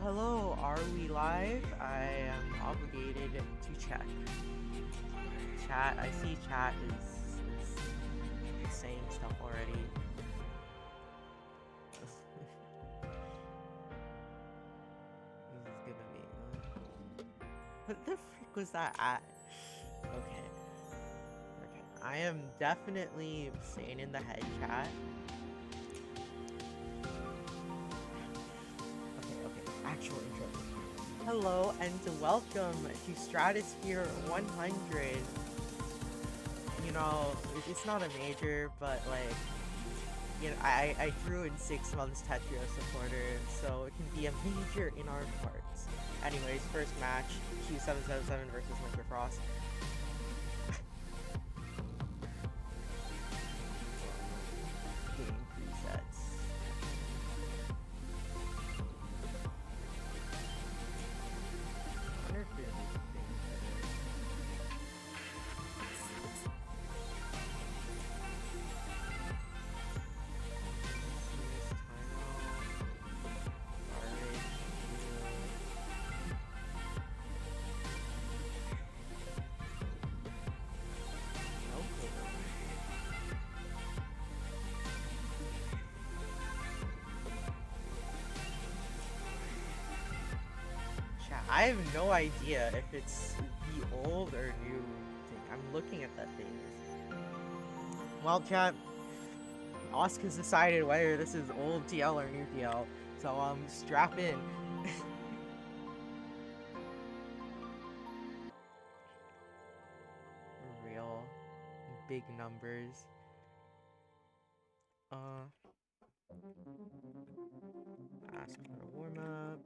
Hello, are we live? I am obligated to check. Chat, I see chat is saying stuff already. This is gonna be. What the frick was that at? Okay. Okay. I am definitely sane in the head, chat. Okay. Actual intro. Hello and welcome to Stratosphere 100. You know, it's not a major, but like, you know, I drew in 6 months Tetria supporter, so it can be a major in our parts. Anyways, first match, Q777 versus Winter Frost. Game presets. I wonder if there's anything better. I have no idea if it's the old or new thing. I'm looking at that thing. Well, chat, Oscar's decided whether this is old TL or new TL, so strap in. Real big numbers. Ask for a warm up.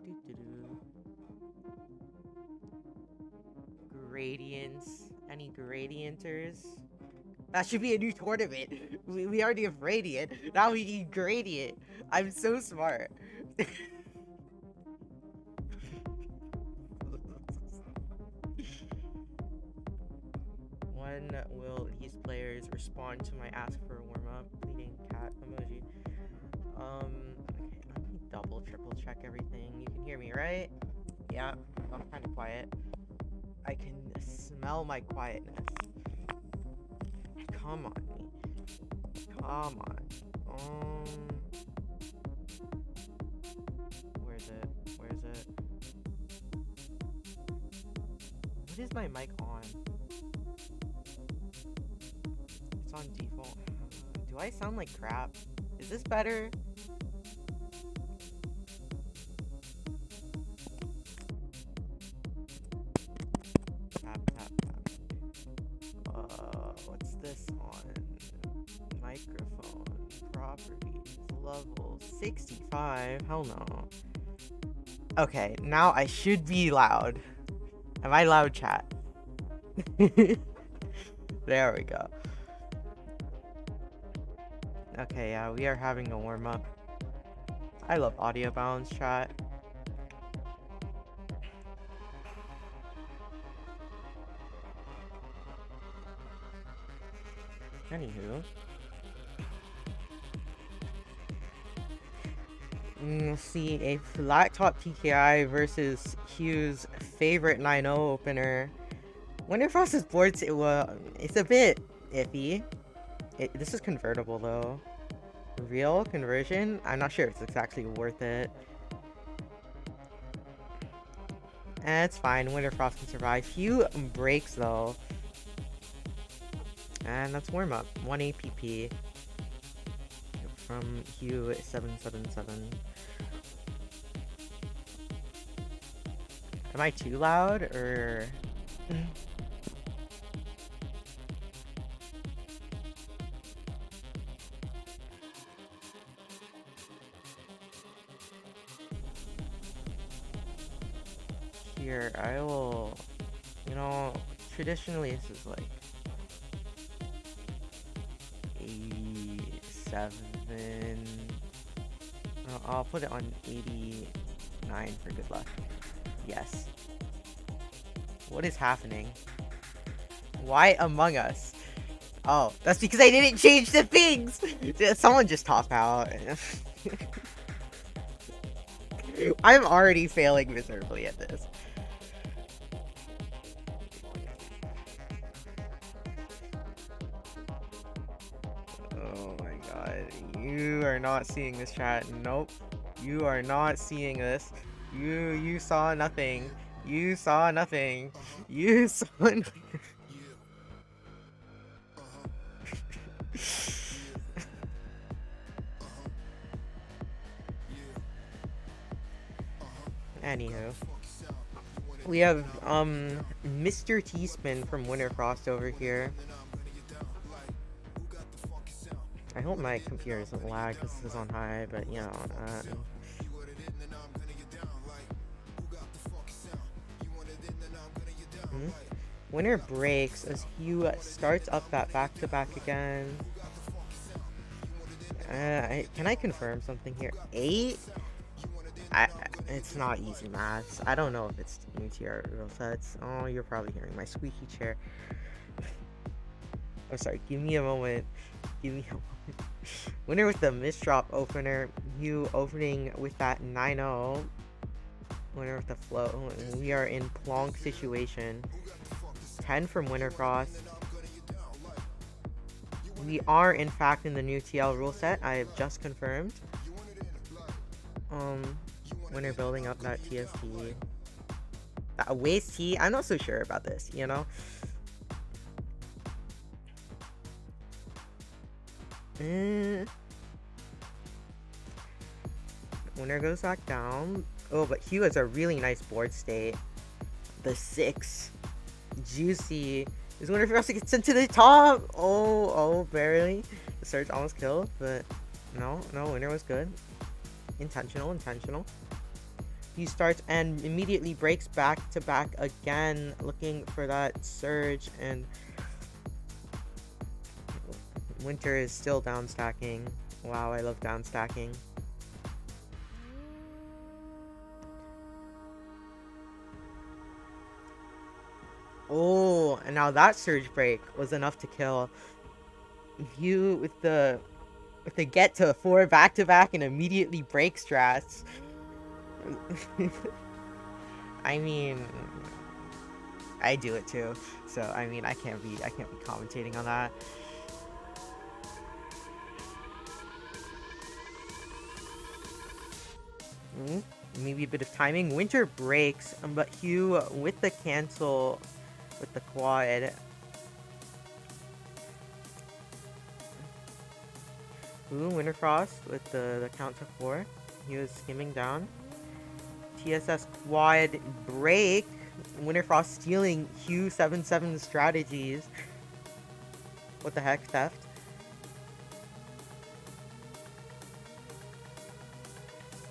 Gradients. Any gradienters? That should be a new tournament. We already have Radiant. Now we need Gradient. I'm so smart. When will these players respond to my ask for a warm-up? Bleeding cat emoji. Okay, let me triple check everything. You can hear me, right? Yeah, I'm kind of quiet. I can smell my quietness. Come on me. Come on. Where's it? What is my mic on? It's on default. Do I sound like crap? Is this better? Tap. What's this on? Microphone. Properties. Level 65. Hell no. Okay, now I should be loud. Am I loud, chat? There we go. Okay, yeah, we are having a warm-up. I love audio balance, chat. Anywho. Let's see, a flat top TKI versus Hugh's favorite 9-0 opener. Winterfrost's boards, it's a bit iffy. This is convertible though. Real conversion? I'm not sure if it's actually worth it. It's fine, Winterfrost can survive. Hugh breaks though. And that's warm up. 1 APP from Hugh 777. Am I too loud or? Here, I will. You know, traditionally this is like 87. I'll put it on 89 for good luck. Yes. What is happening? Why Among Us? Oh, that's because I didn't change the things! Someone just top out. I'm already failing miserably at this. Oh my god. You are not seeing this, chat. Nope. You are not seeing this. You saw nothing. You saw nothing. You saw nothing. Anywho. We have Mr. T-Spin from Winterfrost over here. I hope my computer doesn't lag because this is on high, but you know, Winter breaks as Hugh starts up that back-to-back again. Can I confirm something here? 8? It's not easy maths. I don't know if it's new to your real sets. Oh, you're probably hearing my squeaky chair. I'm sorry, give me a moment. Give me a moment. Winner with the misdrop opener. You opening with that 9-0. Winner with the flow. We are in plonk situation. 10 from Wintercross. We are in fact in the new TL rule set. I have just confirmed. Winner building up that TST. That waste T. I'm not so sure about this, you know? Winner goes back down. Oh, but Hugh has a really nice board state. The 6. Juicy. Is Winner Frost gets into the top. Oh, barely. The surge almost killed, but no, Winner was good. Intentional. He starts and immediately breaks back to back again, looking for that surge, and Winter is still down stacking. Wow, I love down stacking. Oh, and now that surge break was enough to kill. You with the get to 4 back to back and immediately break strats. I mean, I do it too, so I mean, I can't be commentating on that. Maybe a bit of timing. Winter breaks, but Hugh with the cancel with the quad. Winterfrost with the count to 4. He was skimming down. TSS quad break. Winterfrost stealing Hugh 7-7 strategies. What the heck, theft?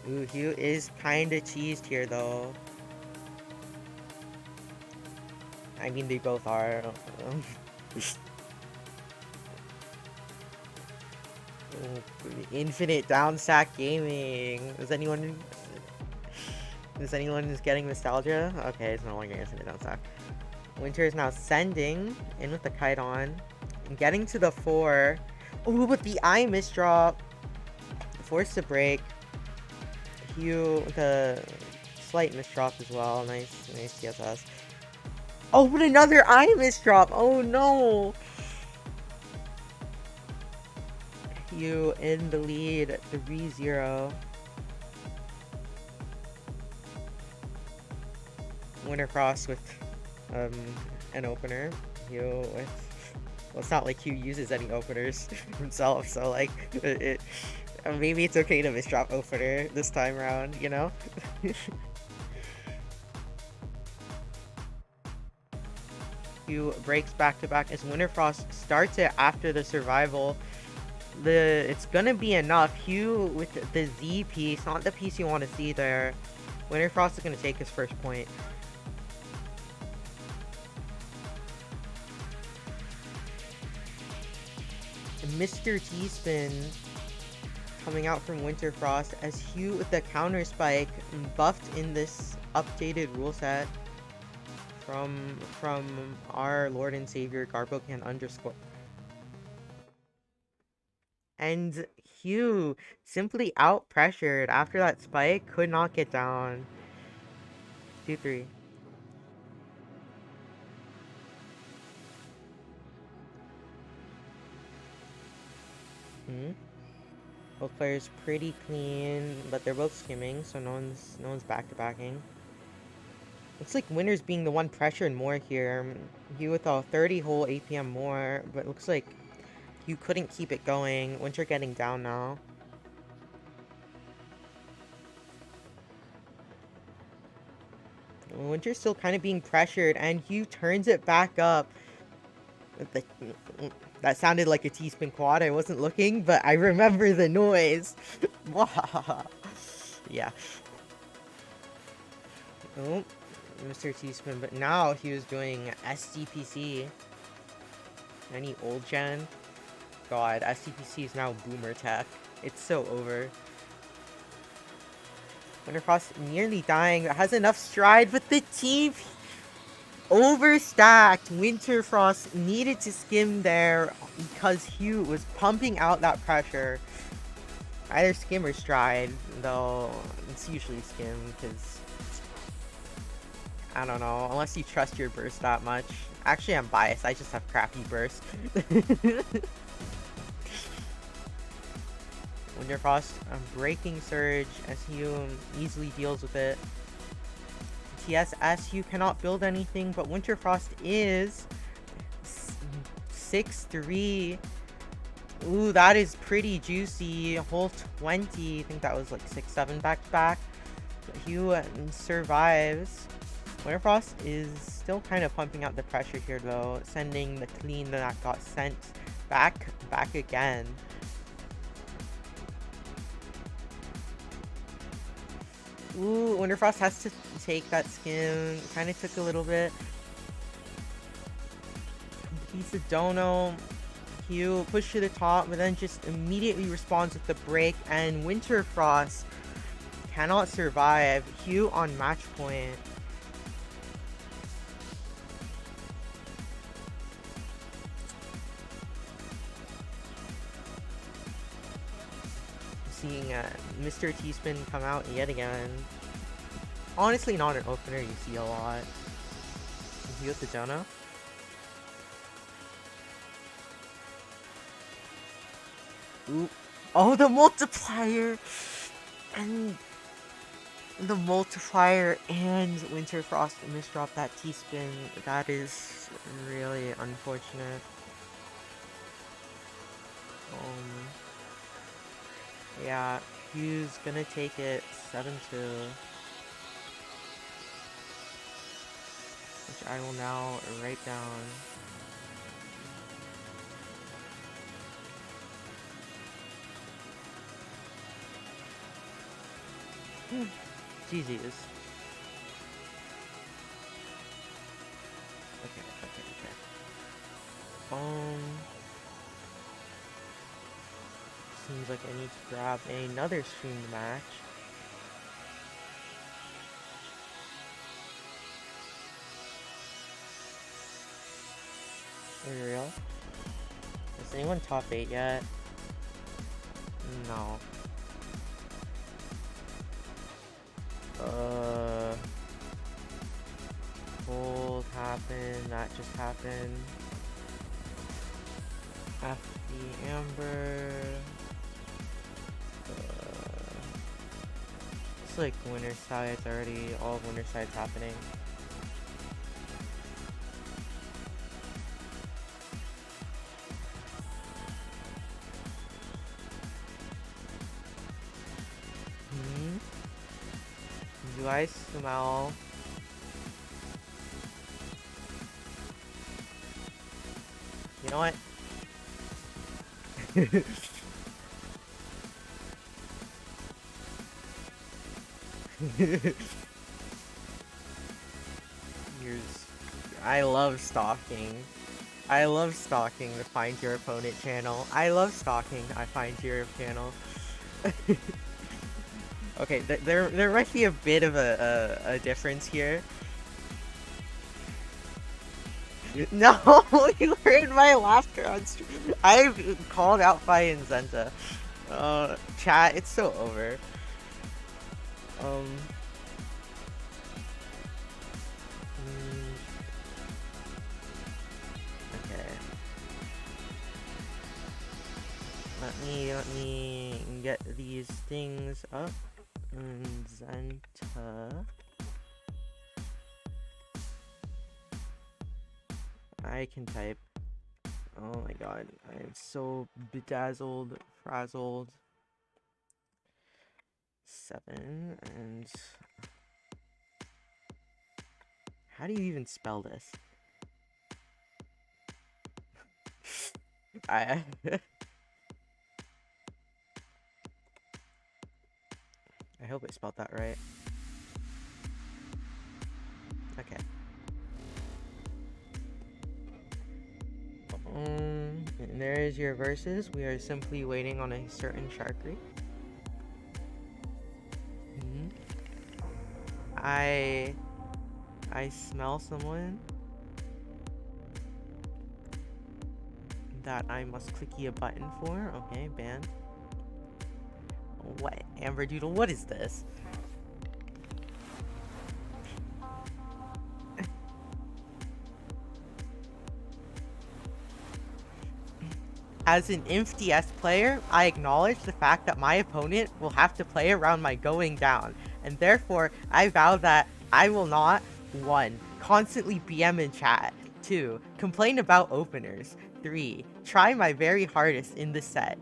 Ooh, Hugh is kinda cheesed here though. I mean, they both are. Infinite downstack gaming. Is anyone who's getting nostalgia? Okay, it's no longer infinite downstack. Winter is now sending in with the kite on and getting to the 4. Oh, but the eye misdrop. Forced to break. Hugh with a slight misdrop as well. Nice TSS. Oh, but another eye misdrop. Oh no. Hugh in the lead, 3-0. Wintercross with an opener. Hugh with, well, it's not like Hugh uses any openers himself, so like maybe it's okay to misdrop opener this time around, you know? Hugh breaks back to back as Winterfrost starts it after the survival. It's gonna be enough. Hugh with the Z piece, not the piece you want to see there. Winterfrost is gonna take his first point. Mr. T-Spin coming out from Winterfrost as Hugh with the counter spike buffed in this updated rule set from our Lord and Savior Garbocan _. And Hugh simply out pressured after that spike, could not get down. 2-3. Hmm. Both players pretty clean, but they're both skimming, so no one's back-to-backing. Looks like Winner's being the one pressured more here. Hugh with a 30 hole APM more, but looks like Hugh couldn't keep it going. Winter getting down now. Winter's still kind of being pressured, and Hugh turns it back up. The, that sounded like a T-spin quad. I wasn't looking, but I remember the noise. Yeah. Oh, Mr. T-spin, but now he was doing SDPC. Any old gen? God, SDPC is now boomer tech. It's so over. Winterfrost nearly dying, has enough stride, but the team overstacked. Winterfrost needed to skim there because Hugh was pumping out that pressure. Either skim or stride, though it's usually skim because I don't know, unless you trust your burst that much. Actually, I'm biased. I just have crappy burst. Winterfrost, breaking surge as Hugh easily deals with it. TSS, you cannot build anything, but Winterfrost is 6-3. Ooh, that is pretty juicy. Hole 20. I think that was like 6-7 back to back. But Hugh survives. Winterfrost is still kind of pumping out the pressure here, though, sending the clean that got sent back again. Ooh, Winterfrost has to take that skim. Kind of took a little bit. He's a dono. Hugh push to the top, but then just immediately responds with the break, and Winterfrost cannot survive. Hugh on match point. Seeing Mr. T-spin come out yet again. Honestly, not an opener you see a lot. Hugh with the dono. Ooh. Oh, the multiplier! And the multiplier and Winterfrost misdrop that T-spin. That is really unfortunate. Yeah, Hugh's gonna take it 7-2. Which I will now write down. GG's. Okay. Seems like I need to grab another streamed match. For real? Is anyone top 8 yet? No. Hold happened, that just happened. FD Amber. It's like winter side's already, all winter side's happening. Do I smell? You know what? I love stalking. I love stalking the Find Your Opponent channel. I love stalking I Find Your channel. Okay, there might be a bit of a difference here. No, you heard my laughter on stream. I called out Fi and Zenta. Chat, it's so over. Um, okay. Let me get these things up. Zenta. I can type. Oh my god, I am so bedazzled, frazzled. 7 and how do you even spell this? I I hope I spelled that right. Okay. And there's your verses. We are simply waiting on a certain sharkery. I smell someone that I must clicky a button for. Okay, ban. What? Amber Doodle, what is this? As an InfDS player, I acknowledge the fact that my opponent will have to play around my going down, and therefore, I vow that I will not 1. Constantly BM in chat. 2. Complain about openers. 3. Try my very hardest in the set.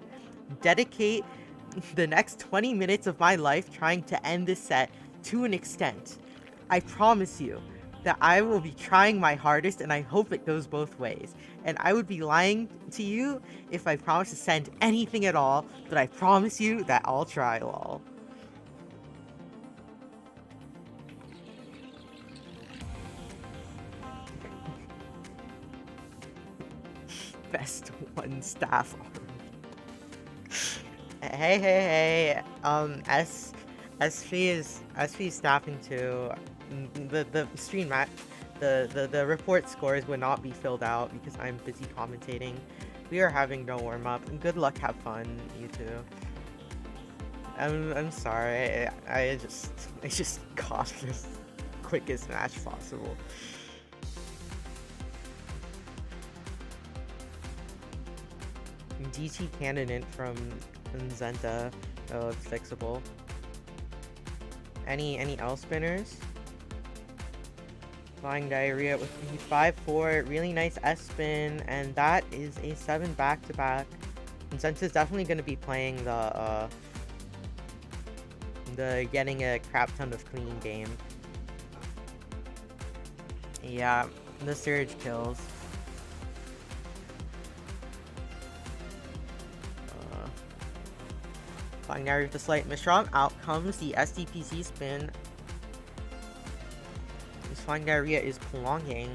Dedicate the next 20 minutes of my life trying to end this set to an extent. I promise you that I will be trying my hardest, and I hope it goes both ways. And I would be lying to you if I promise to send anything at all, but I promise you that I'll try, lol. Best 1 staff hey, SV is staffing too. The stream match, the report scores would not be filled out because I'm busy commentating. We are having no warm up. Good luck, have fun, you two. I'm sorry. I just got this quickest match possible. DT candidate from Zenta. Oh, it's fixable. Any L spinners? Flying Diarrhea with 5-4, really nice S spin, and that is a 7 back-to-back. And Zenta's definitely going to be playing the getting a crap ton of clean game. Yeah, the surge kills. Flying Diarrhea with the slight misdraw. Out comes the SDPC spin. This Flying Diarrhea is prolonging.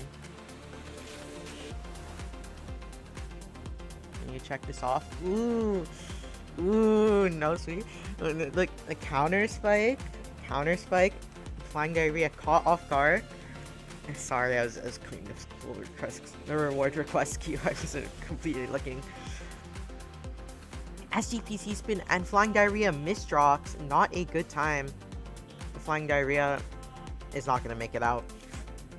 Can you check this off? Ooh, no sweet. Look, a counter spike. Flying Diarrhea caught off guard. Sorry, I was cleaning the reward request queue. I wasn't completely looking. SGPC spin and Flying Diarrhea misdrops. Not a good time. Flying Diarrhea is not going to make it out.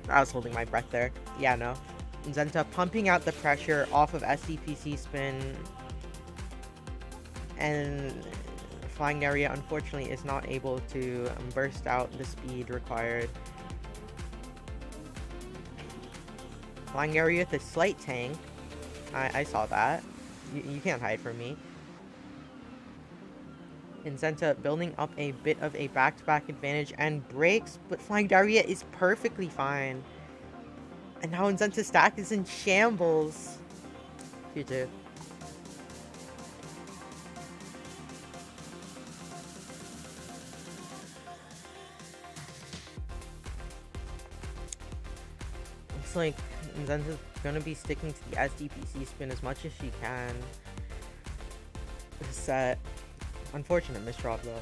I was holding my breath there. Yeah, no. Zenta pumping out the pressure off of SDPC spin. And Flying Diarrhea, unfortunately, is not able to burst out the speed required. Flying Diarrhea with a slight tank. I saw that. You can't hide from me. And Zenta building up a bit of a back-to-back advantage and breaks, but Flying Diarrhea is perfectly fine. And now Zenta's stack is in shambles. You too. Looks like Zenta's gonna be sticking to the SDPC spin as much as she can. This set. Unfortunate misdrop though.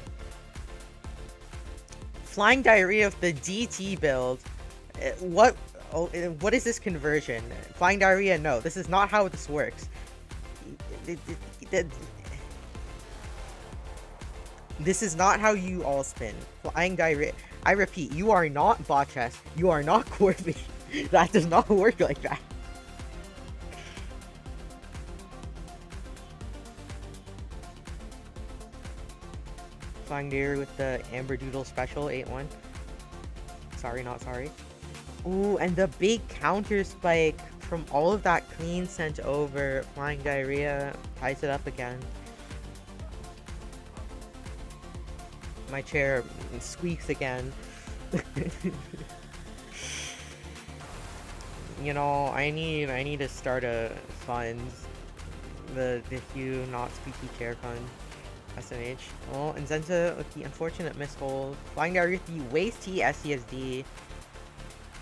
Flying Diarrhea with the DT build. What is this conversion? Flying Diarrhea, no. This is not how this works. This is not how you all spin. Flying Diarrhea. I repeat, you are not bot chess. You are not Corby. That does not work like that. Flying Deer with the Amber Doodle special, 8-1. Sorry, not sorry. Ooh, and the big counter spike from all of that clean sent over. Flying Diarrhea ties it up again. My chair squeaks again. You know, I need to start a fund. The Hugh not squeaky chair fund. SMH. Oh, and Zenta with the unfortunate mishold. Flying Diarrhea with the waste T SCSD.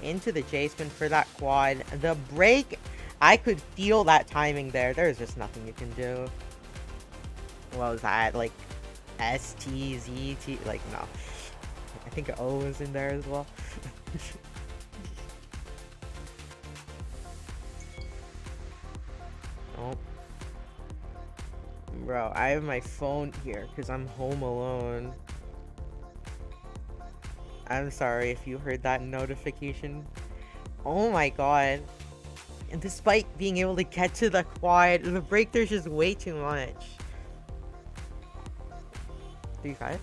Into the J-spin for that quad. The break, I could feel that timing there. There's just nothing you can do. What was that? Like, STZT? Like, no. I think O was in there as well. Oh. Bro, I have my phone here because I'm home alone. I'm sorry if you heard that notification. Oh my god. And despite being able to get to the quad, the break there's just way too much. 3-5?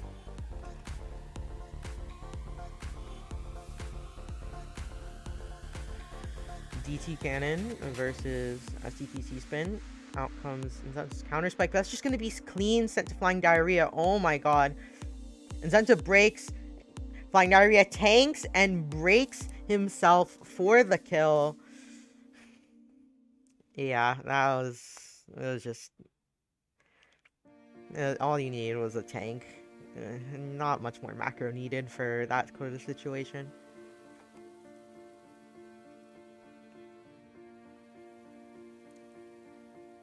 DT Cannon versus SDPC Spin. Out comes Nzenta's counter spike. That's just going to be clean sent to Flying Diarrhea. Oh my god. Nzenta breaks. Flying Diarrhea tanks and breaks himself for the kill. Yeah, it was just... all you needed was a tank. Not much more macro needed for that sort of situation.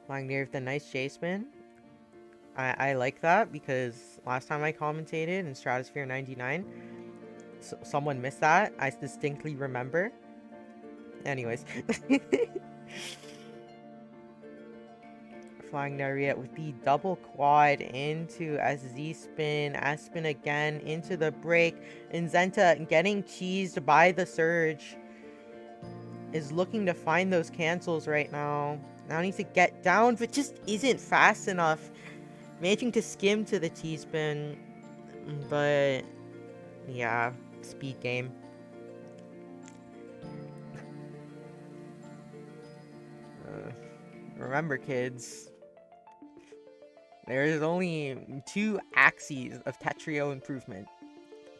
Flying near with a nice J-spin. I like that because last time I commentated in Stratosphere 99, someone missed that. I distinctly remember. Anyways. Flying Diarrhea with the double quad into SZ spin, S spin again into the break. Nzenta getting cheesed by the surge. Is looking to find those cancels right now. Now needs to get down, but just isn't fast enough. Managing to skim to the T-spin, but yeah, speed game. Remember, kids, there's only 2 axes of Tetrio improvement.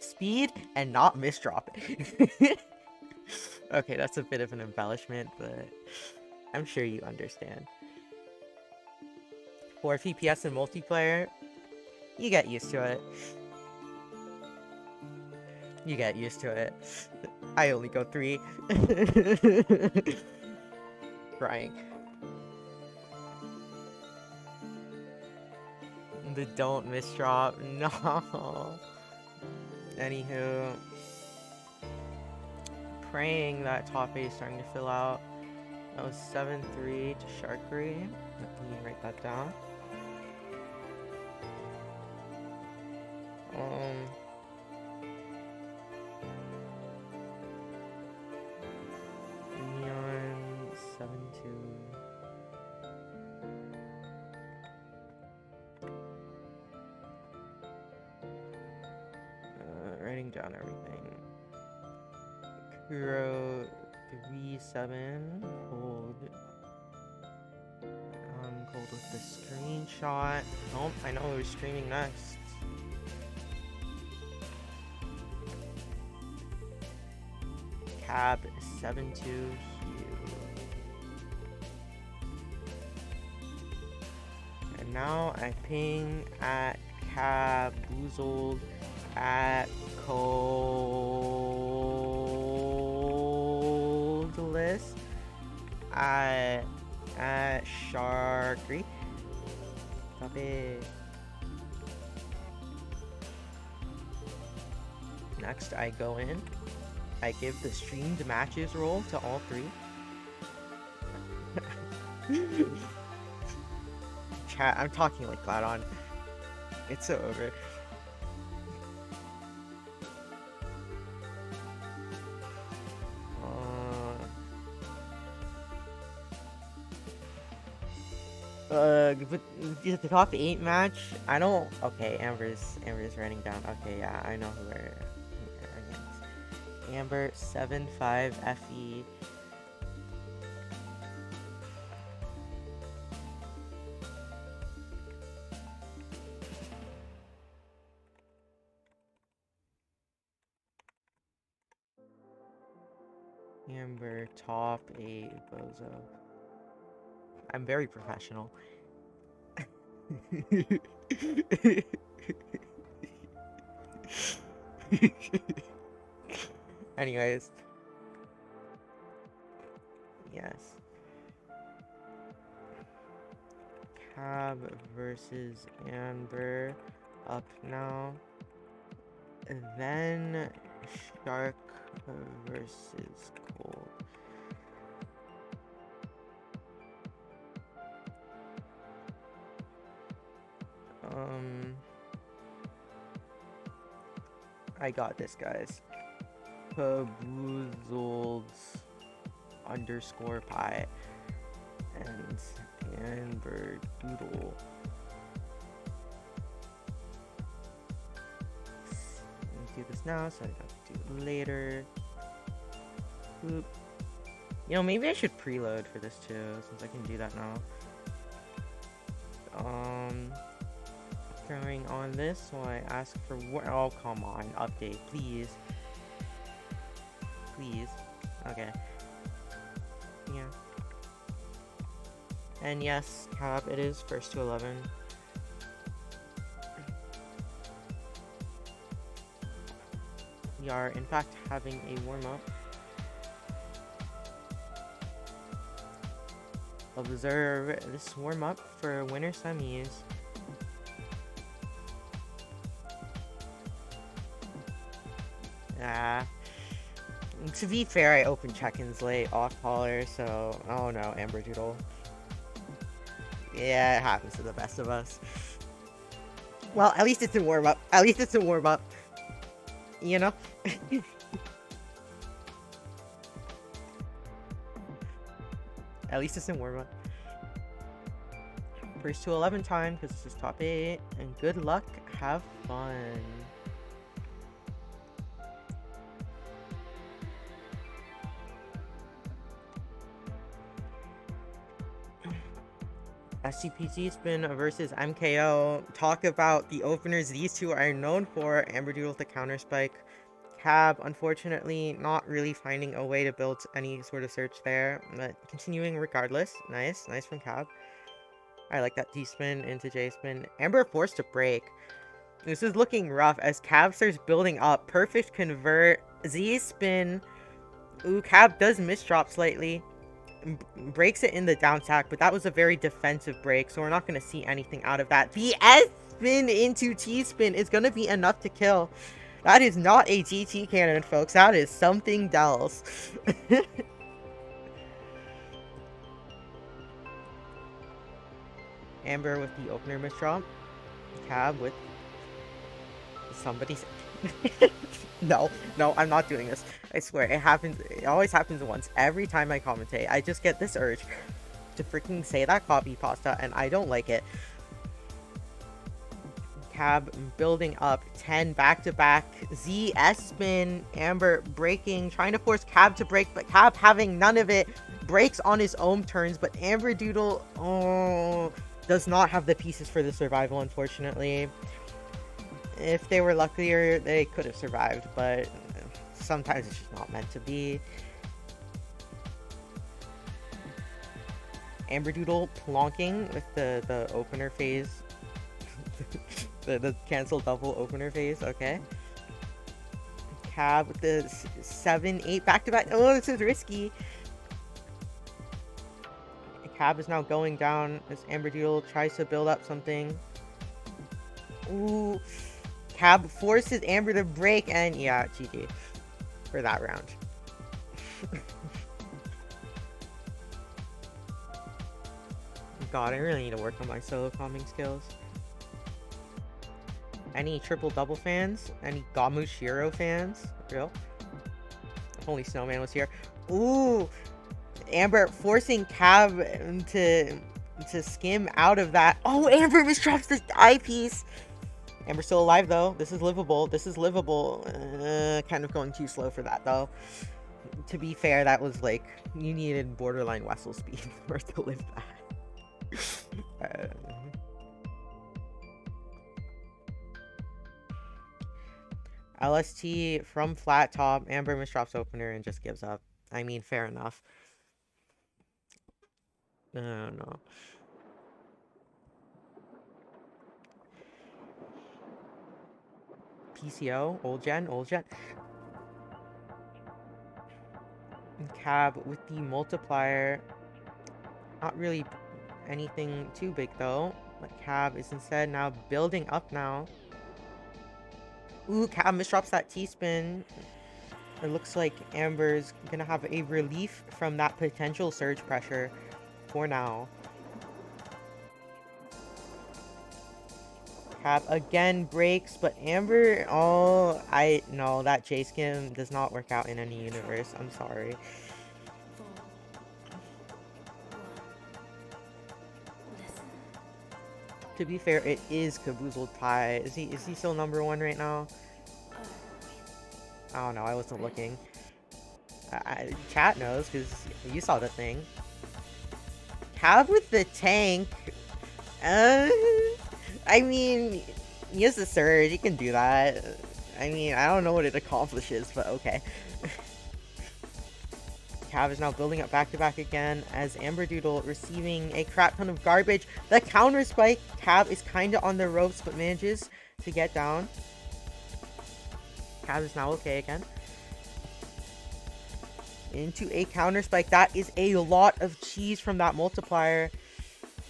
Speed and not misdrop it. Okay, that's a bit of an embellishment, but I'm sure you understand. 4 FPS in multiplayer, you get used to it. You get used to it. I only go 3. Crying. The don't misdrop. No. Anywho. Praying that top 8 is starting to fill out. That was 7-3 to Sharkery. Let me write that down. Neon 7-2. Writing down everything. Kuro 3-7. Hold. Cold with the screenshot. Oh, I know who's streaming next. Cab 7-2. And now I ping at Cab Boozled at Coldless at Sharkery. Stop it. Next, I go in. I give the streamed matches roll to all 3. Chat, I'm talking like that on. It's over. But the top 8 match, I don't. Okay, Amber's running down. Okay, yeah, I know who we're against. Amber 7-5 FE. Amber top 8 bozo. I'm very professional. Anyways, yes. Cab versus Amber up now. And then Shark versus Cold. I got this, guys. Paboozled _ pie and Amber Doodle. Do this now, so I have to do it later. Boop. You know, maybe I should preload for this too, since I can do that now. Going on this, so I ask for what? Oh, come on, update, please. Please. Okay. Yeah. And yes, Cap, it is first to 11. We are, in fact, having a warm-up. Observe this warm-up for winter semis. To be fair, I opened check-ins late, off-caller, so... Oh no, Amber Doodle. Yeah, it happens to the best of us. Well, at least it's in warm-up. At least it's in warm-up. You know? At least it's in warm-up. First to 11 time, because this is top 8. And good luck, have fun. SCPG Spin versus MKO. Talk about the openers these two are known for. Amber Doodle with the counter spike. Cab, unfortunately, not really finding a way to build any sort of search there, but continuing regardless. Nice from Cab. I like that D-spin into J-spin. Amber forced to break. This is looking rough as Cab starts building up. Perfect convert. Z-spin. Ooh, Cab does misdrop slightly. Breaks it in the down stack, but that was a very defensive break, so we're not going to see anything out of that. The S-spin into T-spin is going to be enough to kill. That is not a GT cannon, folks. That is something else. Amber with the opener misdrop. Cab with somebody's... No, I'm not doing this. I swear, it happens. It always happens once. Every time I commentate, I just get this urge to freaking say that copy pasta, and I don't like it. Cab building up 10 back-to-back. ZS spin. Amber breaking, trying to force Cab to break, but Cab having none of it. Breaks on his own turns, but Amber Doodle, does not have the pieces for the survival, unfortunately. If they were luckier, they could have survived, but sometimes it's just not meant to be. Amber Doodle plonking with the opener phase. the cancel double opener phase, okay. Cab with the 7-8 back-to-back. Oh, this is risky. Cab is now going down as Amber Doodle tries to build up something. Ooh. Cab forces Amber to break, and yeah, GG for that round. God, I really need to work on my solo calming skills. Any triple double fans? Any Gamushiro fans? Real? If only Snowman was here. Ooh! Amber forcing Cab to to skim out of that. Oh, Amber misdrops the eyepiece. Amber's still alive though. This is livable. This is livable. Kind of going too slow for that though. To be fair, that was like, you needed borderline Wessel speed for it to live that. LST from flat top. Amber misdrops opener and just gives up. I mean, fair enough. No. PCO, old gen. Cab with the multiplier. Not really anything too big though. But Cab is instead now building up now. Ooh, Cab misdrops that T-spin. It looks like Amber's gonna have a relief from that potential surge pressure for now. Cab again breaks, but Amber, no, that J-skim does not work out in any universe. I'm sorry. To be fair, it is Caboozled Pie. Is he still number one right now? I don't know, I wasn't looking. Chat knows, because you saw the thing. Cab with the tank. I mean, he has the surge, he can do that. I mean, I don't know what it accomplishes, but okay. Cab is now building up back-to-back again as Amberdoodle receiving a crap ton of garbage. The counter spike. Cab is kind of on the ropes, but manages to get down. Cab is now okay again. Into a counter spike. That is a lot of cheese from that multiplier.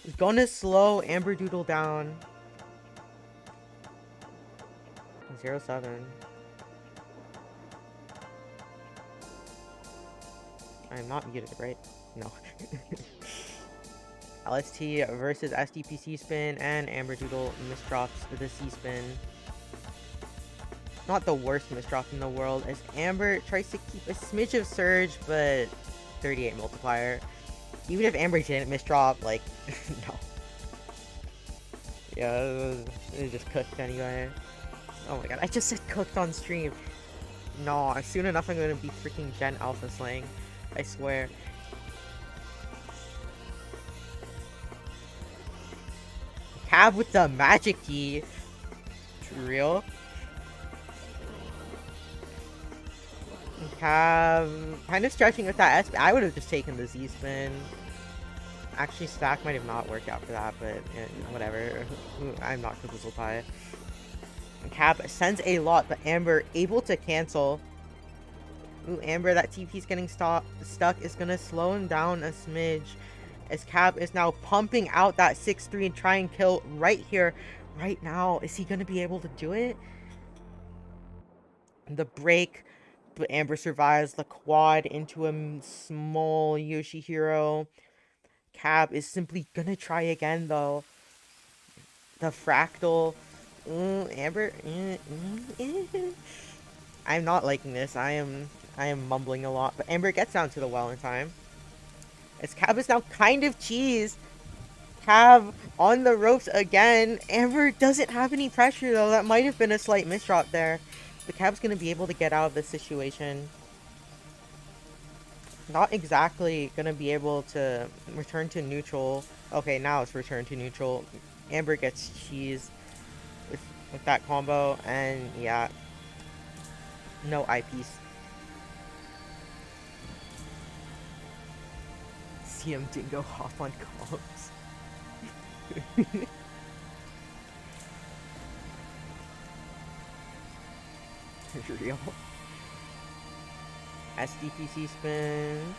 It's gonna slow Amberdoodle down. 0-7. I'm not muted, right? No. LST versus SDP C-spin, and Amberdoodle misdrops the C-spin. Not the worst misdrop in the world, as Amber tries to keep a smidge of surge, but 38 multiplier. Even if Amber didn't misdrop, like, no. Yeah, it just cooked anyway. Oh my god, I just said cooked on stream. No, soon enough I'm gonna be freaking Gen Alpha slaying. I swear. Cab with the magic key. Real. Cab kind of stretching with that SP. I would have just taken the Z spin. Actually, stack might have not worked out for that, but whatever. I'm not Caboozled Pie. Cab sends a lot, but Amber able to cancel. Ooh, Amber, that TP's getting stuck is gonna slow him down a smidge. As Cab is now pumping out that 6-3 and try and kill right here, right now. Is he gonna be able to do it? The break, but Amber survives the quad into a small Yoshihiro. Cab is simply gonna try again though. The fractal. Amber. I'm not liking this. I am mumbling a lot, but Amber gets down to the well in time. As Cab is now kind of cheese. Cab on the ropes again. Amber doesn't have any pressure though. That might have been a slight misdrop there. But Cab's gonna be able to get out of this situation. Not exactly gonna be able to return to neutral. Okay, now it's return to neutral. Amber gets cheese with that combo, and yeah, no eyepiece. CM Dingo hop on comms. Real. SDPC spin.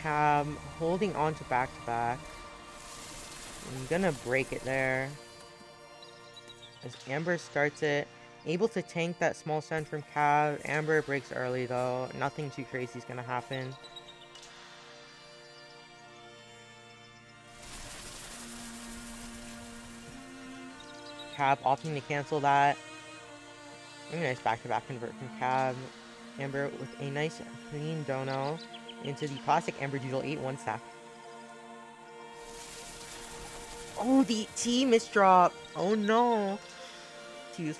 Cab holding on to back to back. I'm gonna break it there. As Amber starts it. Able to tank that small send from Cab. Amber breaks early though. Nothing too crazy is gonna happen. Cab opting to cancel that. A nice back-to-back convert from Cab. Amber with a nice clean dono. into the classic Amber Doodle 8 1 stack. Oh, the T misdrop! Oh no! T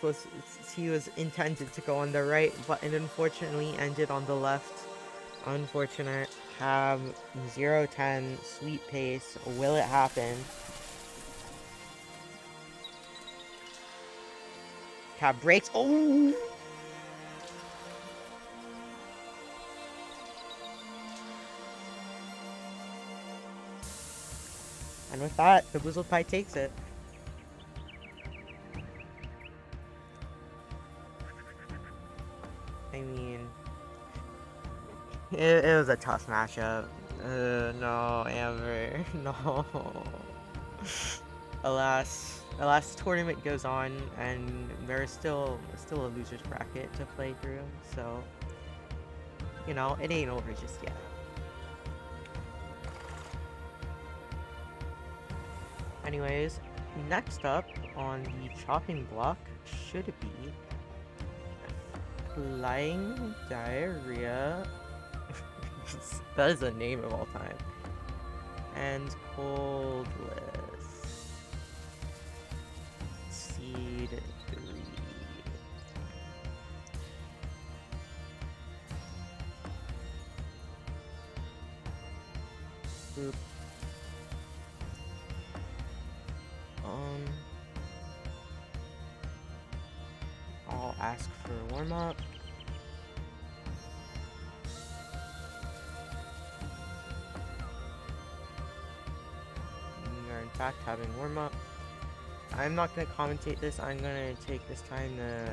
was intended to go on the right, but it unfortunately ended on the left. Unfortunate. Cab 0-10, sweet pace. Will it happen? Cab breaks. Oh! And with that, the Boozled Pie takes it. I mean, it was a tough matchup. No, Amber, no. Alas, tournament goes on, and there is still a losers bracket to play through. So, you know, it ain't over just yet. Anyways, next up on the chopping block should be Flying Diarrhea. That is the name of all time. And Coldless. Seed 3. Oop. I'll ask for warm-up. We are in fact having warm-up. I'm not going to commentate this. I'm going to take this time to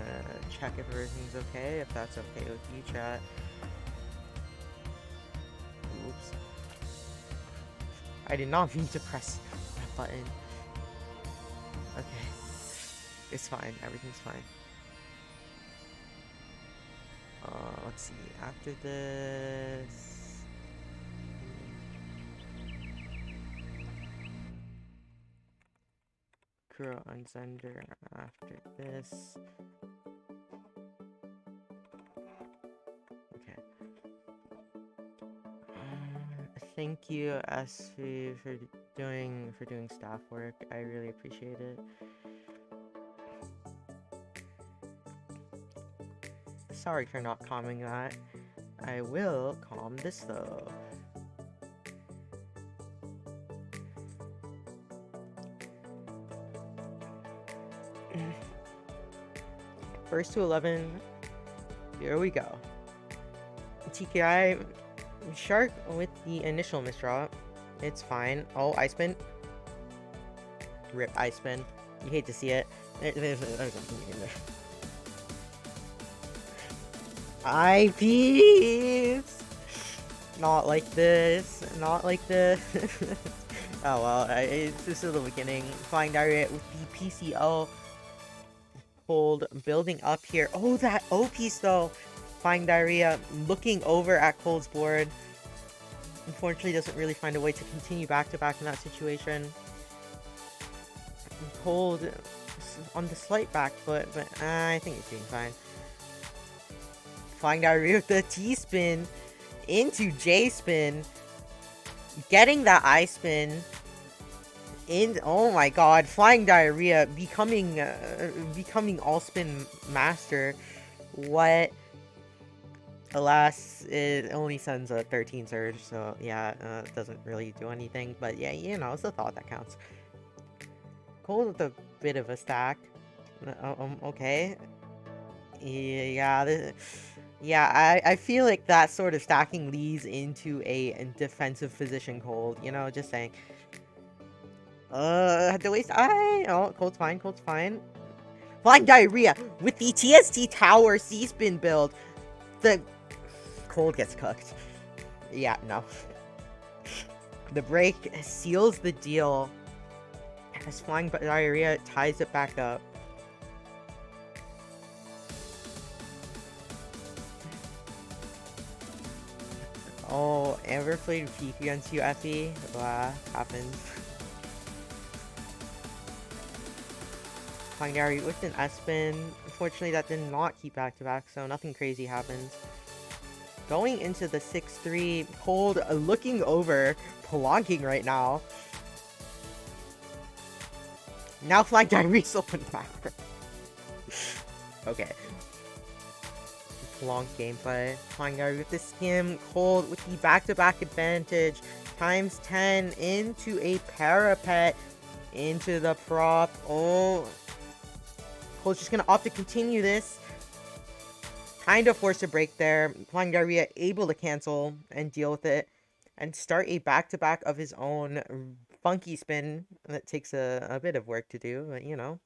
check if everything's okay, if that's okay with you, chat. Oops. I did not mean to press that button. Okay. It's fine. Everything's fine. Let's see. After this... Kuro Unzender after this. Okay. Thank you, SV, for doing staff work. I really appreciate it. Sorry for not calming that. I will calm this though. First to 11. Here we go. TKI Shark with the initial misdraw. It's fine. Oh, I spin. Rip I spin. You hate to see it. IPs! Not like this. Not like this. Oh well, this is the beginning. Flying Diarrhea with the PCO. Hold building up here. Oh, that O piece though. Flying Diarrhea looking over at Cold's board. Unfortunately, doesn't really find a way to continue back-to-back in that situation. Cold on the slight back foot, but I think he's doing fine. Flying Diarrhea with the T-spin into J-spin. Getting that I-spin. Oh my god, Flying Diarrhea becoming all-spin master. What? Alas, it only sends a 13 surge, so yeah, it doesn't really do anything. But yeah, you know, it's the thought that counts. Cold with a bit of a stack. Okay. Yeah, I feel like that sort of stacking leads into a defensive position, Cold. You know, just saying. Had to waste. Oh, Cold's fine. Cold's fine. Flying Diarrhea with the TST Tower C-spin build. The Cold gets cooked. Yeah, no. The break seals the deal as Flying Diarrhea ties it back up. Oh, Amber played peak against you, Effie. Wow, happens. Flying Diarrhea with an S-spin. Unfortunately, that did not keep back-to-back, so nothing crazy happens. Going into the 6-3, Cold looking over, plonking right now. Now Flying Diaries open fire. Okay. Long gameplay. Flying Diary with the skim. Cold with the back-to-back advantage. Times 10 into a parapet. Into the prop. Oh. Cold's just gonna opt to continue this. Kind of forced a break there. Flying Diarrhea able to cancel and deal with it. And start a back-to-back of his own funky spin. That takes a bit of work to do, but you know,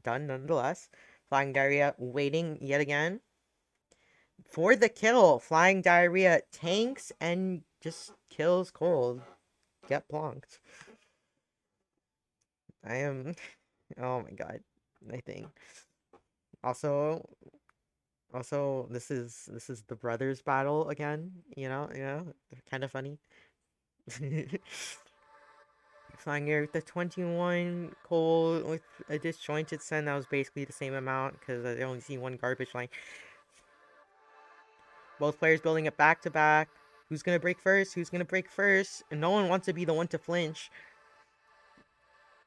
done nonetheless. Flying Diarrhea waiting yet again. For the kill, Flying Diarrhea tanks and just kills Cold. Get plonked. I am... Oh my god. I think. Also, this is the brothers battle again. You know, kind of funny. Flying Air with the 21, Cold with a disjointed send. That was basically the same amount because I only see one garbage line. Both players building it back to back. Who's gonna break first? Who's gonna break first? And no one wants to be the one to flinch.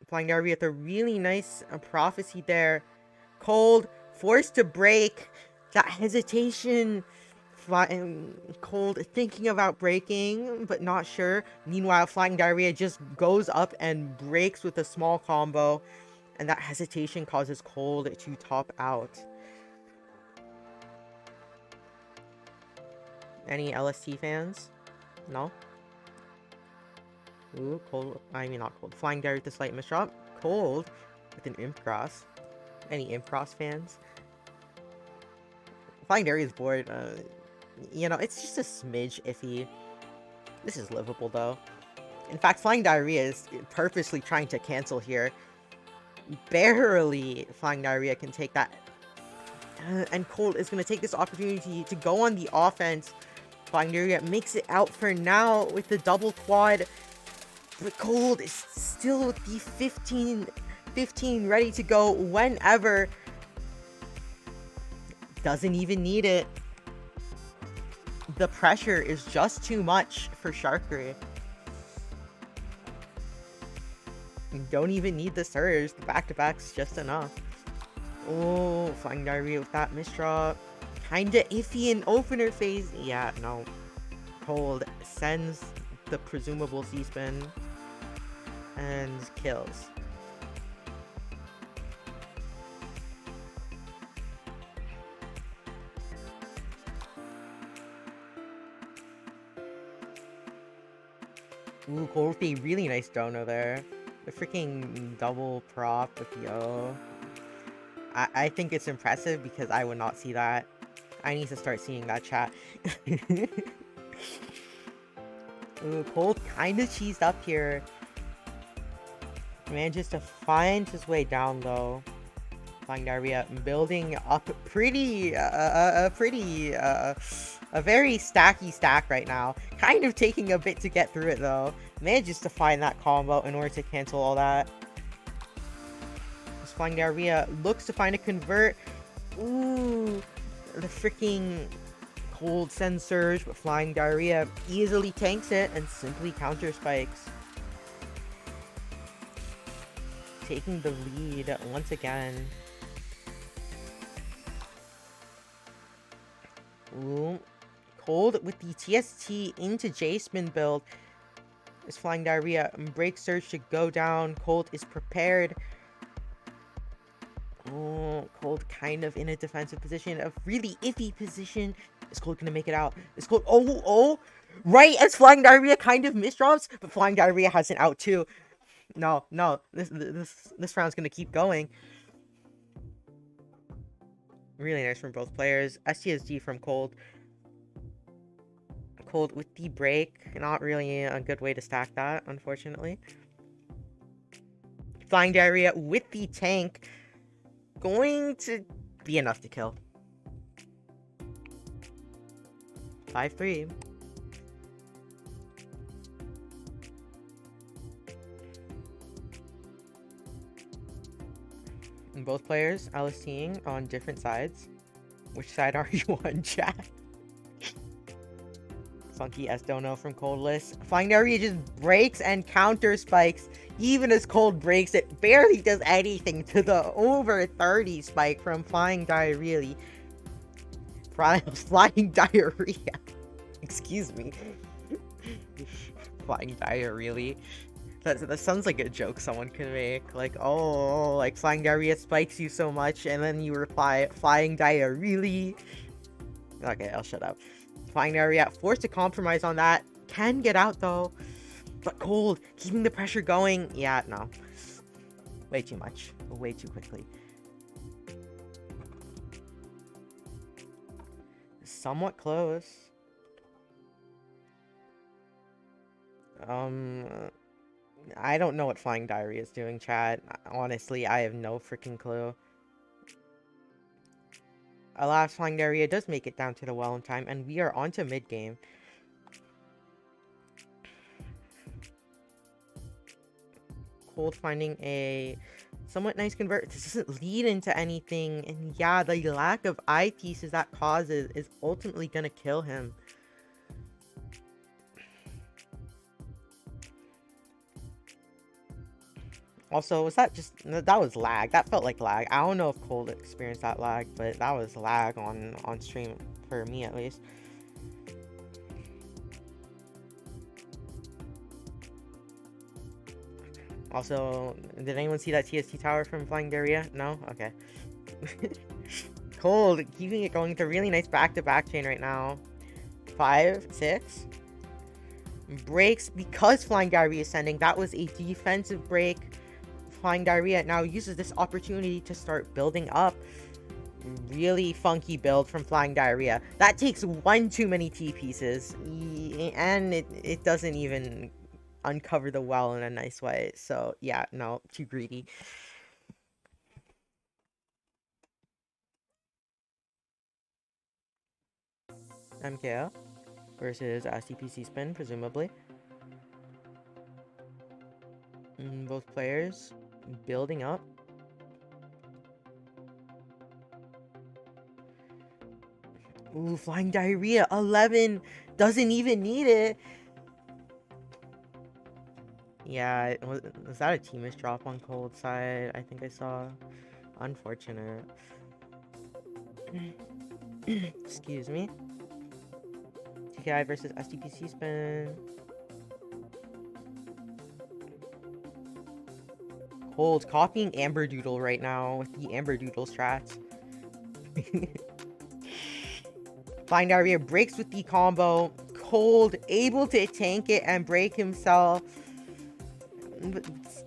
Flying Darby with a really nice prophecy there. Cold forced to break. That hesitation. Cold thinking about breaking, but not sure. Meanwhile, Flying Diarrhea just goes up and breaks with a small combo. And that hesitation causes Cold to top out. Any LST fans? No? Ooh, Cold. I mean, not Cold. Flying Diarrhea with a slight misdrop. Cold with an Imp Cross. Any Imp Cross fans? Flying Diarrhea is bored. You know, it's just a smidge iffy. This is livable, though. In fact, Flying Diarrhea is purposely trying to cancel here. Barely Flying Diarrhea can take that. And Cold is going to take this opportunity to go on the offense. Flying Diarrhea makes it out for now with the double quad. But Cold is still with the 15 ready to go whenever. Doesn't even need it. The pressure is just too much for Sharkery. You don't even need the surge. The back-to-back's just enough. Oh, Flying Diarrhea with that misdraw. Kinda iffy in opener phase. Yeah, no. Cold sends the presumable C-spin. And kills. Ooh, Cold with a really nice dono there. The freaking double prop with the O. I think it's impressive because I would not see that. I need to start seeing that chat. Ooh, Cold kind of cheesed up here. Manages to find his way down though. Flying Diarrhea building up a very stacky stack right now. Kind of taking a bit to get through it though. Manages to find that combo in order to cancel all that. This Flying Diarrhea looks to find a convert. Ooh, the freaking Cold send surge, but Flying Diarrhea easily tanks it and simply counter spikes. Taking the lead once again. Ooh. Cold with the TST into J-Spin build. This Flying Diarrhea break surge to go down. Cold is prepared. Oh, Cold kind of in a defensive position. A really iffy position. Is Cold gonna make it out? Is Cold... Oh! Right as Flying Diarrhea kind of misdrops, but Flying Diarrhea has an out too. No. This round's gonna keep going. Really nice from both players. STSG from Cold. Cold with the break. Not really a good way to stack that, unfortunately. Flying Diarrhea with the tank. Going to be enough to kill. 5-3. And both players LSTing on different sides. Which side are you on, chat? Funky Estono from Coldless. Flying Diarrhea just breaks and counter spikes. Even as Cold breaks, it barely does anything to the over 30 spike from Flying Diarrhea. Flying Diarrhea. Excuse me. Flying Diarrhea. That sounds like a joke someone could make. Like, oh, like Flying Diarrhea spikes you so much, and then you reply, Flying Diarrhea. Okay, I'll shut up. Flying Diarrhea, forced to compromise on that. Can get out, though. But Cold, keeping the pressure going. Yeah, no. Way too much. Way too quickly. Somewhat close. I don't know what Flying Diarrhea is doing, chat. Honestly, I have no freaking clue. Alas, Flying Diarrhea does make it down to the well in time, and we are on to mid-game. Cold finding a somewhat nice convert. This doesn't lead into anything, and yeah, the lack of eyepieces that causes is ultimately gonna kill him. Also, was that just... that was lag. That felt like lag. I don't know if Cold experienced that lag, but that was lag on stream, for me at least. Also, did anyone see that TST tower from Flying Diarrhea? No? Okay. Cold, keeping it going with a really nice back-to-back chain right now. 5, 6. Breaks because Flying Diarrhea is sending. That was a defensive break. Flying Diarrhea now uses this opportunity to start building up. Really funky build from Flying Diarrhea. That takes one too many T-pieces. And it doesn't even uncover the well in a nice way. So, yeah, no, too greedy. MKO versus STPC spin, presumably. Both players building up. Ooh, Flying Diarrhea, 11. Doesn't even need it. Yeah, was that a teamish drop on Cold side? I think I saw. Unfortunate. Excuse me. TKI versus STPC spin. Cold copying Amber Doodle right now with the Amber Doodle strats. Flying Diarrhea breaks with the combo. Cold able to tank it and break himself.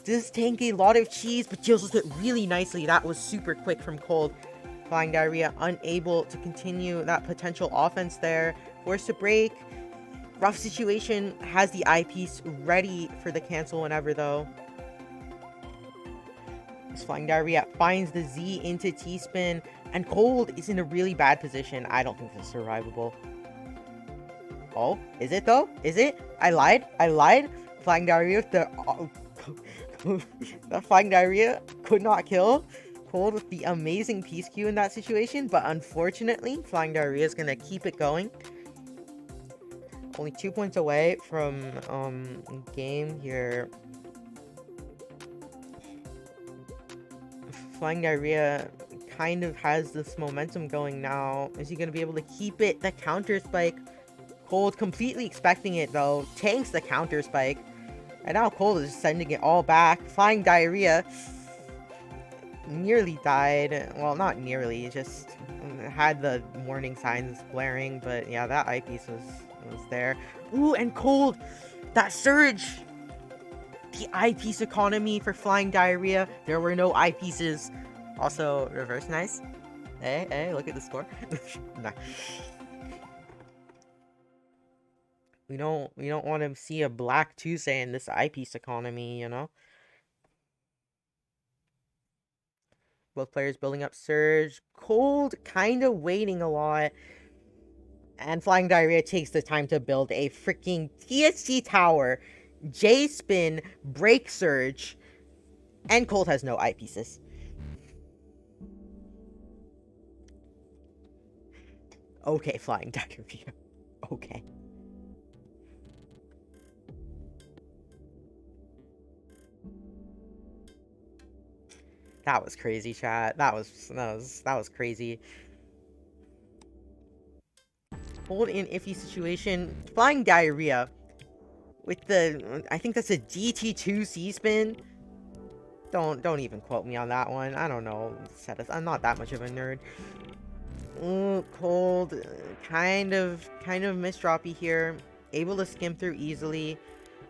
Does tank a lot of cheese, but deals with it really nicely. That was super quick from Cold. Flying Diarrhea unable to continue that potential offense there. Forced to break. Rough situation. Has the eyepiece ready for the cancel whenever, though. Flying Diarrhea finds the Z into T-spin, and Cold is in a really bad position. I don't think this is survivable. Oh, is it though? Is it? I lied. Flying Diarrhea with the... that Flying Diarrhea could not kill. Cold with the amazing piece queue in that situation, but unfortunately, Flying Diarrhea is going to keep it going. Only 2 points away from game here. Flying Diarrhea kind of has this momentum going now. Is he going to be able to keep it? The counter spike. Cold completely expecting it though. Tanks the counter spike. And now Cold is sending it all back. Flying Diarrhea nearly died. Well, not nearly. Just had the warning signs blaring. But yeah, that eyepiece was there. Ooh, and Cold. That surge. The eyepiece economy for Flying Diarrhea. There were no eyepieces. Also, reverse nice. Hey, look at the score. Nah. We don't want to see a Black Tuesday in this eyepiece economy, you know? Both players building up surge. Cold kind of waiting a lot. And Flying Diarrhea takes the time to build a freaking TST tower. J-spin, break surge, and Cold has no eyepieces. Okay, Flying Diarrhea. Okay. That was crazy, chat. That was crazy. Hold in iffy situation. Flying diarrhea. With the, I think that's a DT2 C-spin. Don't even quote me on that one. I don't know. I'm not that much of a nerd. Ooh, cold. Kind of misdroppy here. Able to skim through easily.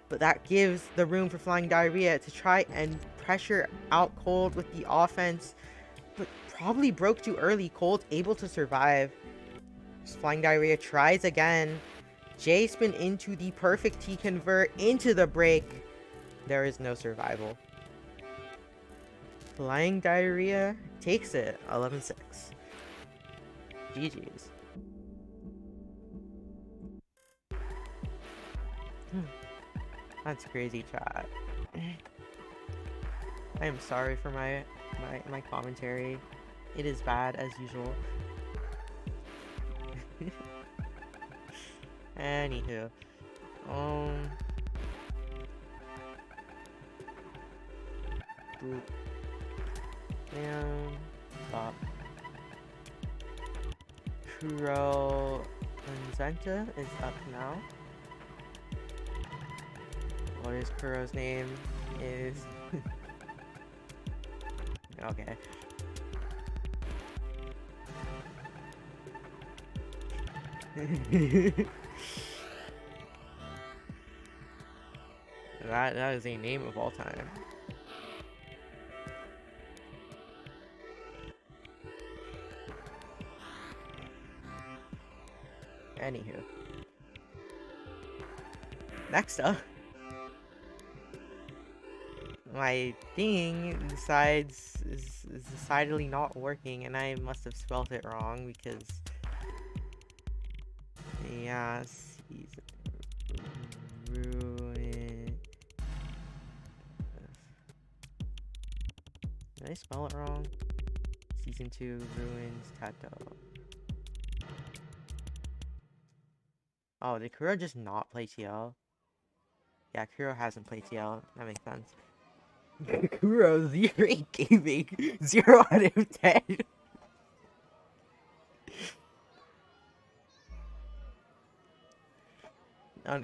But that gives the room for Flying Diarrhea to try and pressure out Cold with the offense. But probably broke too early. Cold able to survive. Flying Diarrhea tries again. J-spin into the perfect T-convert into the break. There is no survival. Flying Diarrhea takes it. 11-6. GG's. That's crazy, chat. I am sorry for my commentary. It is bad as usual. Anywho, boop. And stop. Kuro Nzenta is up now. What is Kuro's name? Is okay. That is a name of all time. Anywho. Next up. My thing is decidedly not working, and I must have spelled it wrong because yeah, season ruin. Did I spell it wrong? Season 2 ruins Tato. Oh, did Kuro just not play TL? Yeah, Kuro hasn't played TL. That makes sense. Kuro 0 gaming 0 out of 10.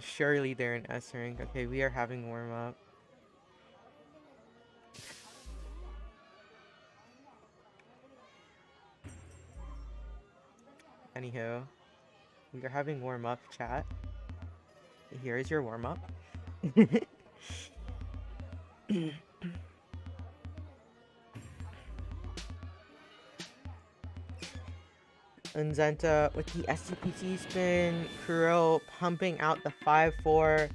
Surely they're in S rank. Okay, we are having warm up. Anywho, we are having warm up, chat. Here is your warm up. Nzenta with the SCPC spin. Kuro pumping out the 5-4.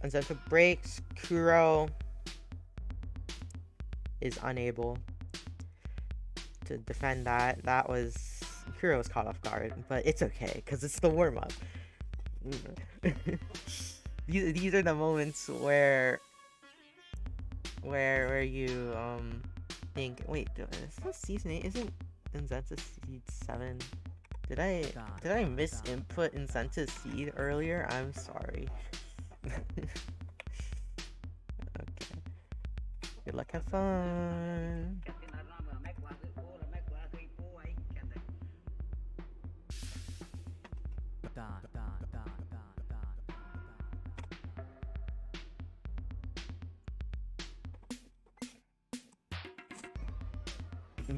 Nzenta breaks. Kuro is unable to defend that. That was... Kuro was caught off guard, but it's okay, because it's the warm-up. These are the moments where you think, wait, is that season 8? Isn't Nzenta seed 7? Did I misinput Nzenta's seed earlier? I'm sorry. Okay. Good luck, have fun.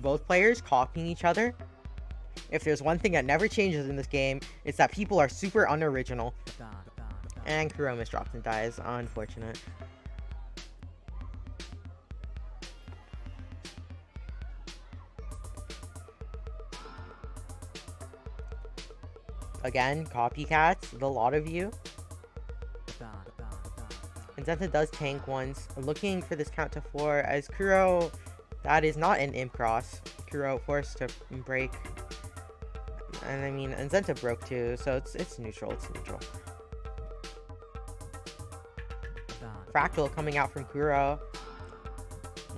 Both players copying each other. If there's one thing that never changes in this game, it's that people are super unoriginal. And Kuro misdrops and dies. Unfortunate. Again, copycats, the lot of you. And Nzenta does tank once, looking for this count to 4 as Kuro... That is not an imp cross. Kuro forced to break. And I mean, Nzenta broke too, so it's neutral, Fractal coming out from Kuro.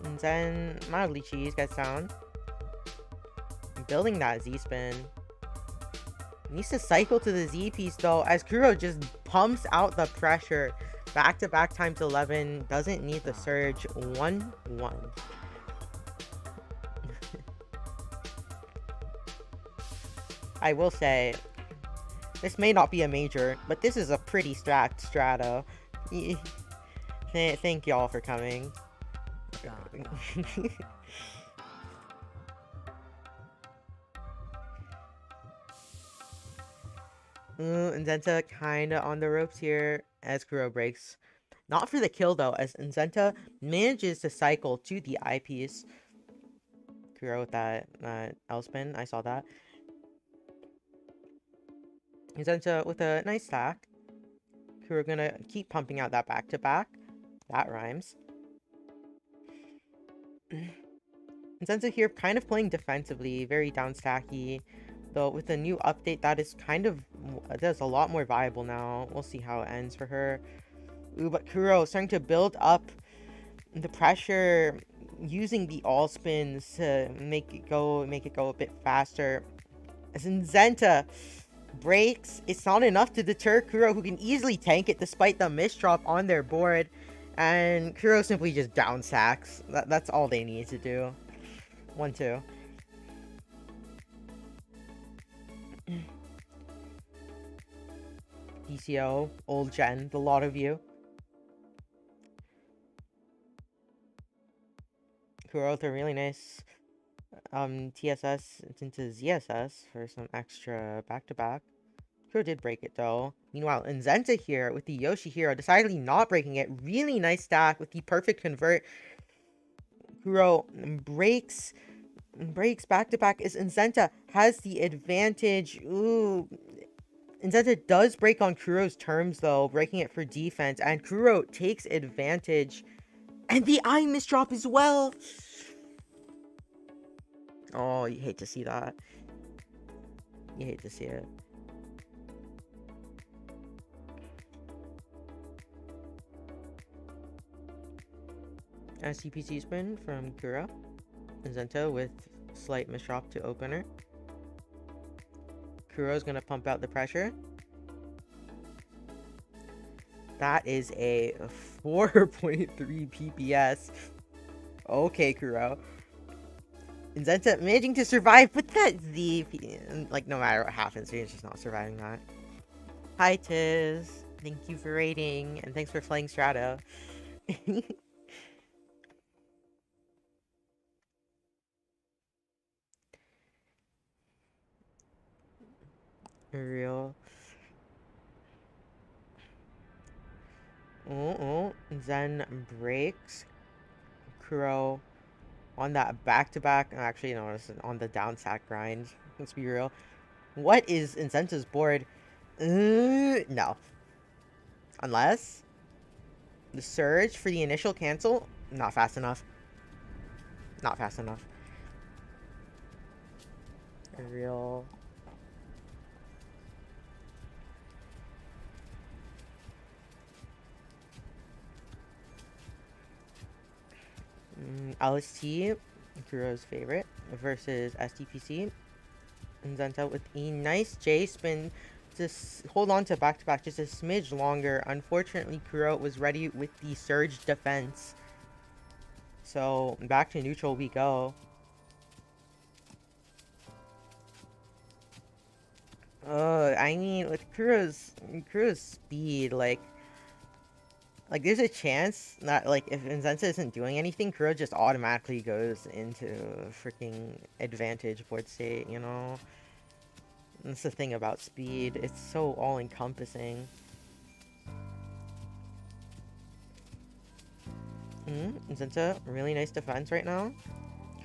And then mildly cheese gets down. Building that Z-spin. Needs to cycle to the Z piece though, as Kuro just pumps out the pressure. Back-to-back times 11. Doesn't need the surge. 1-1. I will say, this may not be a major, but this is a pretty stacked Strato. Thank y'all for coming. Ooh, Nzenta kinda on the ropes here as Kuro breaks. Not for the kill though, as Nzenta manages to cycle to the eyepiece. Kuro with that L-spin, I saw that. Nzenta with a nice stack. Kuro gonna keep pumping out that back-to-back. That rhymes. Nzenta here kind of playing defensively, very downstacky. Though with the new update, that is kind of, that's a lot more viable now. We'll see how it ends for her. Ooh, but Kuro starting to build up the pressure, using the all spins to make it go a bit faster. As Nzenta breaks, it's not enough to deter Kuro, who can easily tank it despite the misdrop on their board. And Kuro simply just down sacks. That's all they need to do. 1-2. DCO, old gen, the lot of you. Kuro with a really nice TSS into ZSS for some extra back-to-back. Kuro did break it though. Meanwhile, Nzenta here with the Yoshihiro decidedly not breaking it. Really nice stack with the perfect convert. Kuro breaks back-to-back as Nzenta has the advantage. Ooh. Nzenta does break on Kuro's terms though, breaking it for defense, and Kuro takes advantage. And the eye misdrop as well. Oh, you hate to see that. You hate to see it. SCPC spin from Kuro. Nzenta with slight misdrop to opener. Kuro's gonna pump out the pressure. That is a 4.3 PPS. Okay, Kuro. Nzenta managing to survive, but that Z, like, no matter what happens, he's just not surviving that. Hi, Tiz. Thank you for raiding, and thanks for playing Strato. Real. Zen breaks. Kuro on that back-to-back. Actually, no, it's on the down sack grind. Let's be real. What is Nzenta's board? No. Unless the surge for the initial cancel, not fast enough. Not fast enough. Real. LST, Kuro's favorite, versus STPC. Nzenta with a nice J spin to hold on to back-to-back just a smidge longer. Unfortunately, Kuro was ready with the surge defense. So, back to neutral we go. I mean, with Kuro's speed, like there's a chance that, like, if Nzenta isn't doing anything, Kuro just automatically goes into freaking advantage board state, you know? That's the thing about speed. It's so all-encompassing. Nzenta, really nice defense right now.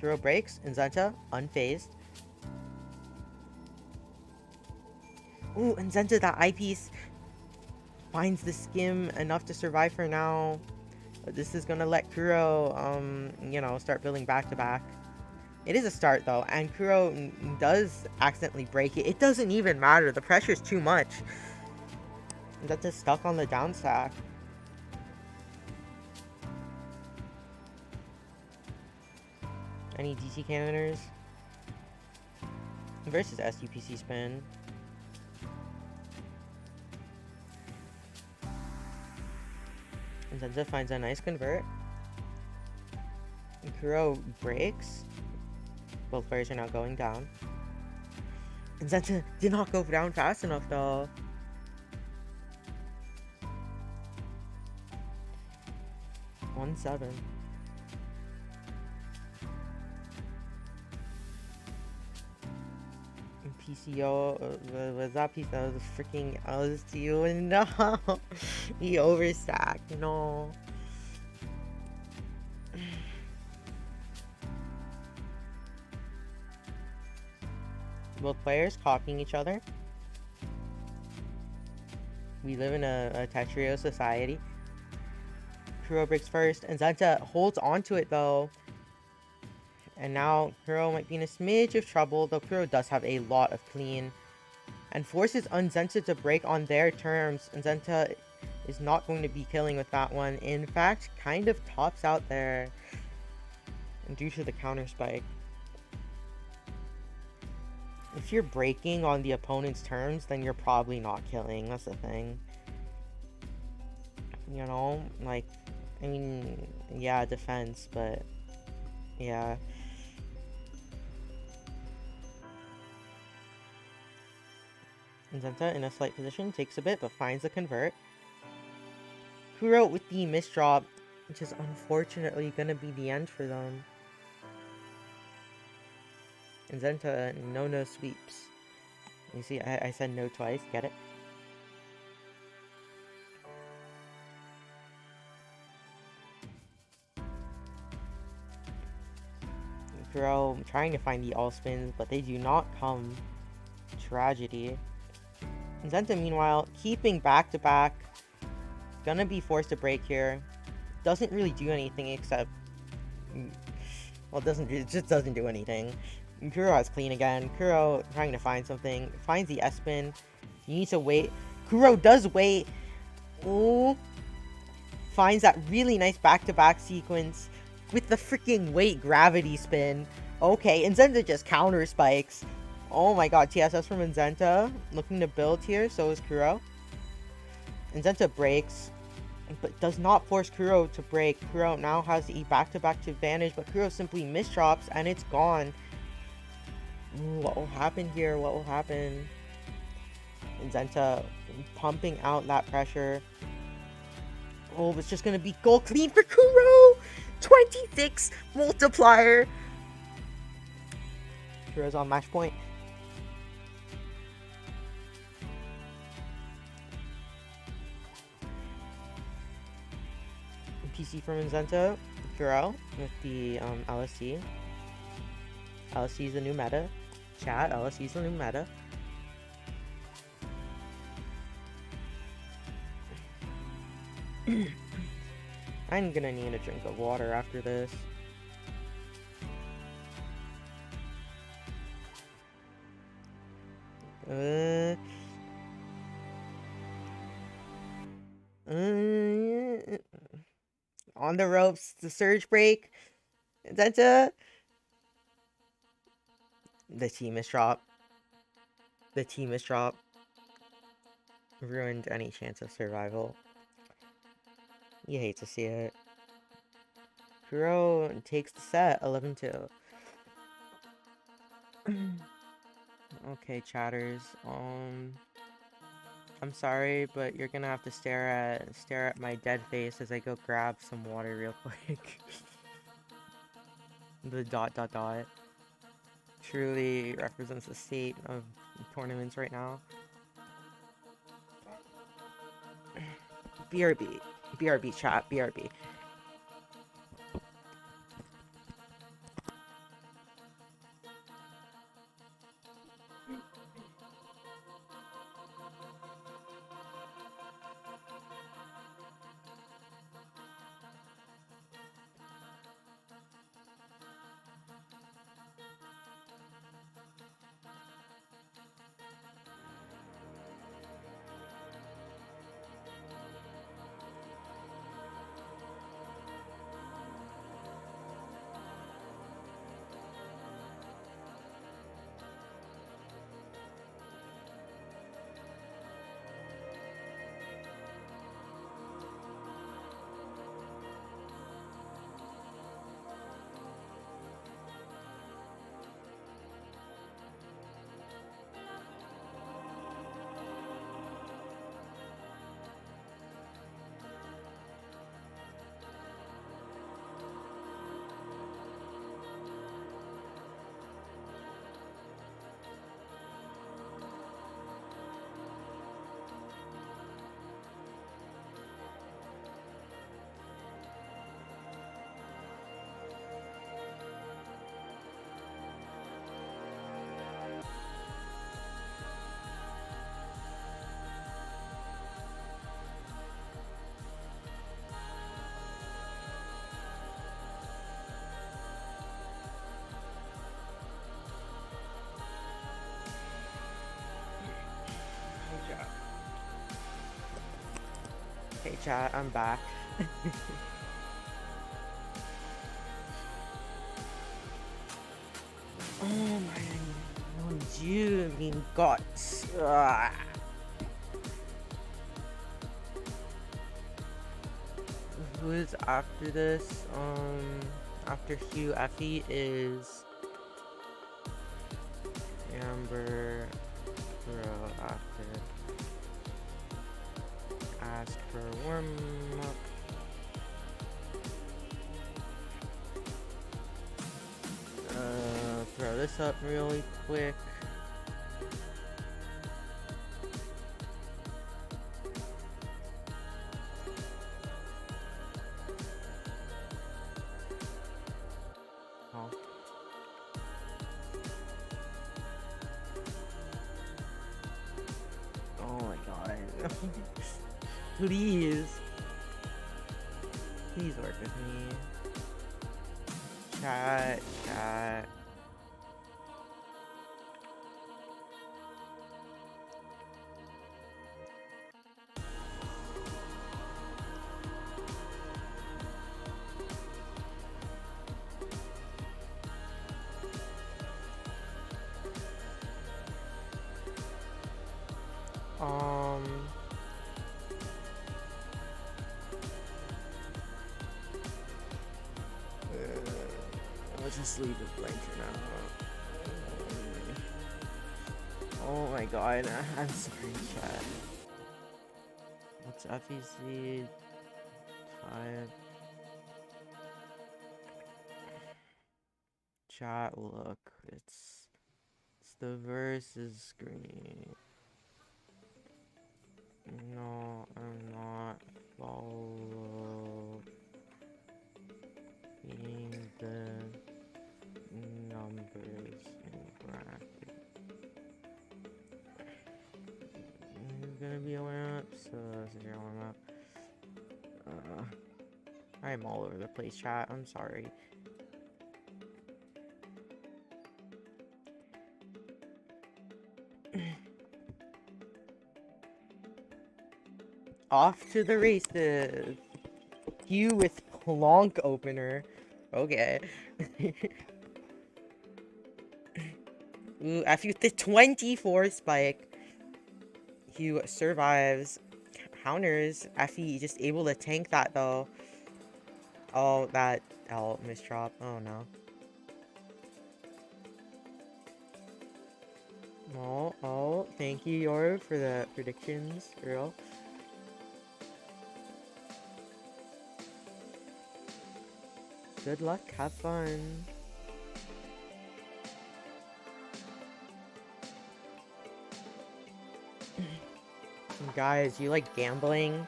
Kuro breaks. Nzenta, unfazed. Ooh, Nzenta, that eyepiece finds the skim enough to survive for now. But this is gonna let Kuro, you know, start building back-to-back. It is a start, though, and Kuro does accidentally break it. It doesn't even matter. The pressure's too much. Nzenta's stuck on the down stack. Any DC cannoners? Versus SUPC spin. Nzenta finds a nice convert. Kuro breaks. Both players are now going down. And Zenta did not go down fast enough though. One seven. PCO was that piece that was freaking LSTU and no, he overstacked. No. Both players copying each other. We live in a Tetrio society. Kuro breaks first, and Zenta holds onto it though. And now Kuro might be in a smidge of trouble, though Kuro does have a lot of clean. And forces Unzenta to break on their terms. And Zenta is not going to be killing with that one. In fact, kind of tops out there due to the counter spike. If you're breaking on the opponent's terms, then you're probably not killing. That's the thing. You know, like, I mean, yeah, defense, but yeah. Zenta in a slight position, takes a bit, but finds the convert. Kuro with the misdrop, which is unfortunately gonna be the end for them. And Zenta, no sweeps. You see, I said no twice, get it? Kuro trying to find the all spins, but they do not come. Tragedy. And Zenta, meanwhile, keeping back-to-back. Gonna be forced to break here. Doesn't really do anything except... Well, it just doesn't do anything. Kuro has clean again. Kuro trying to find something. Finds the S-spin. He needs to wait. Kuro does wait. Ooh. Finds that really nice back-to-back sequence with the freaking wait gravity spin. Okay, and Zenta just counter spikes. Oh my god, TSS from Zenta. Looking to build here, so is Kuro. And Zenta breaks, but does not force Kuro to break. Kuro now has the back-to-back to advantage, but Kuro simply misdrops, and it's gone. Ooh, what will happen here? What will happen? And Zenta pumping out that pressure. Oh, it's just going to be goal clean for Kuro! 26 multiplier! Kuro's on match point. PC from Zenta. Kuro with the LSC. LSC is the new meta. Chat, LSC is the new meta. I'm gonna need a drink of water after this. On the ropes, the surge break. Zenta. The team is dropped. The team is dropped. Ruined any chance of survival. You hate to see it. Kuro takes the set, 11-2. Okay, chatters. I'm sorry, but you're gonna have to stare at my dead face as I go grab some water real quick. The ... truly represents the state of tournaments right now. BRB chat, BRB. Hey chat, I'm back. Oh my, oh June guts. Who's after this? After Hugh Effie is Amber. Bro, after ask for warm up. Throw this up really quick. Oh. Oh my god. Please. Please work with me. Chat. I'll just leave it blank for now. Oh my god, I'm sorry, chat. What's FEC? 5. Chat, look, it's the versus screen. No, I'm not following the numbers in bracket. It's gonna be a warm up, so this is your warm up. I'm all over the place, chat. I'm sorry. Off to the races. You with Plonk opener. Okay. Ooh, after the 24 spike, Hugh survives. Counters. Effie just able to tank that though. Oh, that misdrop. Oh no. Oh, thank you, Yor, for the predictions, girl. Good luck, have fun. Guys, you like gambling?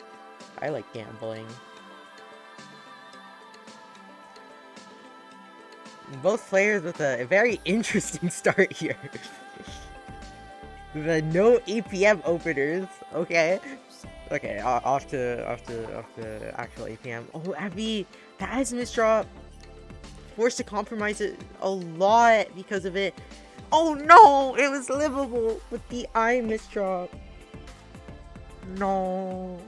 I like gambling. Both players with a very interesting start here. The no APM openers. Okay. Okay, off to actual APM. Oh, Abby, that is a misdrop. Forced to compromise it a lot because of it. Oh no, it was livable with the I misdrop. No.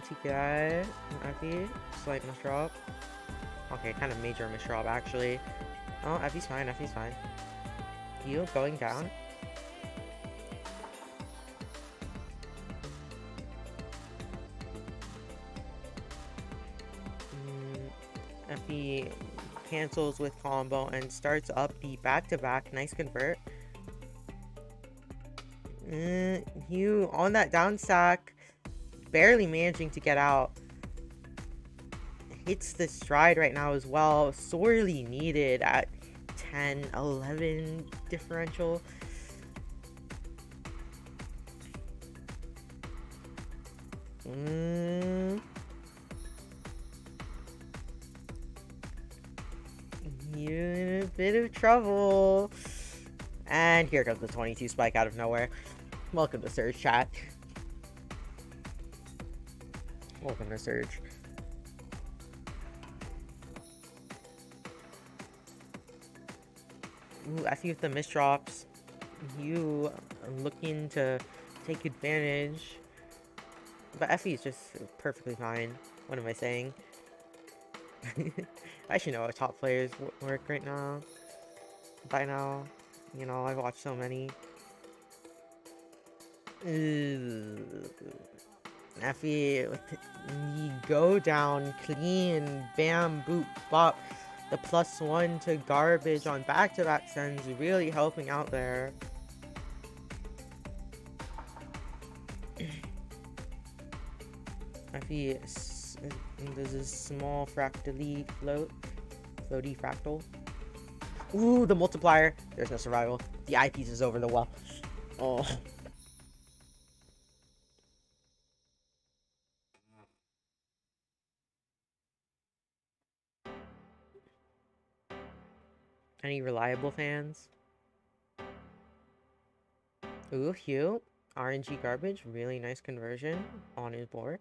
TKI, Effie, slight misdrop. Okay, kind of major misdrop actually. Oh, Effie's fine, Effie's fine. You going down? Effie cancels with combo and starts up the back-to-back. Nice convert. You on that down stack, barely managing to get out. Hits the stride right now as well. Sorely needed at 10, 11 differential. You're in a bit of trouble. And here comes the 22 spike out of nowhere. Welcome to Surge, chat. Welcome to Surge. Ooh, Effie with the misdrops. You looking to take advantage. But Effie is just perfectly fine. What am I saying? I should know how top players work right now. By now. You know, I've watched so many. Effie, you go down clean. Bam, boop, bop. The +1 to garbage on back-to-back sends really helping out there. Effie there's a small fractally floaty fractal. Ooh, the multiplier. There's no survival. The eyepiece is over the well. Oh. Any reliable fans? Ooh, Hugh. RNG garbage. Really nice conversion on his board.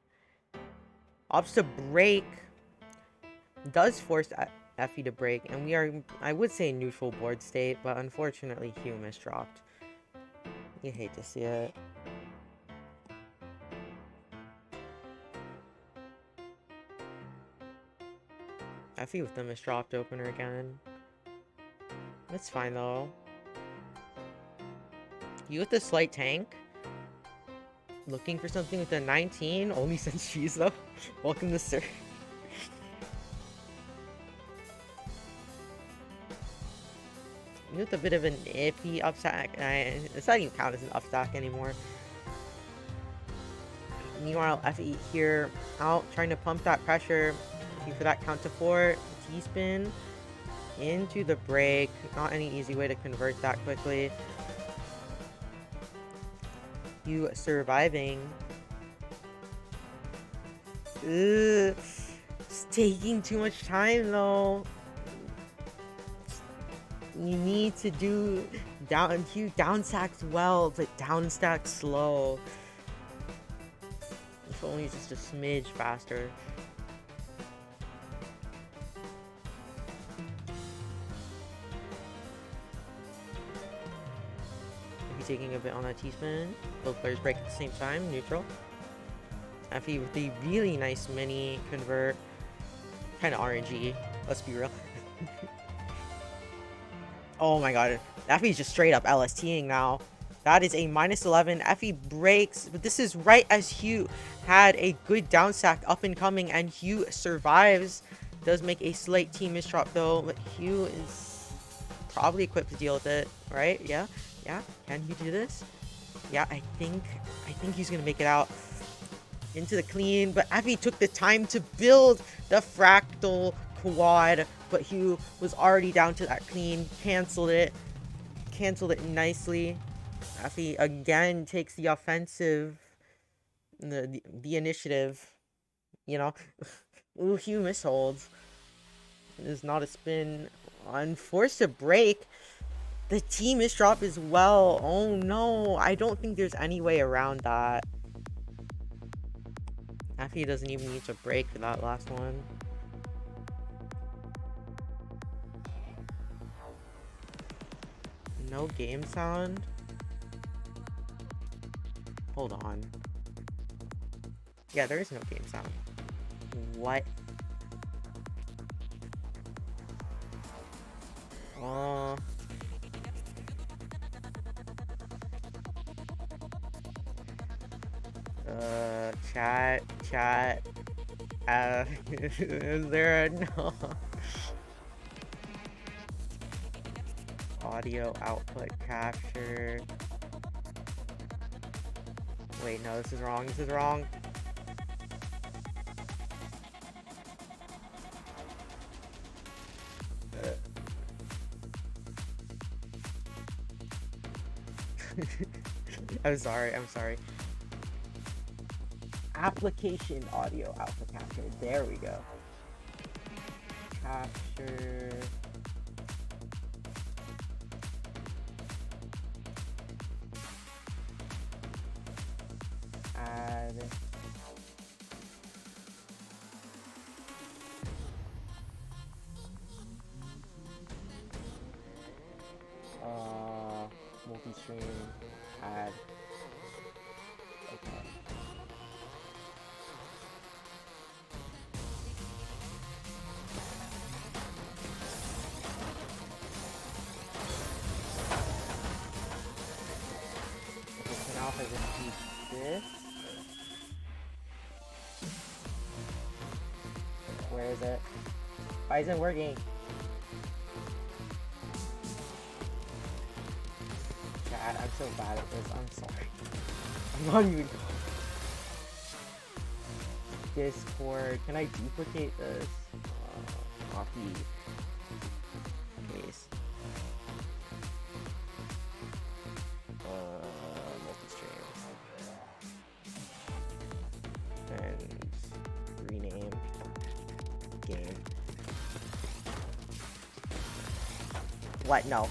Opts to break. Does force Effie to break. And we are, I would say, neutral board state. But unfortunately, Hugh misdropped. You hate to see it. Effie with the misdropped opener again. That's fine, though. You with the slight tank. Looking for something with a 19? Only since she's though. Welcome to Sir. You with a bit of an iffy upstack. It's not even count as an upstack anymore. Meanwhile, Effie here out trying to pump that pressure. Looking for that count to 4. T-spin into the break. Not any easy way to convert that quickly. You surviving. Ugh. It's taking too much time though. You need to do down stacks well, but down stack slow. If only just a smidge faster. Maybe taking a bit on that T-spin. Both players break at the same time, neutral. Effie with the really nice mini convert. Kind of RNG, let's be real. Oh my god, Effie's just straight up LSTing now. That is a -11. Effie breaks, but this is right as Hugh had a good down stack up and coming, and Hugh survives. Does make a slight team misdrop though, but Hugh is probably equipped to deal with it, right? Yeah, yeah. Can he do this? Yeah, I think he's gonna make it out into the clean, but Effie took the time to build the fractal quad, but Hugh was already down to that clean. Canceled it nicely. Effie again takes the offensive, the initiative, you know. Ooh, Hugh misholds. It is not a spin. Unforced to break. The team misdrop as well. Oh no, I don't think there's any way around that. Effie doesn't even need to break for that last one. No game sound? Hold on. Yeah, there is no game sound. What? Oh. Chat. Is there a no? Audio output capture. Wait, no, this is wrong. I'm sorry. Application audio output capture. There we go. Capture. Add. multi-stream, add. Okay. Okay, so now if I just do this, where is it? Why isn't it working? Chat, I'm so bad at this. I'm sorry. I'm not even. Discord. Can I duplicate this? Copy. Paste. Multi-stream. And rename game. What? No.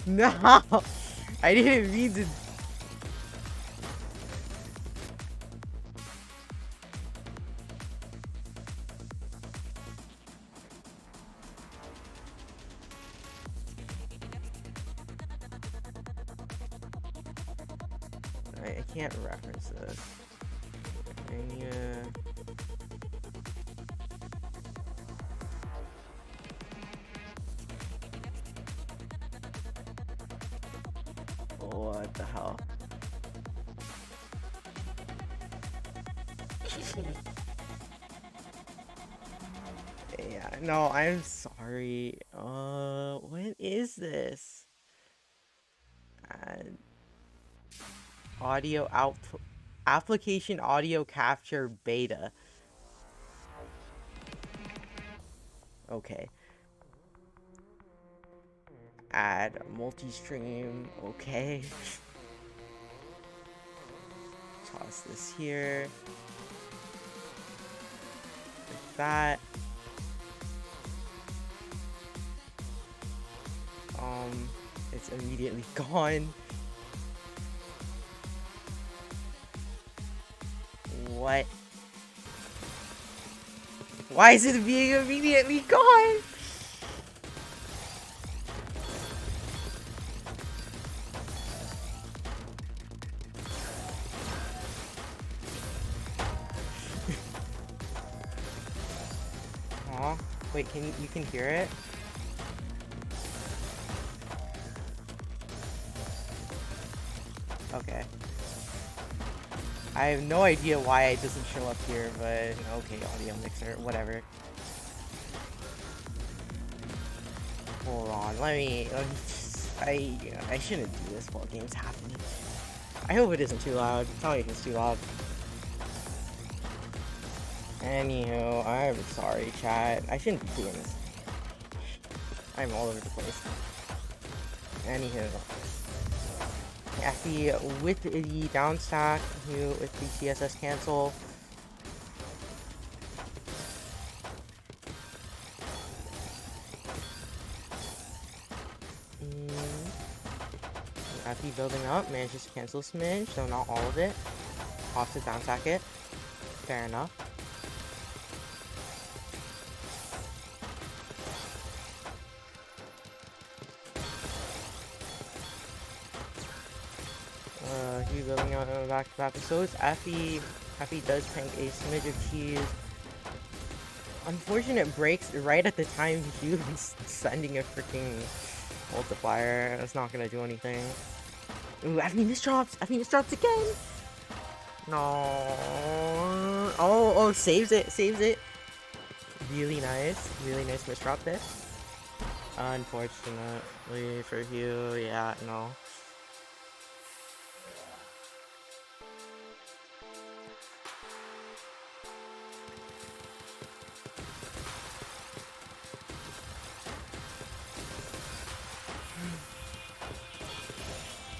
No! I didn't mean to. I can't reference this. And what the hell? Yeah, no, I'm sorry. What is this? Audio output. Application audio capture beta. Okay. Add multi-stream. Okay. Toss this here. Like that. It's immediately gone. What? Why is it being immediately gone? Aw, wait, you can hear it? Okay. I have no idea why it doesn't show up here, but okay, audio mixer, whatever. Hold on, let me I shouldn't do this while game's happening. I hope it isn't too loud. Tell me if it's too loud. Anywho, I'm sorry, chat. I shouldn't be doing this. I'm all over the place. Anywho. Effie with the downstack, you with the CSS cancel. Effie building up, manages to cancel a smidge, so not all of it. Off to downstack it. Fair enough. He's building out back-to-back episodes. Effie does prank a smidge of cheese. Unfortunate breaks right at the time he was sending a freaking multiplier. That's not gonna do anything. Ooh, Effie misdrops! Effie misdrops again! No. Oh, saves it. Really nice misdrop there. Unfortunately for Hugh, yeah, no.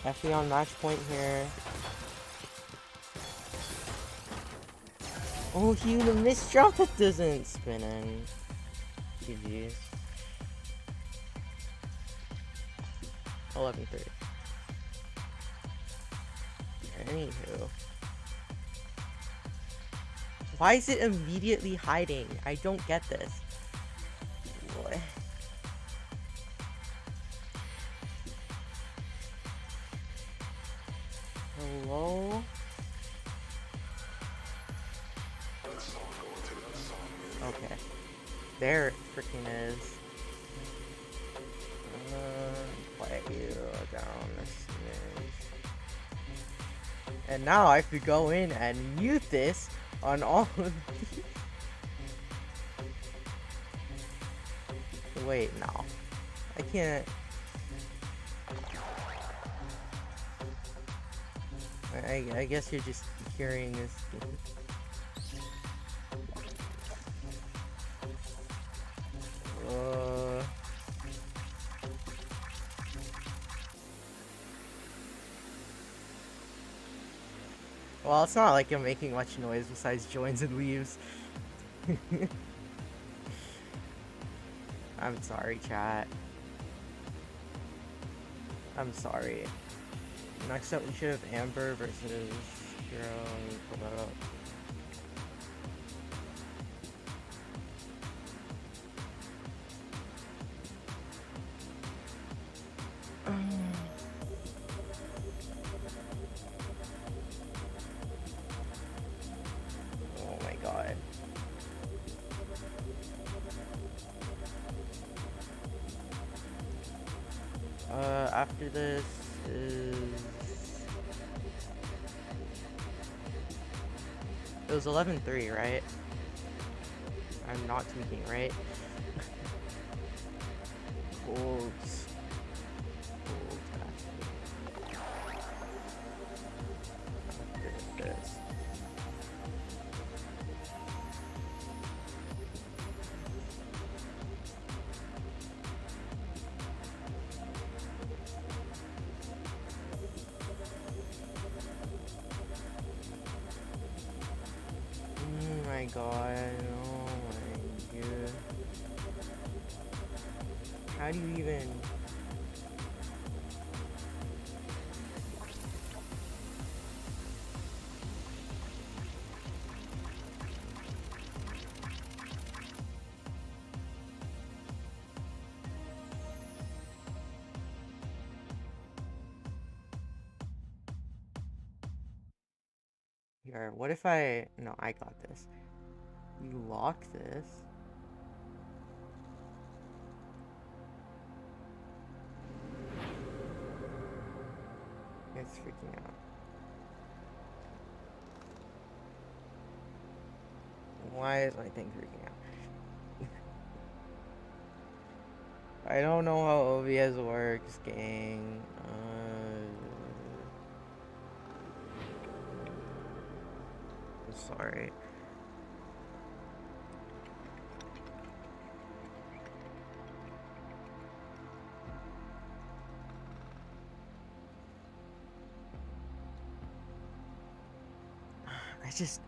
Effie on match point here. Oh, Hugh, the misdrop that doesn't spin in. GG's. 11-3. Anywho. Why is it immediately hiding? I don't get this. What? Okay. There it freaking is. Quiet you down a smidge. And now I could go in and mute this on all of these. Wait, no. I can't. I guess you're just hearing this. Uh, well, it's not like I'm making much noise besides joins and leaves. I'm sorry, chat. I'm sorry. Next up, we should have Amber versus Hero. Pull that up. Oh my god. After this is... It was 11-3, right? I'm not tweaking, right? Colds. This. Oh my god, oh my god. How do you even... Here, what if I... No, I got this. You lock this. It's freaking out. Why is my thing freaking out? I don't know how OBS works, gang. I'm sorry.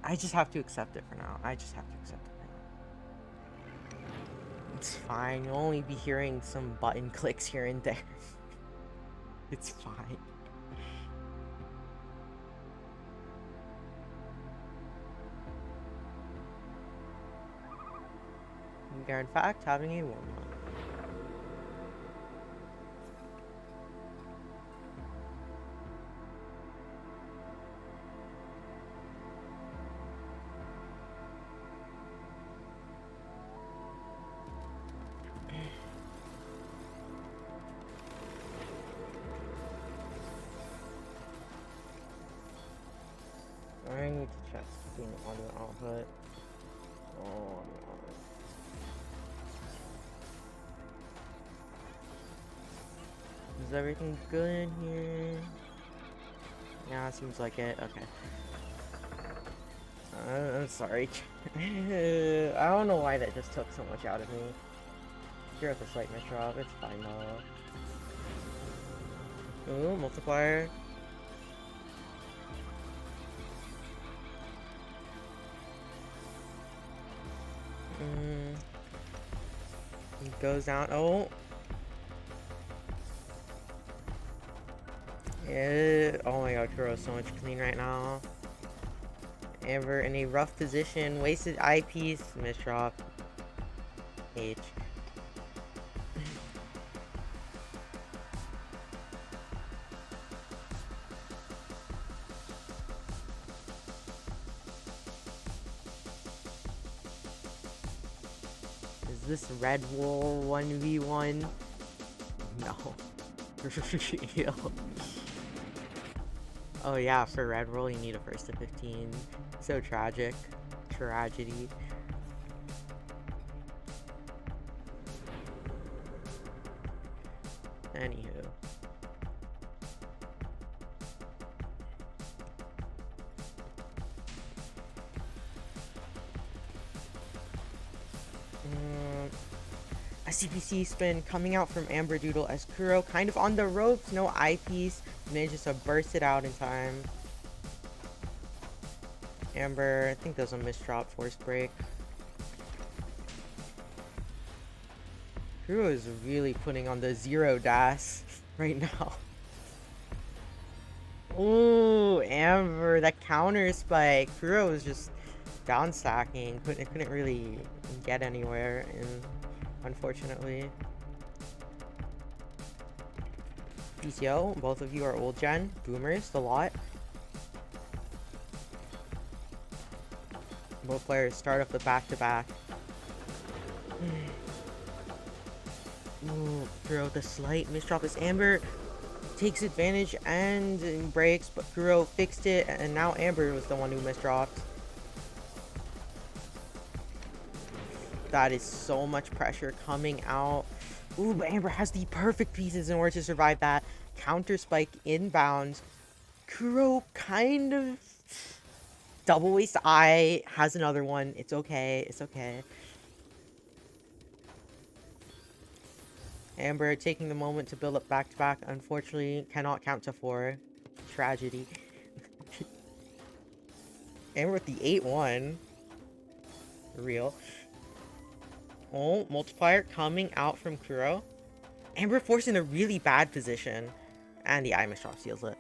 I just have to accept it for now. I just have to accept it for now. It's fine. You'll only be hearing some button clicks here and there. It's fine. We are in fact having a warm-up. I need to check the audio output. Oh, no. Is everything good in here? Yeah, it seems like it. Okay. I'm sorry. I don't know why that just took so much out of me. Here at the slight misdrop, it's fine though. Ooh, multiplier. It goes down. Oh. Yeah. Oh my god, Kuro's so much clean right now. Amber in a rough position. Wasted eyepiece. Misdrop. H. this red wool 1v1? No. Real. Oh yeah, for red roll you need a first to 15. So tragic. Tragedy. Anywho. A CPC spin coming out from Amber Doodle as Kuro kind of on the ropes, no eyepiece, manages to burst it out in time. Amber, I think there's a misdrop force break. Kuro is really putting on the zero das right now. Ooh, Amber, that counter spike. Kuro was just down stacking, couldn't really get anywhere, and unfortunately. PTO, both of you are old gen, boomers, the lot. Both players start off the back-to-back. Ooh, Kuro, the slight misdrop as Amber takes advantage and breaks, but Kuro fixed it, and now Amber was the one who misdropped. That is so much pressure coming out. Ooh, but Amber has the perfect pieces in order to survive that. Counter spike inbound. Kuro kind of double waist eye, has another one. It's okay, it's okay. Amber taking the moment to build up back-to-back. Unfortunately, cannot count to 4. Tragedy. Amber with the 8-1. Real. Oh, multiplier coming out from Kuro. Amber forced in a really bad position. And the eye misdrop seals it.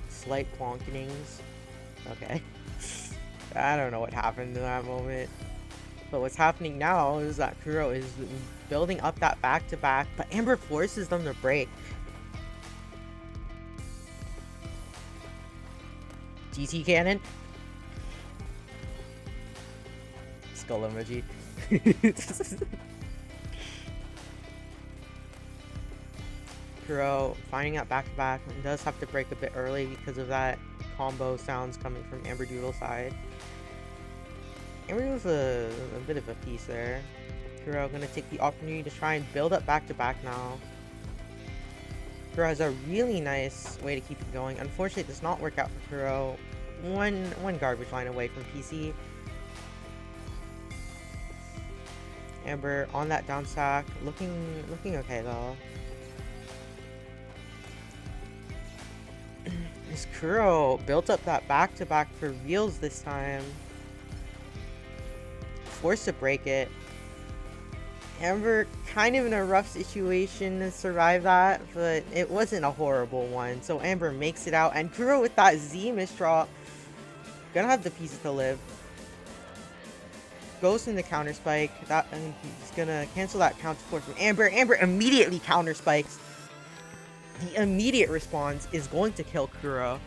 Slight plonkenings. Okay. I don't know what happened in that moment. But what's happening now is that Kuro is building up that back-to-back, but Amber forces them to break. GT cannon. Skull emoji. Kuro finding out back-to-back and does have to break a bit early because of that combo sounds coming from Amber Doodle's side. Amber was a bit of a piece there. Kuro gonna take the opportunity to try and build up back-to-back now. Kuro has a really nice way to keep it going. Unfortunately, it does not work out for Kuro. One garbage line away from PC. Amber on that down stack, looking okay though. As Kuro built up that back-to-back for reals this time. Forced to break it. Amber kind of in a rough situation to survive that, but it wasn't a horrible one. So Amber makes it out, and Kuro with that Z misdrop. Gonna have the pieces to live. Goes in the counter spike. That he's gonna cancel that counter force from Amber. Amber immediately counter spikes. The immediate response is going to kill Kuro.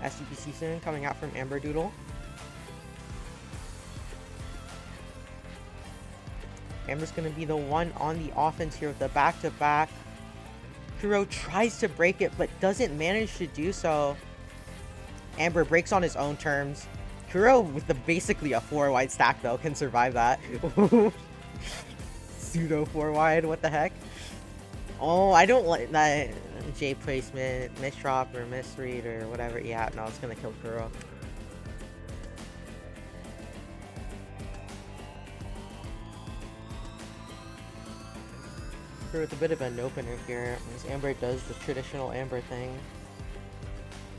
SCPC soon coming out from Amber Doodle. Amber's gonna be the one on the offense here with the back-to-back. Kuro tries to break it, but doesn't manage to do so. Amber breaks on his own terms. Kuro with basically a 4-wide stack though can survive that. Pseudo 4-wide, what the heck? Oh, I don't like that J placement, misdrop or misread or whatever. Yeah, no, it's gonna kill Kuro. Kuro with a bit of an opener here, as Amber does the traditional Amber thing.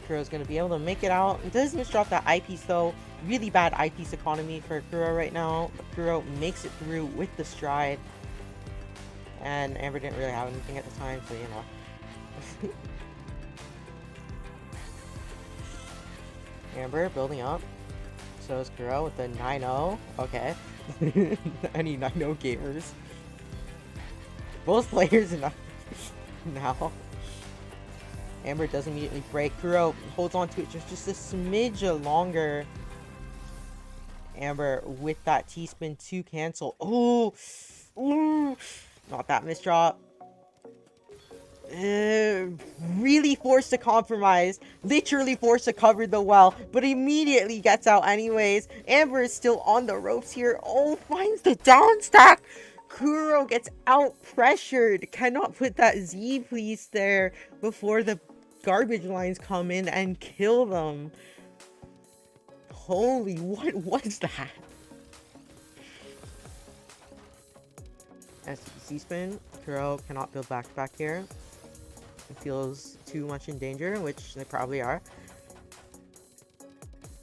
Kuro's gonna be able to make it out. It does misdrop that eyepiece though. Really bad eyepiece economy for Kuro right now. But Kuro makes it through with the stride. And Amber didn't really have anything at the time, so you know. Amber building up. So is Kuro with the 9-0. Okay. Any 9-0 gamers. Both players now. Amber does immediately break. Kuro holds on to it just a smidge longer. Amber with that T-spin to cancel. Oh! Ooh! Not that misdrop. Really forced to compromise. Literally forced to cover the well, but immediately gets out anyways. Amber is still on the ropes here. Oh, finds the down stack. Kuro gets out pressured. Cannot put that Z please there before the garbage lines come in and kill them. Holy, what was that? SC spin. Kuro cannot build back to back here. It feels too much in danger, which they probably are.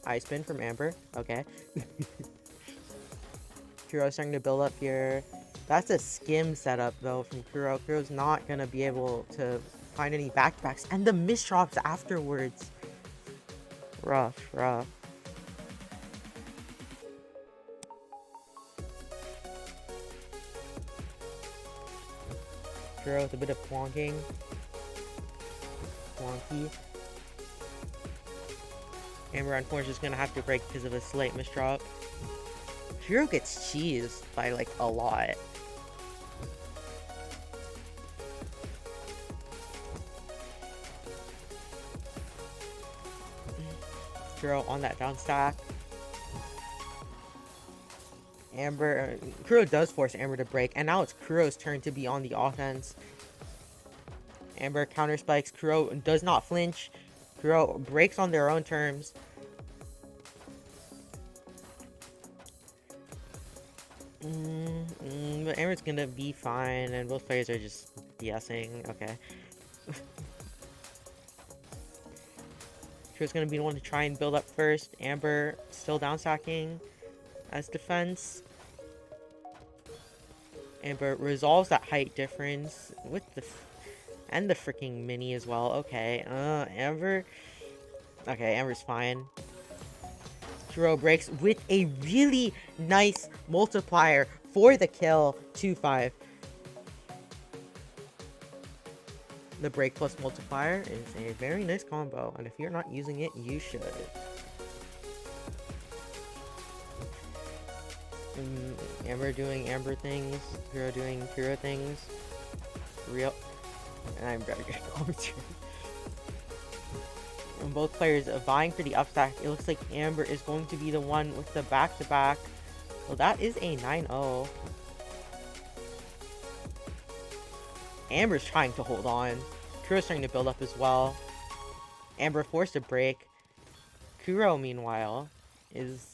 Ice spin from Amber. Okay. Kuro starting to build up here. That's a skim setup though from Kuro. Kuro's not gonna be able to find any back-to-backs. And the misdrops afterwards. Rough, rough. Kuro with a bit of plonking. Wonky. Amber unfortunately is gonna have to break because of a slight misdrop. Kuro gets cheesed by like a lot. Kuro on that down stack. Amber, Kuro does force Amber to break, and now it's Kuro's turn to be on the offense. Amber counter spikes. Kuro does not flinch. Kuro breaks on their own terms. But Amber's gonna be fine, and both players are just BSing. Okay. Kuro's gonna be the one to try and build up first. Amber still down stacking as defense. Amber resolves that height difference with the and the freaking mini as well. Okay, Amber. Okay, Amber's fine. Kuro breaks with a really nice multiplier for the kill. 2-5. The break plus multiplier is a very nice combo, and if you're not using it, you should. Amber doing Amber things, Kuro doing Kuro things. Real. And I'm better get commentary. And both players are vying for the upstack. It looks like Amber is going to be the one with the back-to-back. Well, that is a 9-0. Amber's trying to hold on. Kuro's trying to build up as well. Amber forced to break. Kuro, meanwhile, is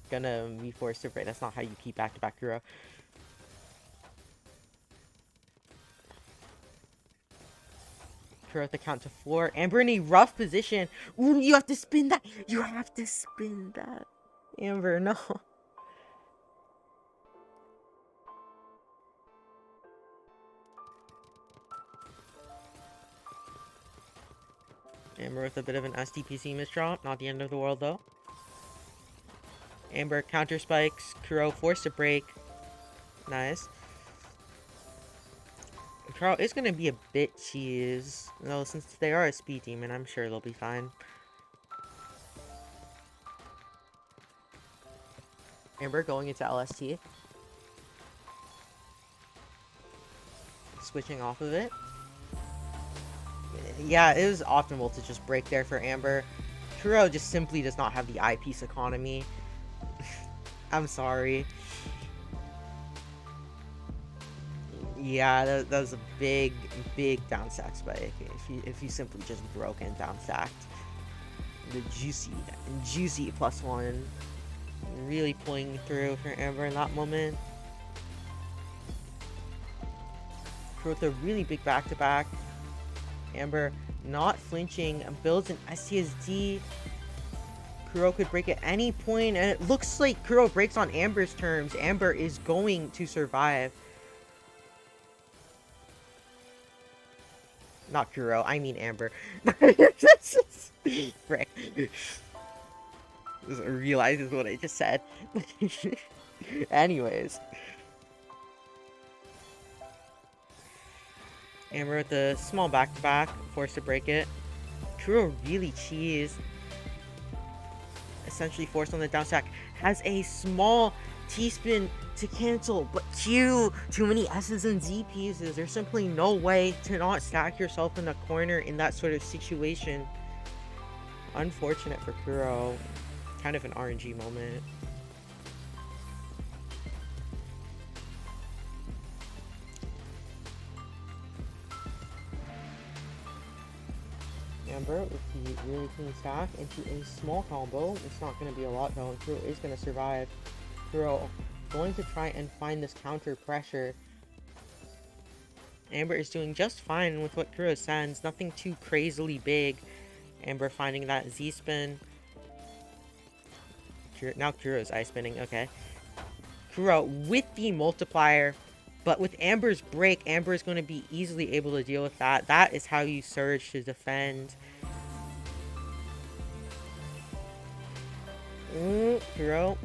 gonna be forced to break. That's not how you keep back-to-back Kuro. Kuro at the count to 4. Amber in a rough position. Ooh, you have to spin that. You have to spin that. Amber, no. Amber with a bit of an SDPC misdraw. Not the end of the world, though. Amber counter spikes. Kuro forced to break. Nice. Kuro is going to be a bit cheese. Though, since they are a speed demon, I'm sure they'll be fine. Amber going into LST. Switching off of it. Yeah, it was optimal to just break there for Amber. Kuro just simply does not have the eyepiece economy. I'm sorry. Yeah, that was a big downstack spike. If you simply just broke and downstacked. The juicy +1. Really pulling through for Amber in that moment. Kuro with a really big back-to-back. Amber not flinching, builds an STSD. Kuro could break at any point, and it looks like Kuro breaks on Amber's terms. Amber is going to survive. Not Kuro, I mean Amber. Frick. Realizes what I just said. Anyways. Amber with a small back-to-back, forced to break it. Kuro really cheesed. Essentially forced on the down stack. Has a small T-spin to cancel, but too many S's and Z pieces. There's simply no way to not stack yourself in a corner in that sort of situation. Unfortunate for Kuro. Kind of an RNG moment. Amber with the really clean stack into a small combo. It's not going to be a lot though, and Kuro is going to survive. Kuro going to try and find this counter pressure. Amber is doing just fine with what Kuro sends. Nothing too crazily big. Amber finding that Z-spin. Now Kuro's ice spinning. Okay. Kuro with the multiplier. But with Amber's break, Amber is going to be easily able to deal with that. That is how you surge to defend. Kuro.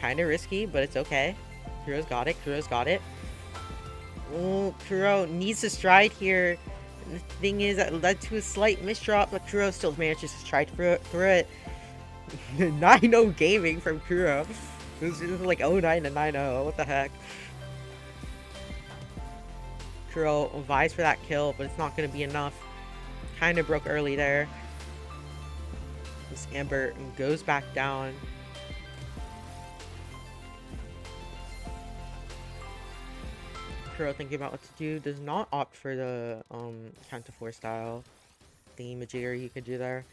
Kind of risky, but it's okay. Kuro's got it. Kuro's got it. Kuro needs to stride here. And the thing is, that led to a slight misdrop, but Kuro still manages to stride through it. 9-0 gaming from Kuro. It was just like 0-9 to 9-0. What the heck? Kuro vies for that kill, but it's not going to be enough. Kind of broke early there. This Amber goes back down. Kuro thinking about what to do. Does not opt for the count to 4 style thingy-majigger you could do there.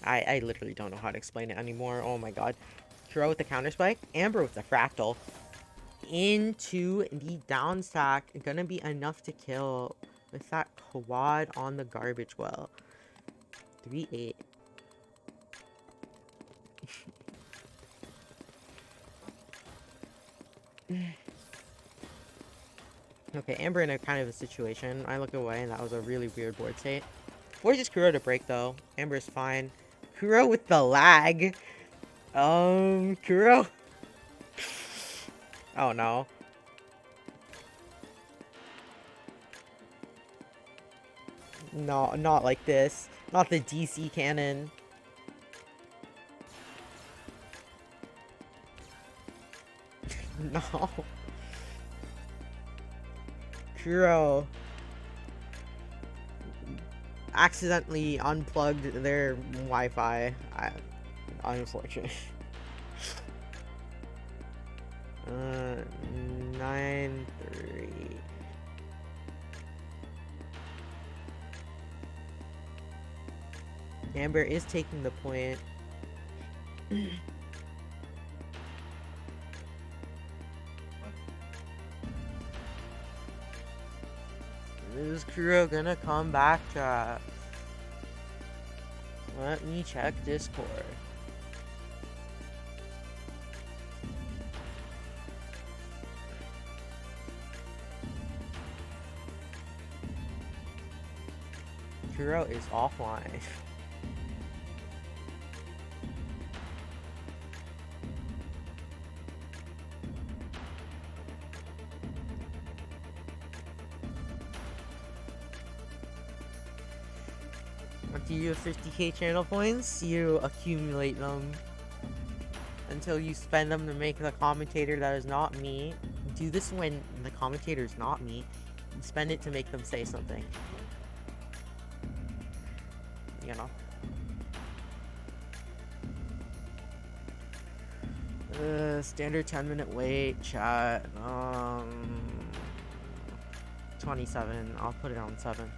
I literally don't know how to explain it anymore. Oh my god. Kuro with the counter spike. Amber with the fractal. Into the down stack. Gonna be enough to kill with that quad on the garbage well. 3-8. Okay, Amber in a kind of a situation. I look away and that was a really weird board state. Forces Kuro to break though. Amber's fine. Kuro with the lag. Kuro. Oh no. No, not like this. Not the DC cannon. No. Kuro accidentally unplugged their Wi-Fi. Unfortunate. 9-3. Amber is taking the point. Is Kuro gonna come back, chat? Let me check Discord. Kuro is offline. After you have 50k channel points, you accumulate them until you spend them to make the commentator that is not me. Do this when the commentator is not me. You spend it to make them say something. You know. Standard 10-minute wait, chat. 27. I'll put it on 7.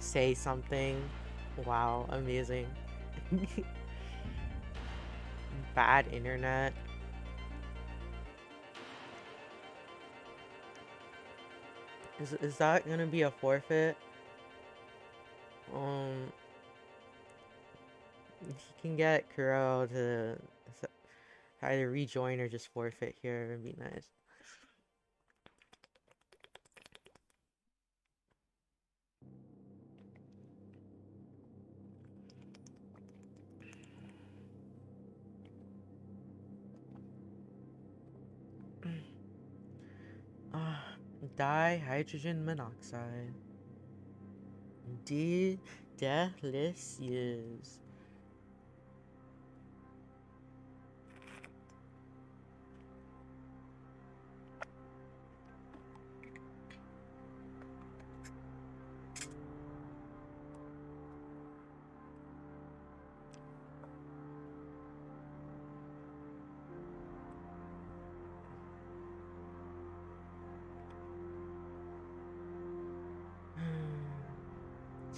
Say something. Wow, amazing. Bad internet. Is that gonna be a forfeit? Um, he can get Kuro to either rejoin or just forfeit here. It'd be nice. Dihydrogen monoxide. Delicious.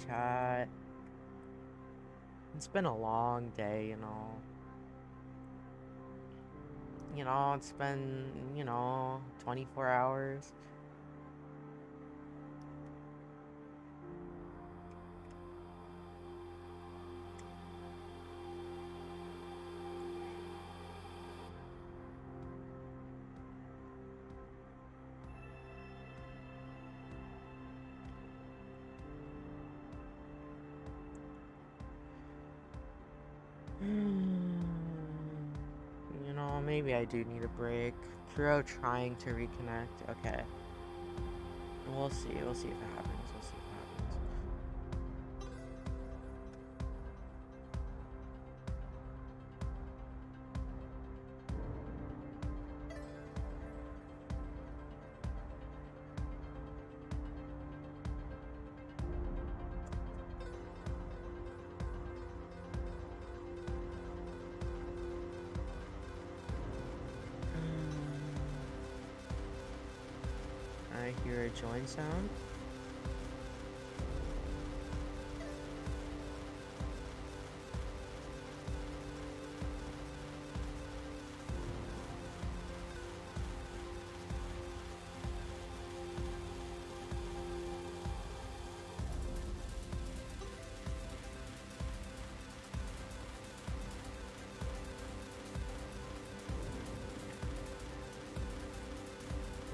Chat. It's been a long day, you know. It's been, 24 hours. Maybe I do need a break. Kuro trying to reconnect. Okay. We'll see. We'll see if it happens. We'll see if it happens. I hear a join sound.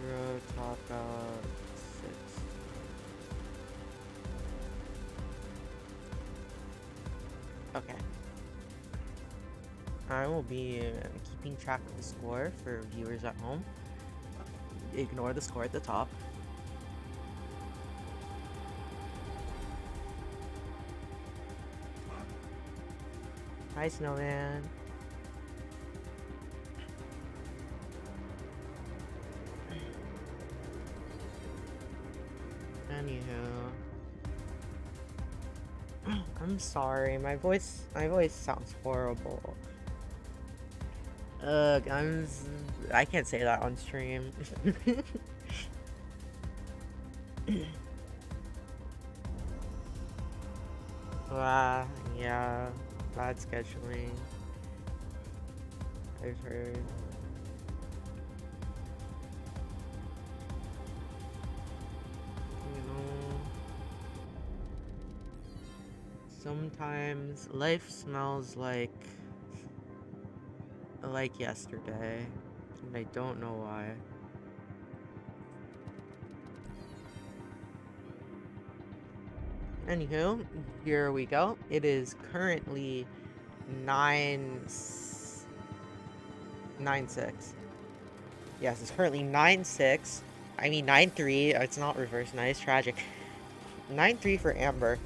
Kuro top out 6. Okay. I will be keeping track of the score for viewers at home. Ignore the score at the top. Hi, Snowman. Anywho, I'm sorry. My voice sounds horrible. Ugh, I can't say that on stream. Yeah, bad scheduling. I've heard. You know, sometimes life smells like yesterday, and I don't know why. Anywho, here we go. It is currently 9-6. Yes, it's currently 9-6. I mean 9-3. It's not reverse. Nice, tragic. 9-3 for Amber.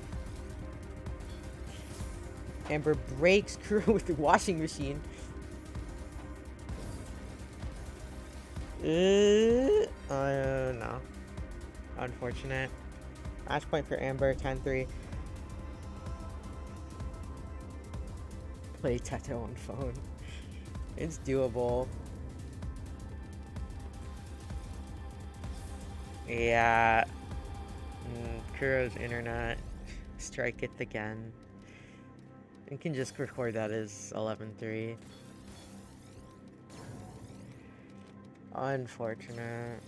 Amber breaks Crew with the washing machine. No. Unfortunate. Match point for Amber, 10-3. Play Teto on phone. It's doable. Yeah. Kuro's internet. Strike it again. You can just record that as 11-3. Unfortunate.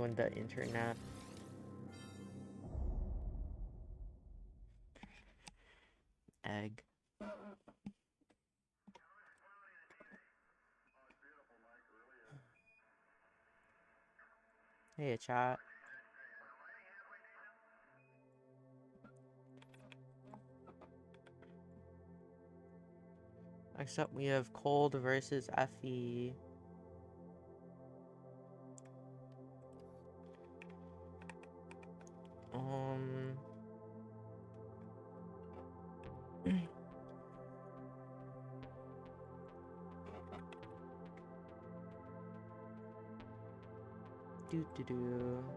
on the internet. Egg. Hey, chat. Next up, we have Cold versus Effie.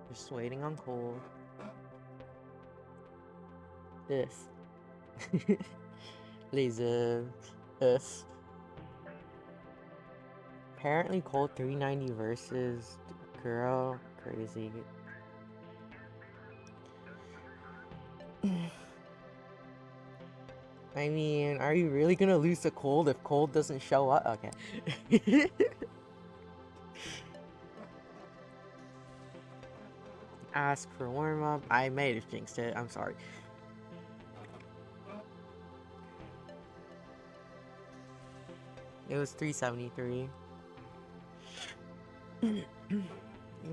Just waiting on Cold. This. Laser. This. Apparently Cold 390 versus girl. Crazy. I mean, are you really gonna lose to Cold if Cold doesn't show up? Okay. Ask for warm-up. I may have jinxed it. I'm sorry. It was 373.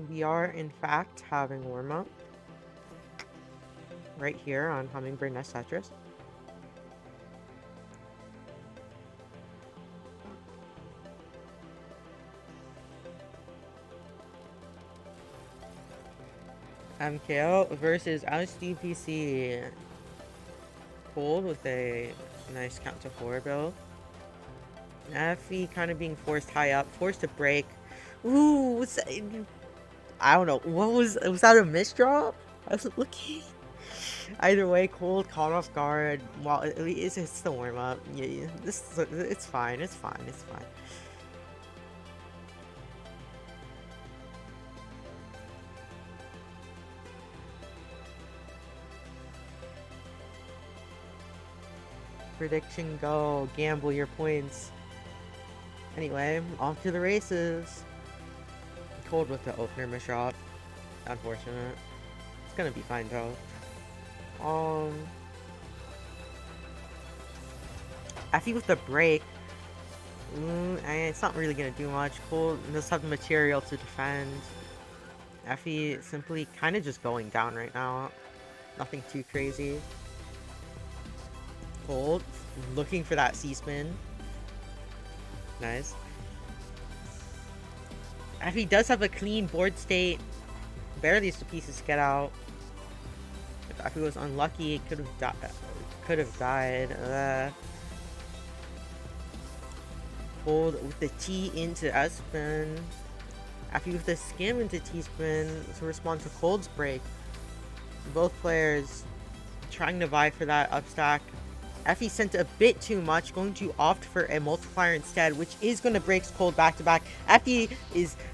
We are, in fact, having warm-up. Right here on Hummingbird Nest Tetris. MKO versus SDPC. Cold with a nice count to 4 build. Effie kind of being forced high up, forced to break. Ooh, what's that? I don't know. What was that a misdraw? I was looking. Either way, Cold caught off guard. Well, it's the warm up. Yeah, it's fine. It's fine. It's fine. Prediction go. Gamble your points. Anyway, off to the races. Cold with the opener misshot. Unfortunate. It's gonna be fine though. Effie with the break. It's not really gonna do much. Cold does have the material to defend. Effie simply kind of just going down right now. Nothing too crazy. Cold looking for that C-spin. Nice. Effie does have a clean board state. Barely used the pieces to get out. If Effie was unlucky, it could have died. Cold with the T into S-spin. Effie with the skim into T-spin to respond to Cold's break. Both players trying to vie for that upstack. Effie sent a bit too much, going to opt for a multiplier instead, which is going to break Cold back to back. Effie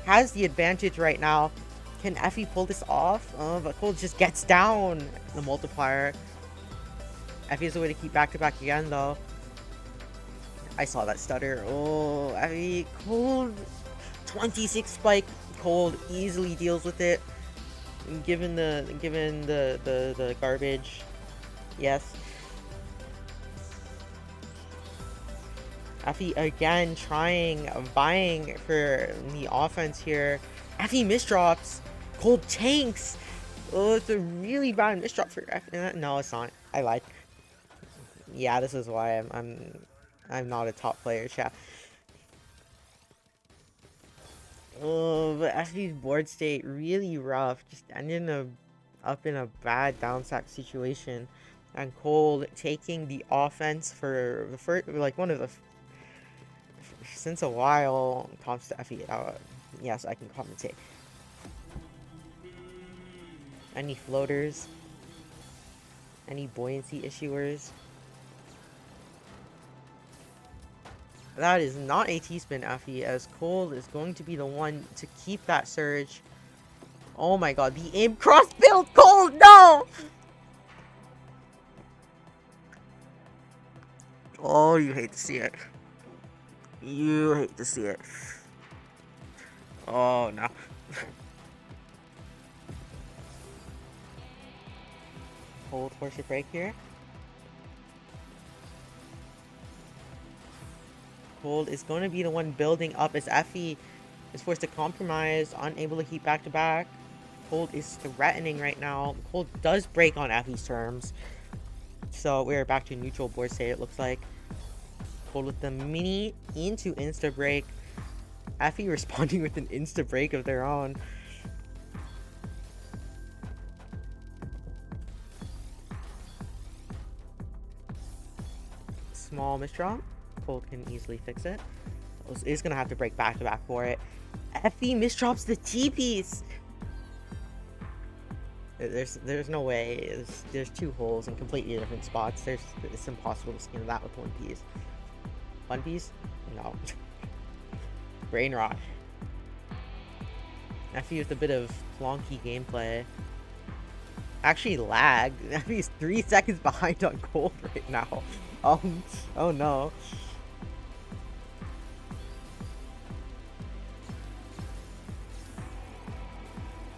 has the advantage right now. Can Effie pull this off? But Cold just gets down the multiplier. Effie has a way to keep back to back again, though. I saw that stutter. Oh, Effie, Cold 26 spike. Cold easily deals with it. Given the garbage. Yes. Effie again vying for the offense here. Effie misdrops. Cold tanks. Oh, it's a really bad misdrop for Effie. No, it's not. I lied. Yeah, this is why I'm not a top player, chat. Oh, but Effie's board state really rough. Just ending up in a bad downstack situation, and Cold taking the offense for the first, like one of the since a while. Comps to Effie. Yes, I can commentate. Any floaters? Any buoyancy issuers? That is not a T-spin, Effie, as Cold is going to be the one to keep that surge. Oh my god, the aim cross build! Cold, no! Oh, you hate to see it. You hate to see it. Oh, no. Cold force a break here. Cold is going to be the one building up as Effie is forced to compromise, unable to keep back to back. Cold is threatening right now. Cold does break on Effie's terms. So we're back to neutral board state, it looks like. Cold with the mini into insta break. Effie responding with an insta break of their own. Small misdraw. Cold can easily fix it. Is gonna have to break back to back for it. Effie misdrops the T piece. There's no way. There's two holes in completely different spots. It's impossible to skin that with one piece. One piece? No. Brain rot. Effie with a bit of flonky gameplay. Actually lag. Effie's 3 seconds behind on Cold right now. Oh no.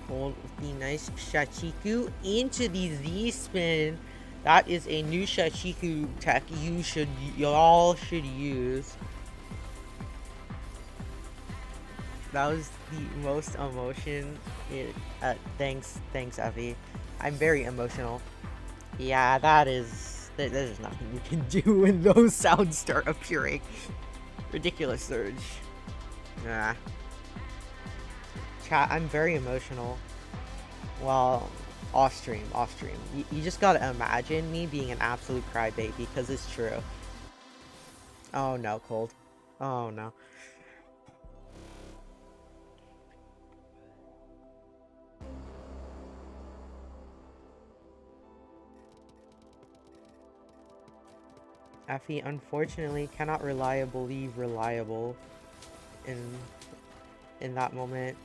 Cold with the nice Shachiku into the Z spin. That is a new Shachiku tech y'all should use. That was the most emotion. Thanks, Effie. I'm very emotional. Yeah, there's nothing we can do when those sounds start appearing. Ridiculous surge. Nah. Chat, I'm very emotional. Well, off stream. You just gotta imagine me being an absolute crybaby, because it's true. Oh no, Cold. Oh no. Effie unfortunately cannot reliably reliable in that moment.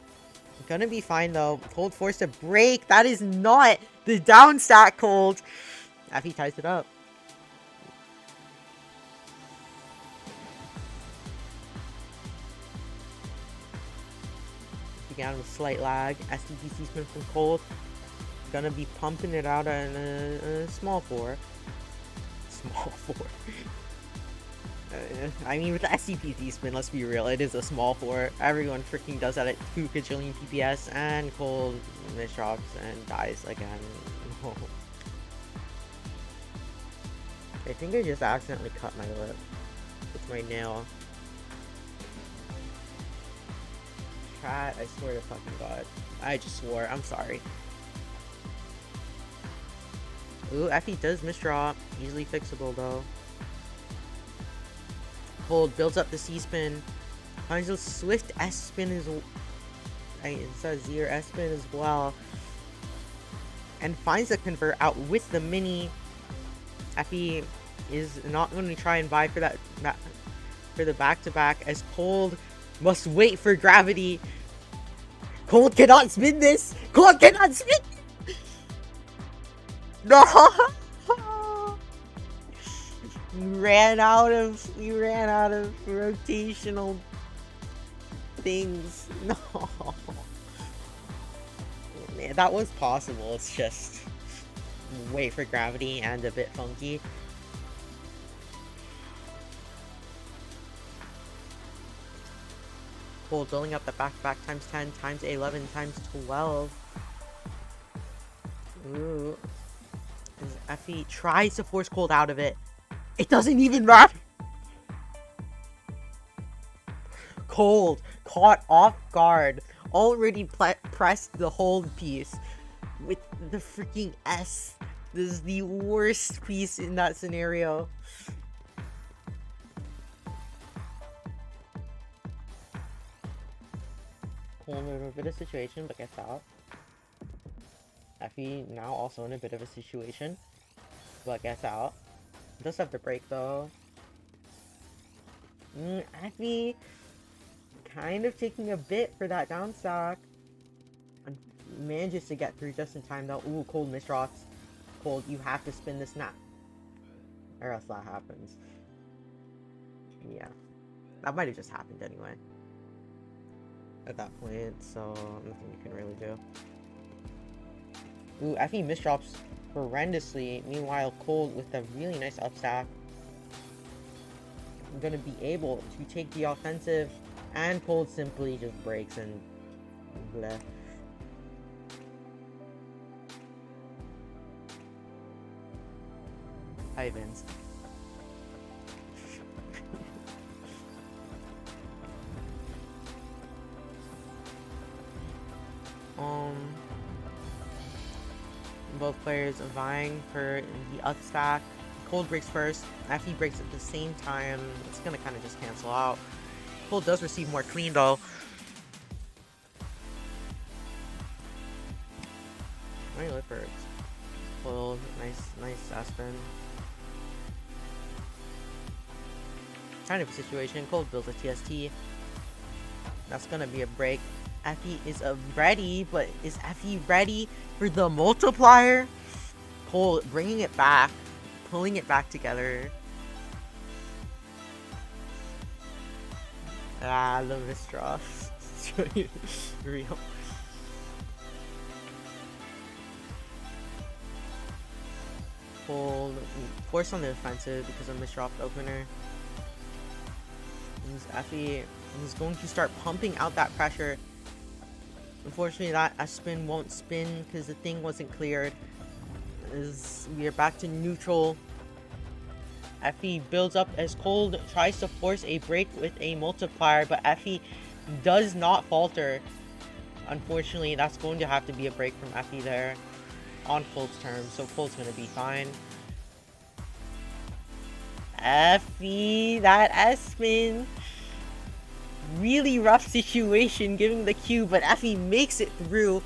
Gonna be fine though. Cold forced to break. That is not the down stack, Cold. Effie ties it up. Began with slight lag. SDPC spin from Cold. Gonna be pumping it out in a small 4. Small 4. I mean, with the SCPC spin, let's be real, it is a small 4. Everyone freaking does that at 2 gajillion PPS, and Cold misdrops and dies again. I think I just accidentally cut my lip with my nail. Chat, I swear to fucking God. I just swore, I'm sorry. Ooh, Effie does misdraw. Easily fixable though. Cold builds up the C-spin. Finds a swift S-spin as well. It's a Z or S-spin as well. And finds the convert out with the mini. Effie is not going to try and buy for that for the back-to-back, as Cold must wait for gravity. Cold cannot spin this! Cold cannot spin! No! You ran out of rotational things. No. Man, that was possible. It's just wait for gravity and a bit funky. Cold building up the back-to-back times 10, times 11, times 12. Ooh. As Effie tries to force Cold out of it. It doesn't even matter! Cold, caught off guard, already pressed the hold piece with the freaking S. This is the worst piece in that scenario. Cold in a bit of situation, but gets out. Effie now also in a bit of a situation, but gets out. Does have to break though. Effie kind of taking a bit for that down stack. And manages to get through just in time though. Ooh, Cold misdrops. Cold, you have to spin this now. Or else that happens. Yeah. That might have just happened anyway. At that point, so nothing you can really do. Ooh, Effie misdrops horrendously. Meanwhile, Cold with a really nice upstack, gonna be able to take the offensive, and Cold simply just breaks and bleh. Ivans. Both players vying for the upstack. Cold breaks first. Effie breaks at the same time. It's gonna kind of just cancel out. Cold does receive more clean though. Right, Lippert. Cold, nice Aspen. Kind of a situation. Cold builds a TST. That's gonna be a break. Effie is ready, but is Effie ready for the multiplier? Cold bringing it back, pulling it back together. Ah, the misdraw. Real. Cold, force on the defensive because of misdropped opener. Effie is going to start pumping out that pressure. Unfortunately, that S-spin won't spin because the thing wasn't cleared. We are back to neutral. Effie builds up as Cold tries to force a break with a multiplier, but Effie does not falter. Unfortunately, that's going to have to be a break from Effie there on Cold's terms, so Cold's going to be fine. Effie, that S-spin. Really rough situation giving the Q, but Effie makes it through.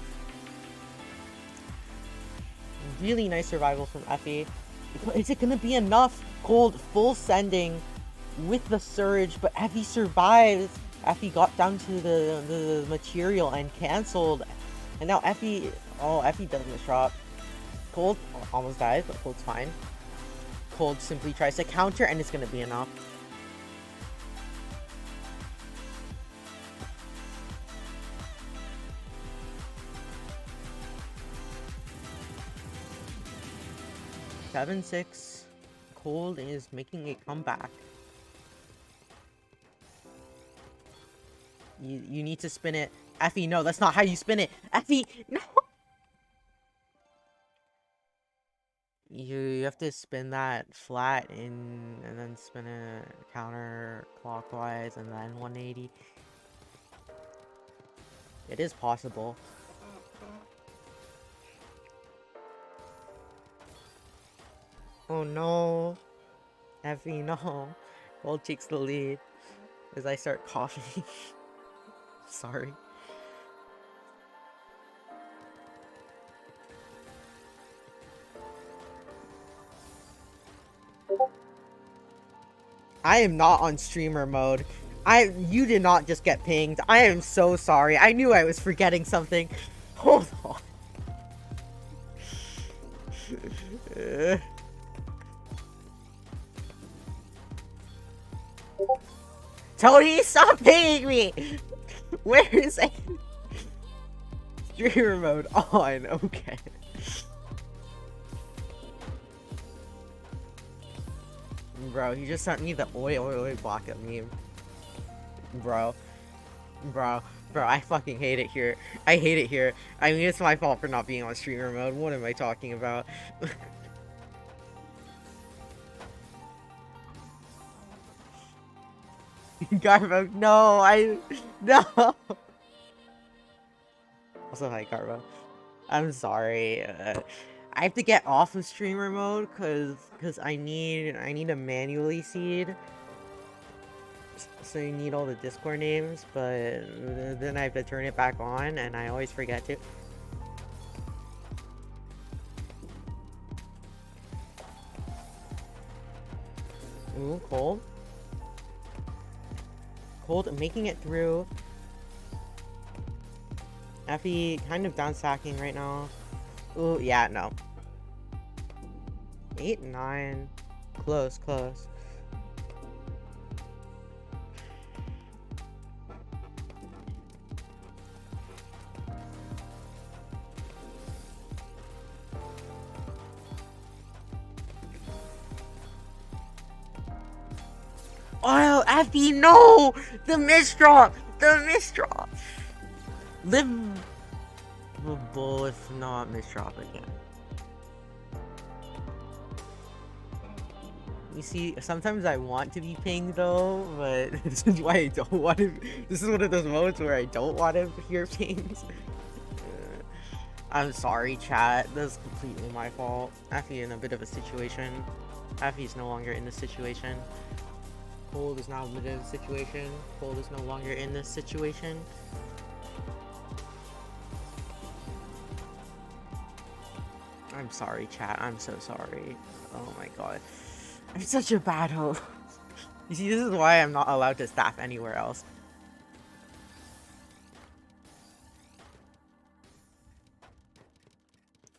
Really nice survival from Effie. But is it gonna be enough? Cold full sending with the surge, but Effie survives. Effie got down to the material and canceled. And now Effie, oh, Effie does misdrop. Cold almost dies, but Cold's fine. Cold simply tries to counter, and it's gonna be enough. Seven, 6. Cold is making a comeback. You need to spin it. Effie, no, that's not how you spin it. Effie, no! You have to spin that flat and then spin it counterclockwise and then 180. It is possible. Oh no. Effie, no. Gold takes the lead as I start coughing. Sorry. I am not on streamer mode. You did not just get pinged. I am so sorry. I knew I was forgetting something. Hold on. Tony, stop pinging me! Where is it? Streamer mode on, okay. Bro, he just sent me the oi block at me. Bro, I fucking hate it here. I hate it here. I mean, it's my fault for not being on streamer mode. What am I talking about? Garbo, no, no. Also, hi, Garbo. I'm sorry. I have to get off of streamer mode because I need to manually seed. So you need all the Discord names, but then I have to turn it back on, and I always forget to. Ooh, Cold. Cold making it through. Effie kind of down stacking right now. Ooh, yeah, no. 8, 9. Close. Oh, Effie, no! The misdrop! The misdrop! Livable, if not misdrop again. You see, sometimes I want to be pinged though, but this is why I don't want to. This is one of those moments where I don't want to hear pings. I'm sorry, chat. That's completely my fault. Effie in a bit of a situation. Effie's no longer in this situation. Cold is now in this situation. Cold is no longer in this situation. I'm sorry, chat. I'm so sorry. Oh my god. I'm such a bad host. You see, this is why I'm not allowed to staff anywhere else.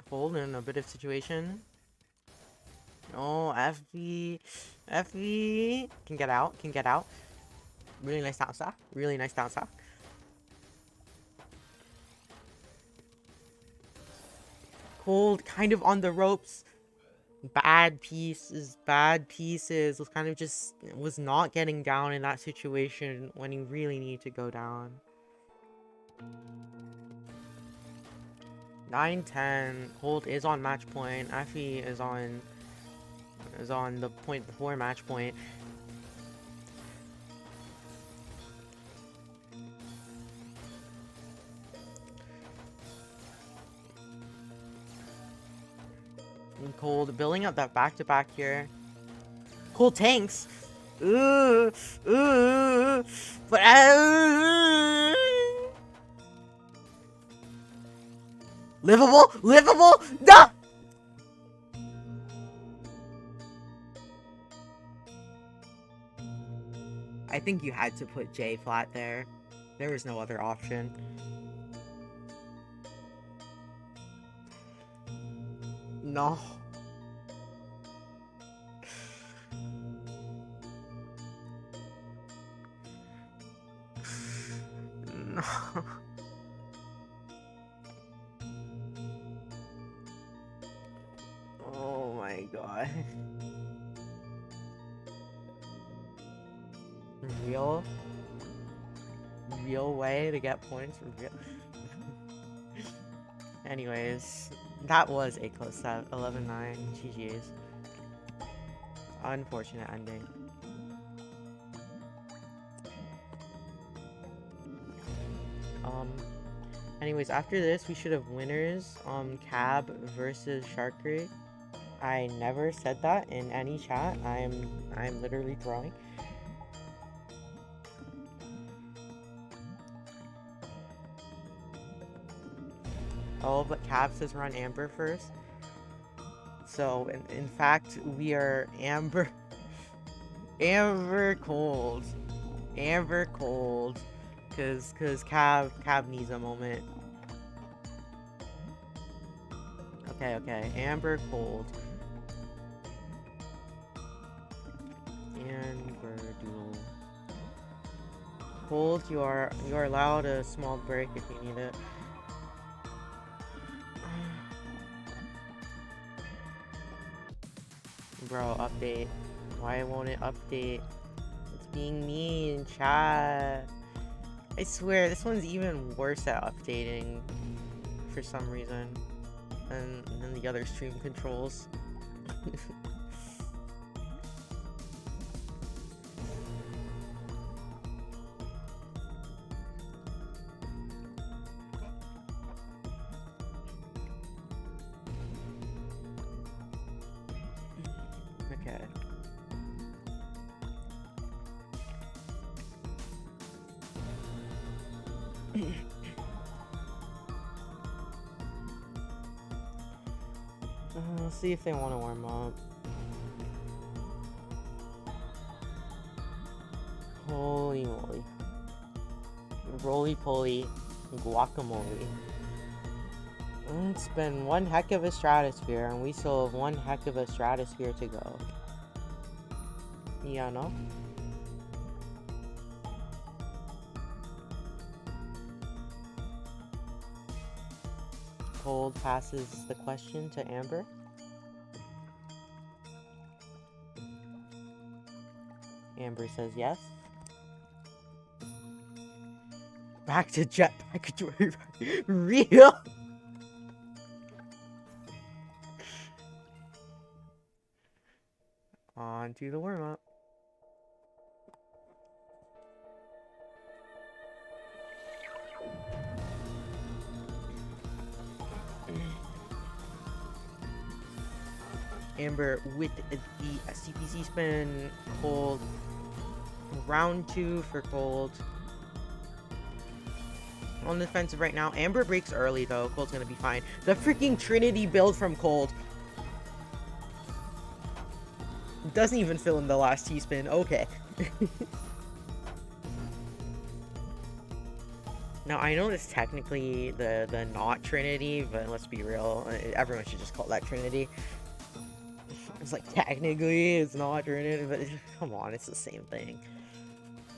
Cold in a bit of situation. Oh, FB. FB. Can get out. Can get out. Really nice down staff. Really nice down staff. Cold, kind of on the ropes. Bad pieces. Bad pieces. Was kind of just... was not getting down in that situation when you really need to go down. 9-10. Cold is on match point. Effie is on the point before match point. And Cold building up that back-to-back here. Cold tanks. Ooh, ooh, but livable, livable. No. I think you had to put J flat there. There was no other option. No. No. Oh my god. Real way to get points from real. Anyways, that was a close set. 11-9. GG's. Unfortunate ending. Anyways, after this, we should have winners. Cab versus Shark Creek. I never said that in any chat. I'm literally throwing. Oh, but Cab says run Amber first. So, in fact, we are Amber... Amber Cold. Amber Cold. Cause Cab needs a moment. Okay. Amber Cold. Amber Duel. Cold, you are allowed a small break if you need it. Bro, update. Why won't it update? It's being mean, chat. I swear, this one's even worse at updating for some reason than the other stream controls. Okay. Let's see if they want to warm up. Holy moly. Roly-poly guacamole. It's been one heck of a stratosphere, and we still have one heck of a stratosphere to go. Yeah, no? Cold passes the question to Amber. Amber says yes. Back to jetpack. Real. On to the warm-up. Amber with the SCPC spin. Cold. Round 2 for Cold. On the defensive right now. Amber breaks early though. Cold's gonna be fine. The freaking Trinity build from Cold. Doesn't even fill in the last T-spin. Okay. Now, I know it's technically the not Trinity, but let's be real. Everyone should just call that Trinity. It's like, technically, it's not Trinity, but come on, it's the same thing.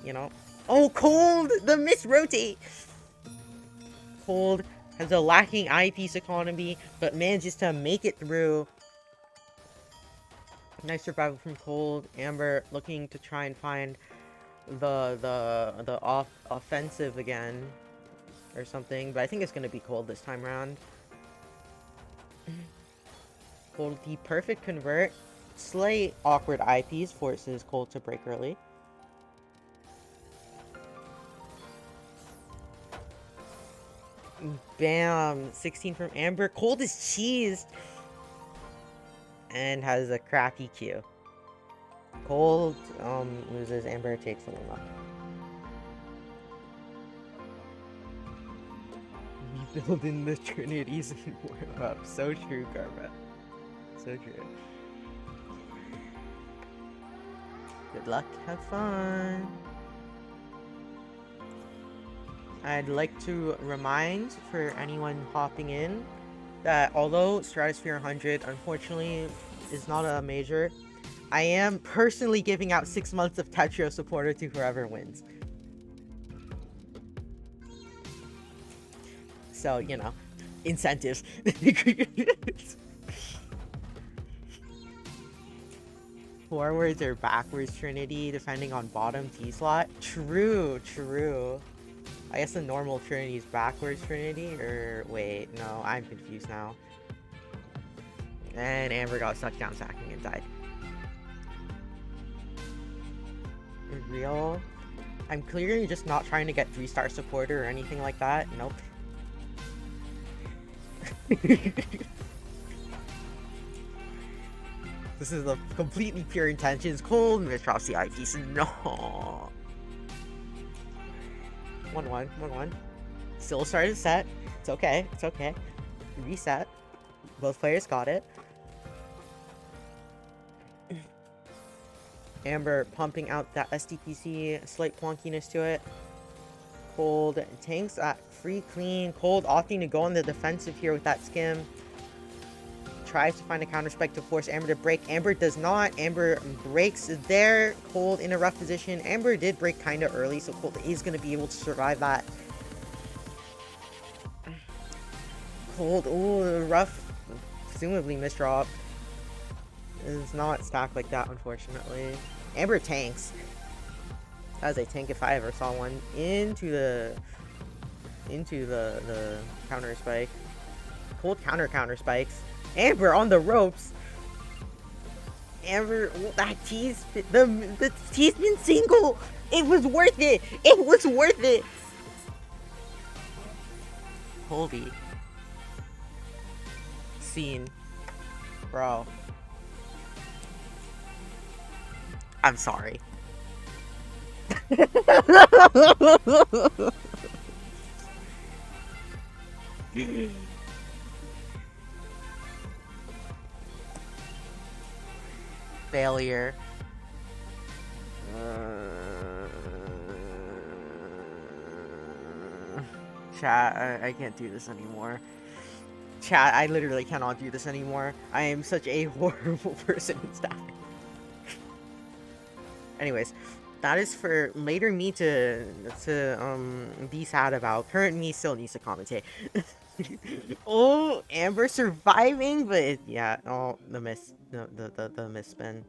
You know? Oh, Cold! The misrotate! Cold has a lacking eyepiece economy, but manages to make it through. Nice survival from Cold. Amber looking to try and find the offensive again or something, but I think it's gonna be Cold this time around. Cold the perfect convert. Slight awkward eyepiece forces Cold to break early. Bam! 16 from Amber. Cold is cheesed and has a crappy Q. Cold loses. Amber takes a little up. Rebuilding the Trinities and warm up. So true, Karma. So true. Good luck, have fun. I'd like to remind for anyone hopping in that although Stratosphere 100 unfortunately is not a major, I am personally giving out 6 months of Tetrio supporter to whoever wins. So, you know, incentives. Forwards or backwards Trinity, depending on bottom T slot. True, true. I guess the normal Trinity is backwards Trinity, or wait, no, I'm confused now. And Amber got stuck down sacking and died. Real? I'm clearly just not trying to get 3-star supporter or anything like that. Nope. This is a completely pure intentions. Cold misdrops the eyepiece. No. 1-1, 1-1. Still started set. It's okay. It's okay. Reset. Both players got it. Amber pumping out that SDPC. Slight plonkiness to it. Cold tanks at free clean. Cold opting to go on the defensive here with that skim. Tries to find a counter spike to force Amber to break. Amber does not. Amber breaks there. Cold in a rough position. Amber did break kind of early, so Cold is going to be able to survive that. Cold, ooh, rough, presumably misdrop. It's not stacked like that, unfortunately. Amber tanks. That was a tank if I ever saw one. Into the counter spike. Cold counter spikes. Amber on the ropes. Amber, that T-spin, the T-spin single. It was worth it. It was worth it. Holy. Scene. Bro. I'm sorry. Failure. Chat, I can't do this anymore. Chat, I literally cannot do this anymore. I am such a horrible person in staff. Anyways, that is for later me to be sad about. Current me still needs to commentate. Oh, Amber surviving, but yeah, oh, the miss, the miss spin.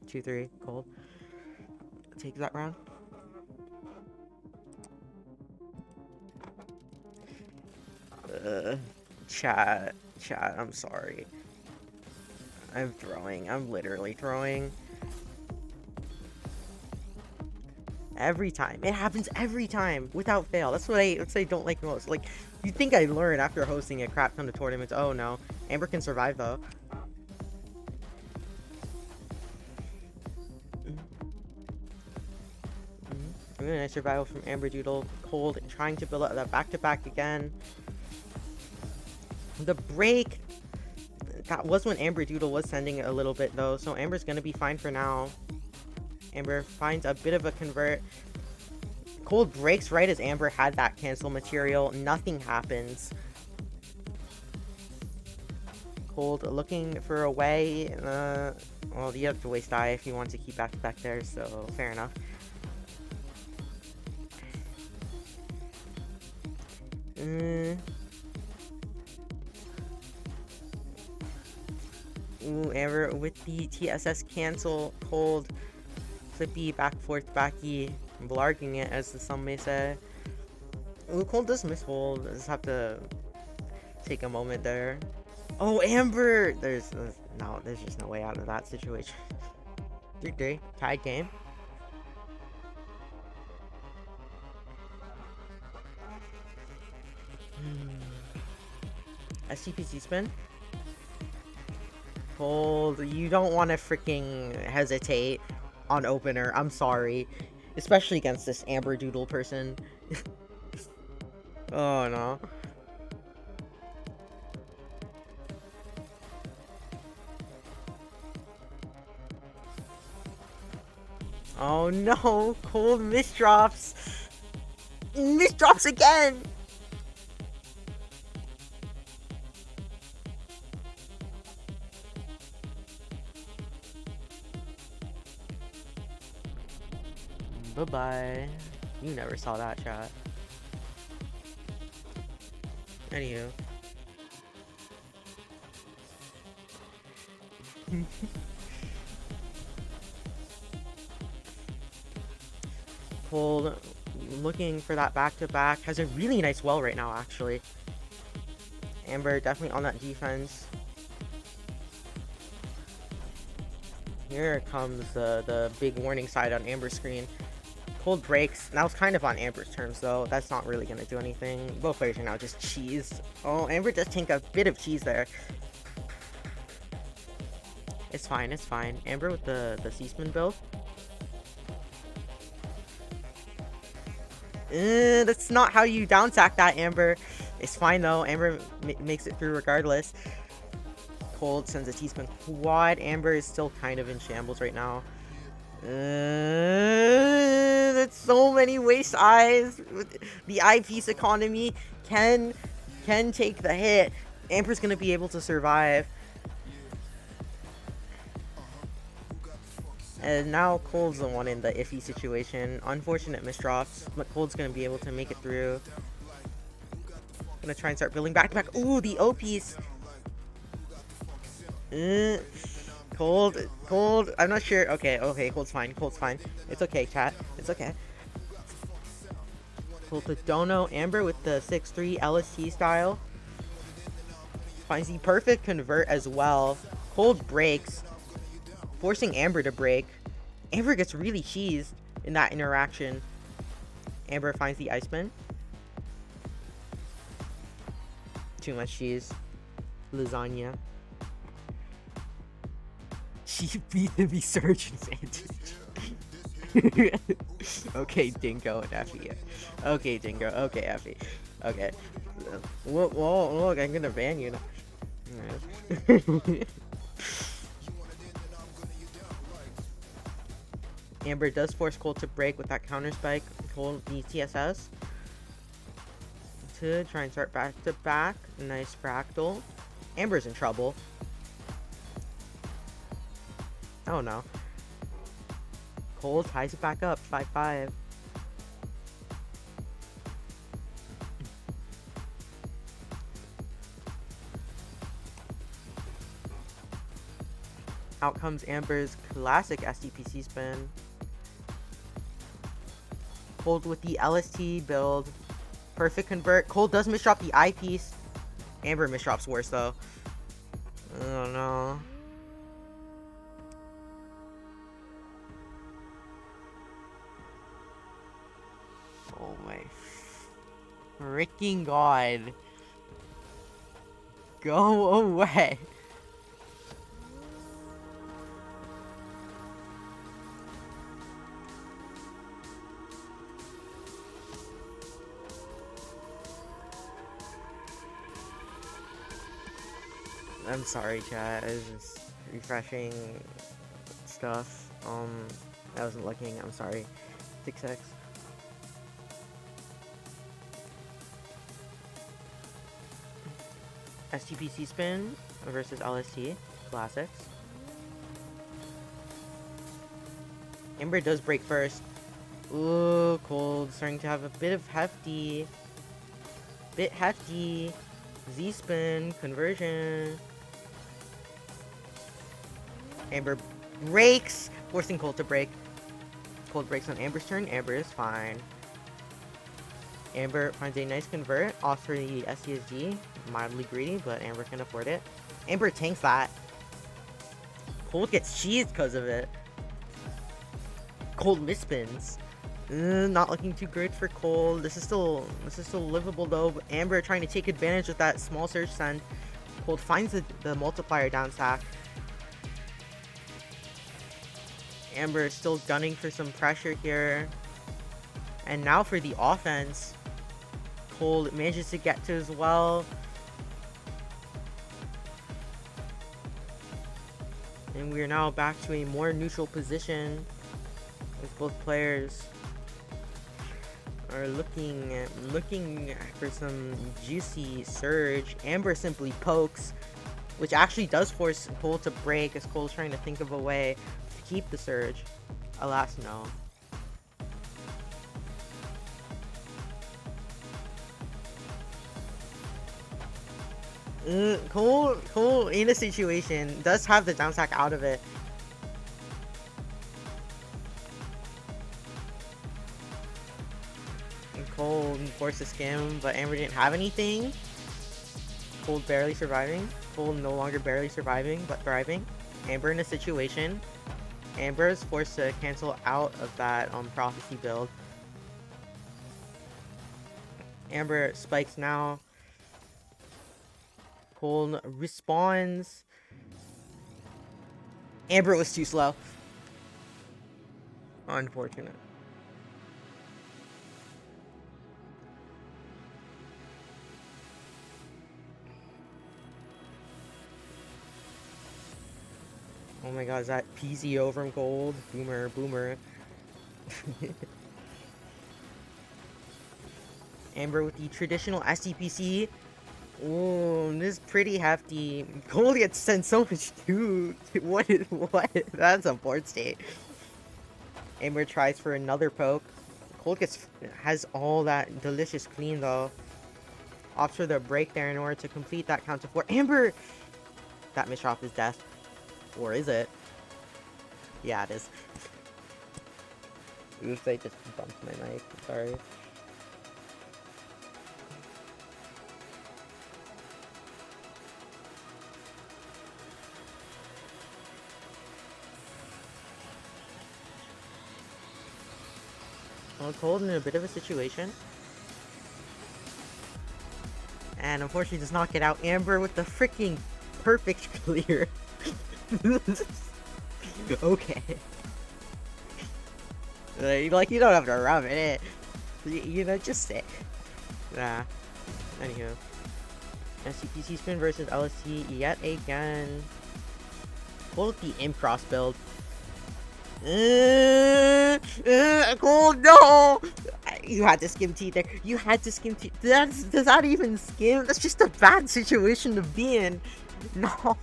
2-3, Cold. take that round. Uh, chat, I'm sorry. I'm throwing. I'm literally throwing. Every time. It happens every time, without fail. That's what I don't like most. Like, you'd think I'd learn after hosting a crap ton of tournaments. Oh no. Amber can survive though. Really nice survival from Amber Doodle. Cold, trying to build up that back-to-back again. The break, that was when Amber Doodle was sending it a little bit though, so Amber's gonna be fine for now. Amber finds a bit of a convert. Cold breaks right as Amber had that cancel material. Nothing happens. Cold looking for a way. Well, you have to waste die if you want to keep back-to-back there, so fair enough. Ooh, Amber with the TSS cancel. Cold, flippy, back forth, backy, blarging it, as some may say. Ooh, Cold does mishold. I just have to take a moment there. Oh, Amber! There's just no way out of that situation. 3-3, tied game. SCPC spin. Cold, you don't want to freaking hesitate on opener. I'm sorry. Especially against this Amber Doodle person. Oh no. Oh no, Cold misdrops. Misdrops again. Bye-bye. You never saw that, chat. Anywho. Cold looking for that back-to-back. Has a really nice well right now, actually. Amber definitely on that defense. Here comes the big warning side on Amber's screen. Cold breaks. That was kind of on Amber's terms, though. That's not really going to do anything. Both players are now just cheese. Oh, Amber does take a bit of cheese there. It's fine, it's fine. Amber with the C-spin build. That's not how you down sack that, Amber. It's fine, though. Amber makes it through regardless. Cold sends a T-spin quad. Amber is still kind of in shambles right now. That's so many waste eyes. The eyepiece economy can take the hit. Amber's gonna be able to survive. And now Cold's the one in the iffy situation. Unfortunate misdrops, but Cold's gonna be able to make it through. Gonna try and start building back to back. Ooh, the O piece. Cold. I'm not sure. Okay, Cold's fine. It's okay, chat. It's okay. Cold to Dono. Amber with the 6-3 LST style. Finds the perfect convert as well. Cold breaks, forcing Amber to break. Amber gets really cheesed in that interaction. Amber finds the Iceman. Too much cheese. Lasagna. She beat the resurgence advantage. Okay, Dingo and Effie. Okay, Dingo. Okay, Effie. Okay. Whoa, look, I'm gonna ban you now. Amber does force Cold to break with that counter spike. Cold needs TSS to try and start back to back. Nice fractal. Amber's in trouble. Oh no. Cold ties it back up. 5-5. Out comes Amber's classic SDPC spin. Cold with the LST build. Perfect convert. Cold does misdrop the eyepiece. Amber misdrops worse though. Oh no. Oh my freaking god. Go away. I'm sorry, chat. I was just refreshing stuff. I wasn't looking. I'm sorry. 6x. STPC spin versus LST. Classics. Ember does break first. Ooh, Cold starting to have a bit of hefty. Bit hefty. Z-spin. Conversion. Amber breaks, forcing Cold to break. Cold breaks on Amber's turn. Amber is fine. Amber finds a nice convert. Off for the SCSG. Mildly greedy, but Amber can afford it. Amber tanks that. Cold gets cheesed because of it. Cold misspins. Not looking too good for Cold. This is still livable though. But Amber trying to take advantage of that small surge send. Cold finds the multiplier down stack. Amber is still gunning for some pressure here. And now for the offense. Cold manages to get to as well. And we are now back to a more neutral position. With both players are looking for some juicy surge. Amber simply pokes, which actually does force Cold to break as Cold's trying to think of a way to keep the surge. Alas, no. Cold in a situation does have the down stack out of it. Cold forced to skim, but Amber didn't have anything. Cold barely surviving. Cold no longer barely surviving, but thriving. Amber in a situation. Amber is forced to cancel out of that prophecy build. Amber spikes now. Cold responds. Amber was too slow. Unfortunate. Oh my god, is that PZO from Cold? Boomer. Amber with the traditional SCPC. Ooh, this is pretty hefty. Cold gets sent so much too. What? That's a board state. Amber tries for another poke. Cold has all that delicious clean though. Opts for the break there in order to complete that count to 4. Amber! That misdrop is death. Or is it? Yeah, it is. Oops, I just bumped my mic. Sorry. Well, Cold in a bit of a situation. And unfortunately does not get out. Amber with the freaking perfect clear. Okay. Like, you don't have to rub it in. You know, just say. Nah. Anywho. SCPC spin versus LST yet again. Cold with the imp cross build. Cold, no! You had to skim T there. You had to skim T. Does that even skim? That's just a bad situation to be in. No.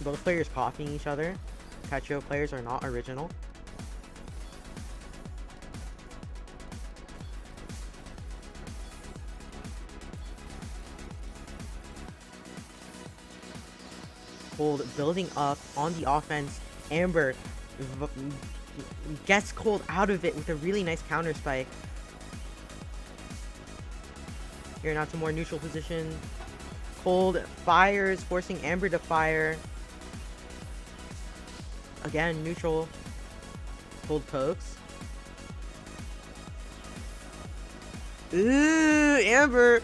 Both players copying each other. Catcho players are not original. Cold building up on the offense. Amber Gets Cold out of it with a really nice counter spike. Here now to more neutral position. Cold fires, forcing Amber to fire. Again, neutral. Cold pokes. Ooh, Amber!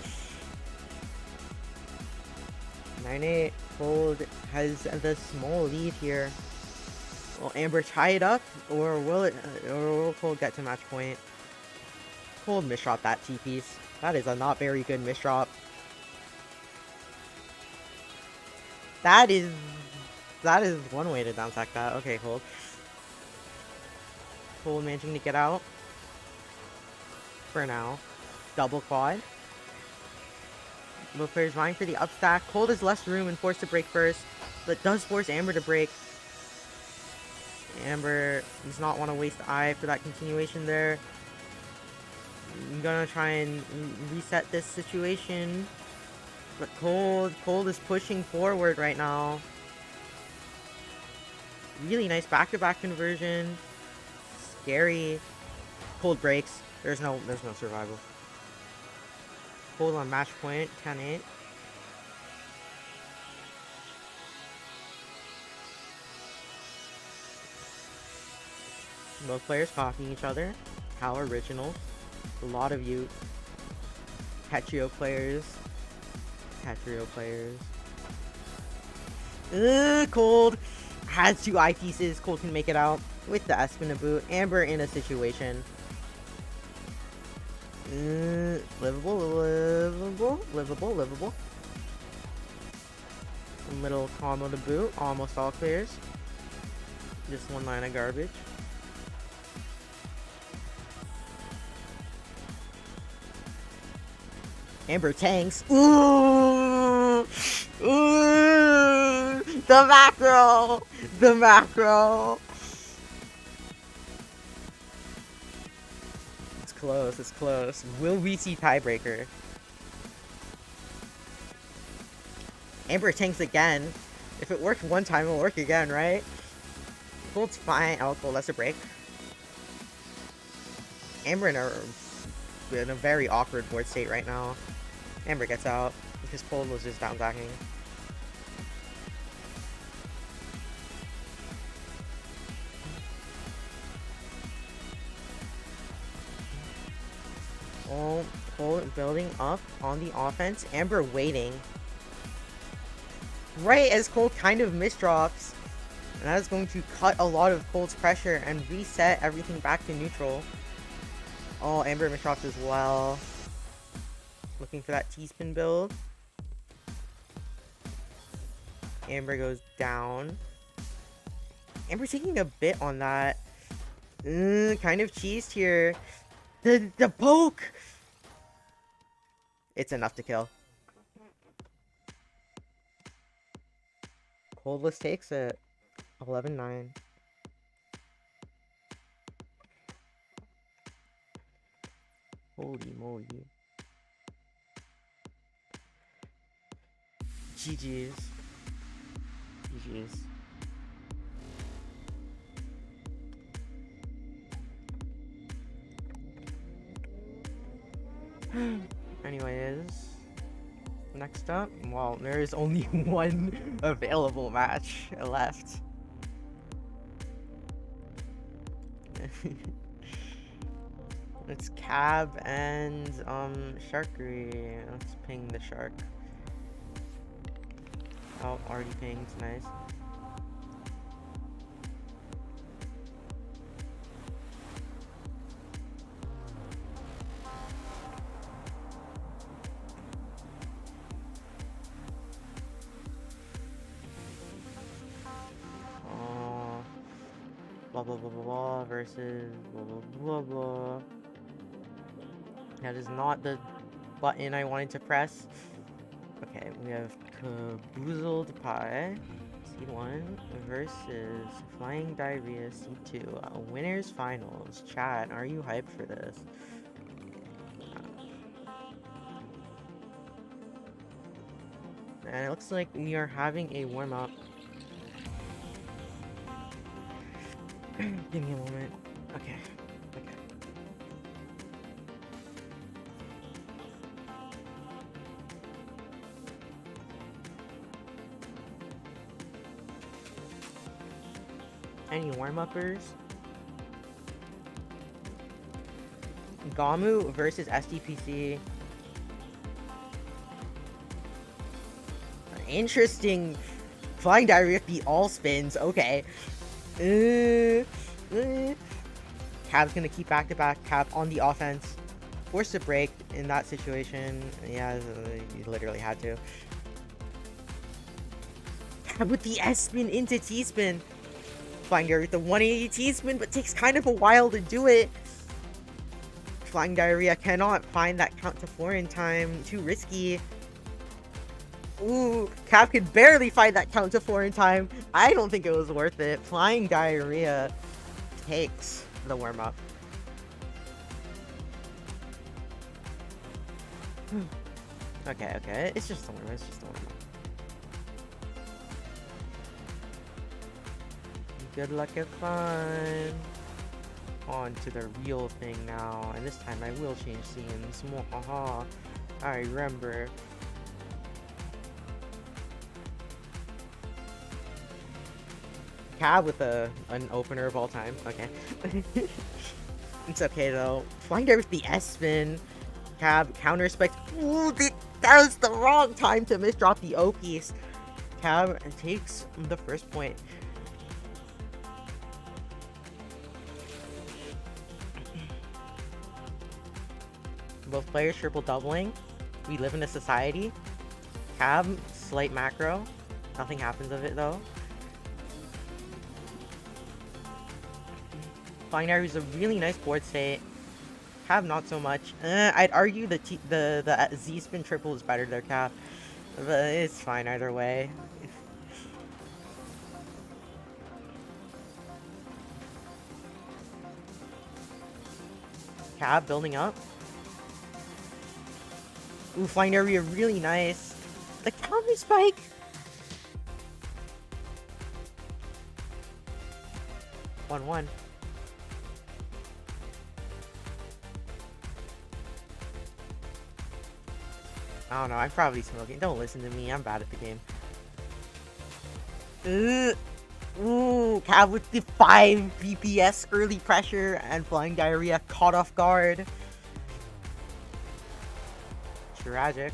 9-8. Cold has the small lead here. Will Amber tie it up, or will Cold get to match point? Cold misdrop that T-piece. That is a not very good misdrop. That is one way to down sack that. Okay, Cold. Cold managing to get out. For now. Double quad. Both players vying for the up stack. Cold has less room and forced to break first, but does force Amber to break. Amber does not want to waste I for that continuation there. I'm gonna try and reset this situation. But Cold is pushing forward right now. Really nice back-to-back conversion. Scary. Cold breaks. There's no survival. Cold on match point. 10-8. Both players copying each other. How original. A lot of you Tetrio players. Cold has 2 eyepieces. Cold can make it out with the Espinaboot. Amber in a situation. Livable. A little combo to boot. Almost all clears. Just one line of garbage. Amber tanks. Ooh! Ooh! The macro! The macro! It's close, it's close. Will we see tiebreaker? Amber tanks again. If it worked one time, it'll work again, right? Cold's fine. Oh, Cold, that's a break. Amber in a very awkward board state right now. Amber gets out because Cold was just down backing. Oh, Cold building up on the offense. Amber waiting. Right as Cold kind of misdrops. And that is going to cut a lot of Cold's pressure and reset everything back to neutral. Oh, Amber misdrops as well. Looking for that T-spin build. Amber goes down. Amber taking a bit on that. Kind of cheesed here. The poke! It's enough to kill. Coldless takes it. 11-9. Holy moly. GG's. GG's. Anyways, next up, well, there is only one available match left. It's Cab and Sharkery. Let's ping the shark. Oh, already pinged, nice. Blah blah blah blah blah versus blah blah blah blah. That is not the button I wanted to press. Okay, we have Caboozled Pie C1 versus Flying Diarrhea C2. Winners finals. Chat, are you hyped for this? And it looks like we are having a warm-up. Give me a moment. Okay. Okay. Any warm-uppers? Gamu versus SDPC. Interesting. Flying Diarrhea beat all spins. Okay. Uh. Cav's gonna keep back-to-back. Cav on the offense. Forced to break in that situation. Yeah, you literally had to. Cav with the S-spin into T-spin. Flying Diarrhea with the 180 T-spin, but takes kind of a while to do it. Flying Diarrhea cannot find that count to 4 in time. Too risky. Ooh, Cav could barely find that count to 4 in time. I don't think it was worth it. Flying Diarrhea takes the warm-up. Okay, okay. It's just a warm-up. It's just a warm-up. Good luck and fun. On to the real thing now. And this time I will change scenes. Haha. I remember. Cab with an opener of all time. Okay. It's okay though. Flying there with the S-spin. Cab counter spec. Ooh, that was the wrong time to misdrop the O piece. Cab takes the first point. Both players triple doubling. We live in a society. Cab, slight macro. Nothing happens of it though. Flying Diary is a really nice board state. Cab, not so much. I'd argue the Z spin triple is better there, Cab. But it's fine either way. Cab building up. Ooh, flying area really nice. The counter spike. One. I don't know. I'm probably smoking. Don't listen to me. I'm bad at the game. Ooh, Cab with the 5 BPS early pressure and flying diarrhea caught off guard. Tragic.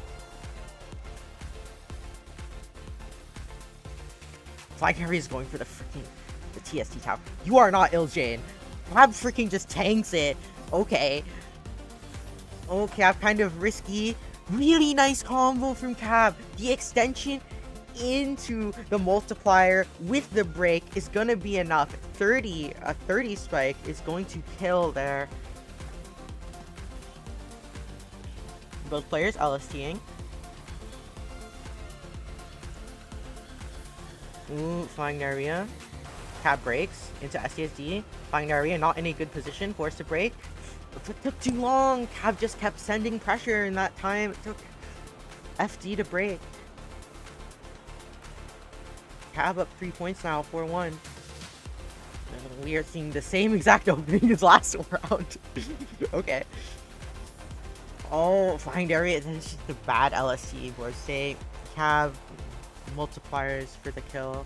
Flying diarrhea is going for the TST tower. You are not ill, Jane. Cab freaking just tanks it. Okay. Oh, Cab kind of risky. Really nice combo from Cab. The extension into the multiplier with the break is gonna be enough. A 30 spike is going to kill there. Both players LSTing. Ooh, flying diarrhea. Cab breaks into STSD. Flying diarrhea not in a good position, forced to break. It took too long. Cab just kept sending pressure in that time. It took FD to break. Cab up 3 points now, 4-1. We are seeing the same exact opening as last round. Okay. Oh, flying area. This is just a bad LSC board state. Cab multipliers for the kill.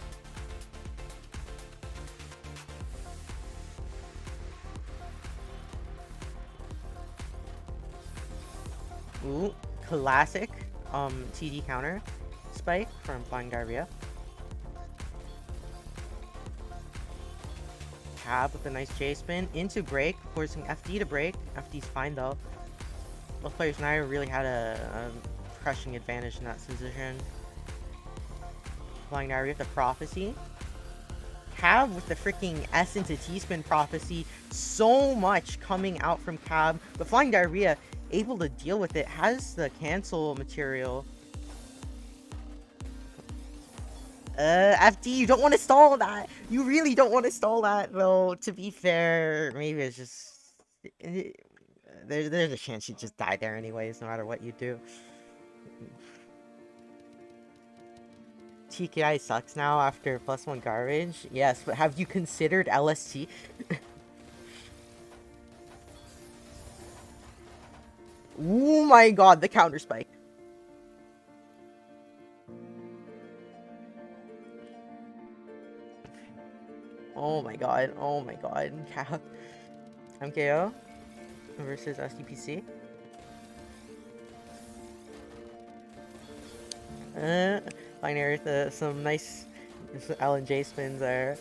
Ooh, classic TD counter spike from Flying Diarrhea. Cab with a nice J spin into break, forcing FD to break. FD's fine though. Both players now really had a crushing advantage in that position. Flying Diarrhea with the prophecy. Cab with the freaking S into T spin prophecy. So much coming out from Cab, but Flying Diarrhea able to deal with it, has the cancel material. FD, you don't want to stall that. You really don't want to stall that, though. To be fair, maybe it's just there's a chance you just die there anyways, no matter what you do. TKI sucks now after +1 garbage. Yes, but have you considered LST? Oh my god, the counter spike. Oh my god, oh my god. MKO versus SDPC. Binary with some nice LNJ spins there.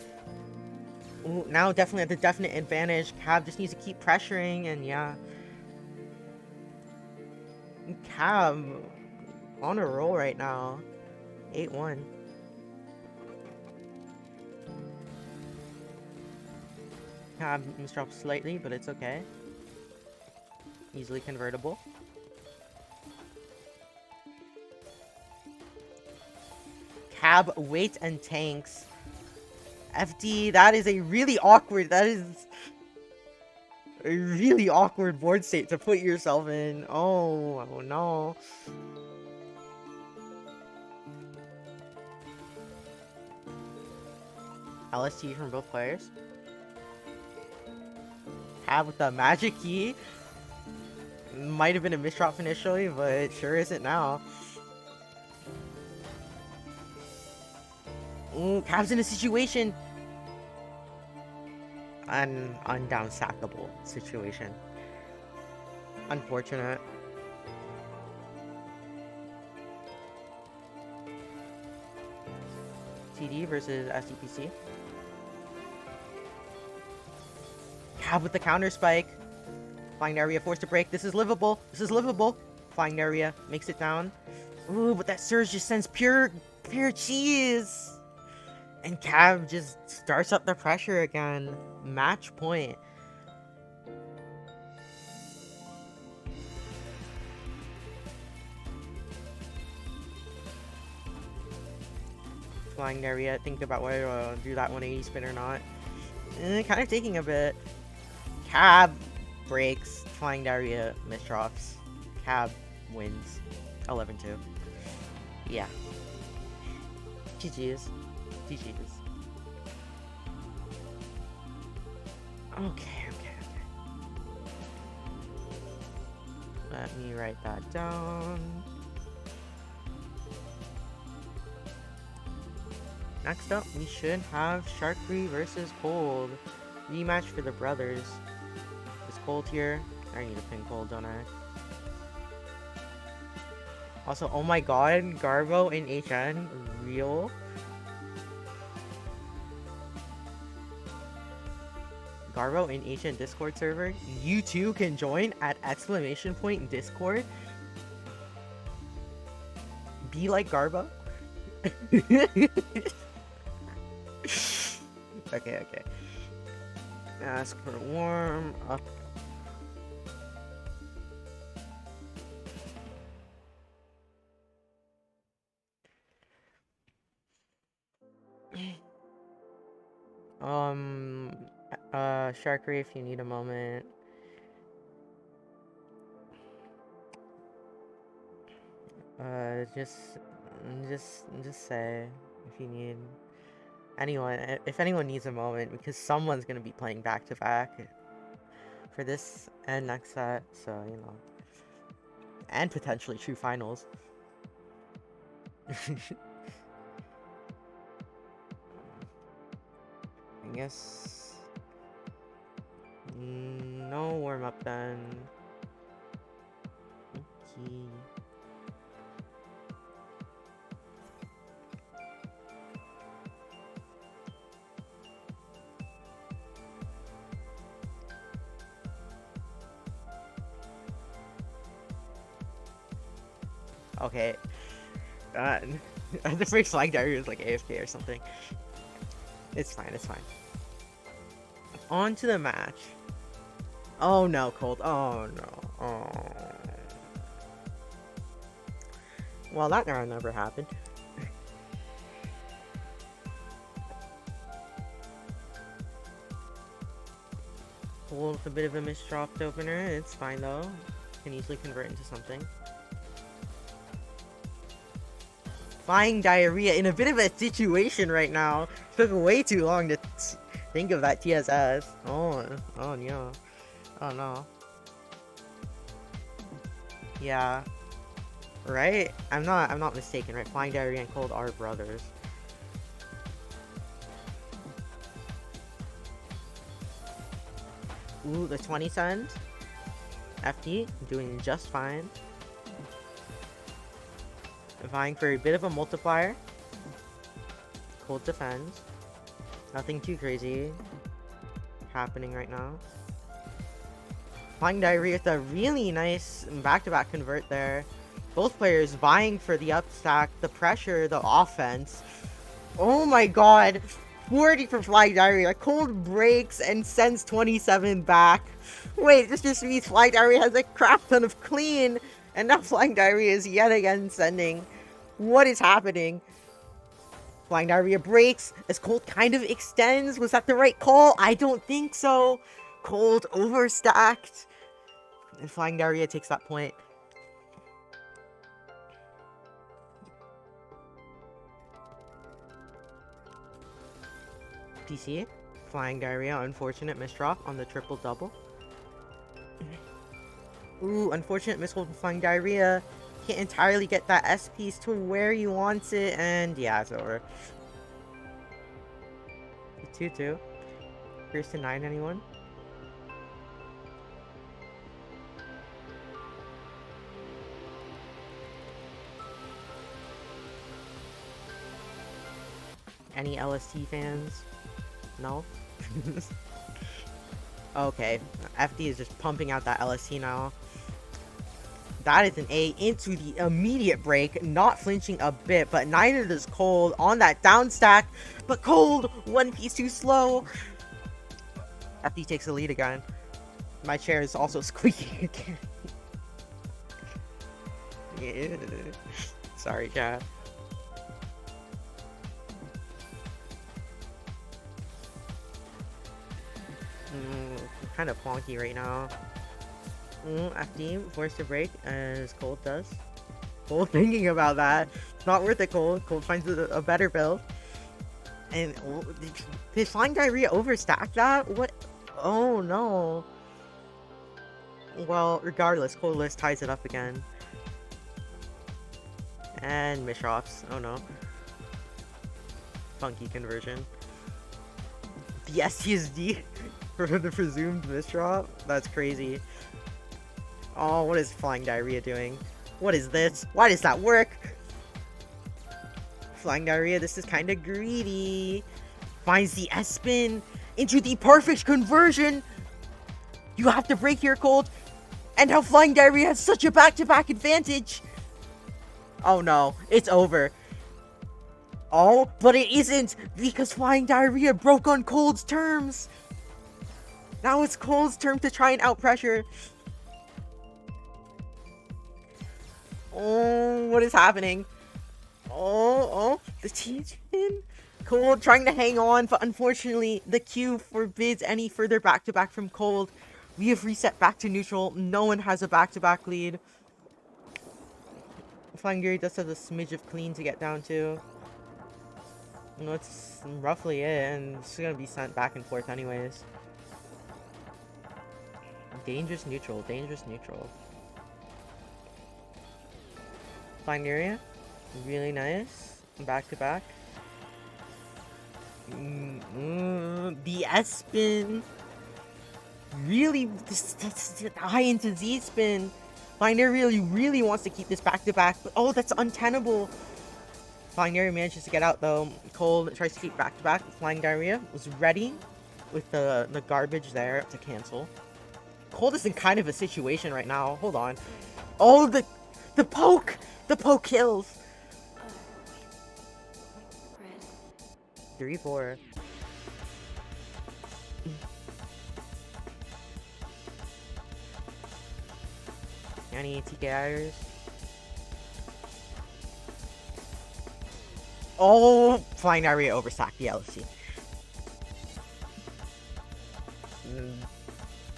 Ooh, now definitely at the definite advantage. Cab just needs to keep pressuring, and yeah. Cab on a roll right now. 8-1. Cab misdropped slightly, but it's okay. Easily convertible. Cab waits and tanks. FD, that is a really awkward, that is a really awkward board state to put yourself in. Oh no. LST from both players. Cab with the magic key. Might have been a misdrop initially, but it sure isn't now. Ooh, Cab's in a situation. An undownsackable situation. Unfortunate. TD versus SDPC. Cab with the counter spike. Flying area forced to break. This is livable. This is livable. Flying area makes it down. Ooh, but that surge just sends pure cheese. And Cab just starts up the pressure again. Match point. Flying area. Think about whether to do that 180 spin or not. Kind of taking a bit. Cab breaks. Flying area misdrops. Cab wins. 11-2. Yeah. GG's. GG's. Okay. Let me write that down. Next up, we should have Sharkry versus Cold. Rematch for the brothers. Is Cold here? I need to pin Cold, don't I? Also, oh my god, Garbo in HN? Real? Garbo in HN Discord server? You too can join at !Discord? Be like Garbo? Okay. Ask for warm up. Sharkery, if you need a moment. Just say if you need anyone, if anyone needs a moment, because someone's gonna be playing back to back for this and next set, so you know, and potentially true finals. I guess no warm up then. Okay. Okay. The first flag diary was like AFK or something. It's fine. On to the match. Oh no, Cold. Oh no. Oh. Well, that never happened. Cold with a bit of a misdropped opener. It's fine though. Can easily convert into something. Flying Diarrhea in a bit of a situation right now. Took way too long to think of that TSS. Oh no. Oh no. Yeah. Right? I'm not mistaken, right? Flying Diarrhea and Cold are brothers. Ooh, the 20 cent. FD doing just fine. Vying for a bit of a multiplier. Cold defends. Nothing too crazy happening right now. Flying Diarrhea with a really nice back-to-back convert there. Both players vying for the upstack, the pressure, the offense. Oh my god. 40 for Flying Diarrhea. Cold breaks and sends 27 back. Wait, this just means Flying Diarrhea has a crap ton of clean. And now Flying Diarrhea is yet again sending. What is happening? Flying Diarrhea breaks as Cold kind of extends. Was that the right call? I don't think so. Cold overstacked. And Flying Diarrhea takes that point. PC. Flying Diarrhea. Unfortunate misdrop on the triple double. Ooh, unfortunate mishold from Flying Diarrhea. Can't entirely get that S piece to where he wants it, and yeah, it's over. 2-2. Here's to 9, anyone? Any LST fans? No? Okay, FD is just pumping out that LST now. That is an A into the immediate break, not flinching a bit, but neither does Cold on that down stack. But Cold, one piece too slow. FD takes the lead again. My chair is also squeaking again. Yeah. Sorry, chat. Kind of funky right now. FD forced to break as Cold does. Cold thinking about that. It's not worth it, Cold. Cold finds a better build. And did Flying Diarrhea overstack that? What? Oh no. Well, regardless, Coldless ties it up again. And Mishrops. Oh no. Funky conversion. The STSD for the presumed misdrop? That's crazy. Oh, what is Flying Diarrhea doing? What is this? Why does that work? Flying Diarrhea, this is kind of greedy. Finds the S-spin into the perfect conversion. You have to break here, Cold. And how Flying Diarrhea has such a back-to-back advantage. Oh no, it's over. Oh, but it isn't, because Flying Diarrhea broke on Cold's terms. Now it's Cold's turn to try and out-pressure. Oh, what is happening? Oh, the T-spin? Cold trying to hang on, but unfortunately, the queue forbids any further back-to-back from Cold. We have reset back to neutral. No one has a back-to-back lead. Flying Diarrhea does have a smidge of clean to get down to. No, that's roughly it, and it's gonna be sent back and forth anyways. Dangerous neutral, dangerous neutral. Flying Diarrhea, really nice. Back to back. The S-spin. Really, that's high into Z-spin. Flying Diarrhea really wants to keep this back to back, but oh, that's untenable. Flying Diarrhea manages to get out though. Cold tries to keep back to back. Flying Diarrhea was ready with the garbage there to cancel. Cold is in kind of a situation right now. Hold on. Oh, the poke! The poke kills. 3-4. Any TKIers? Oh, Flying Diarrhea overstacked the LFC.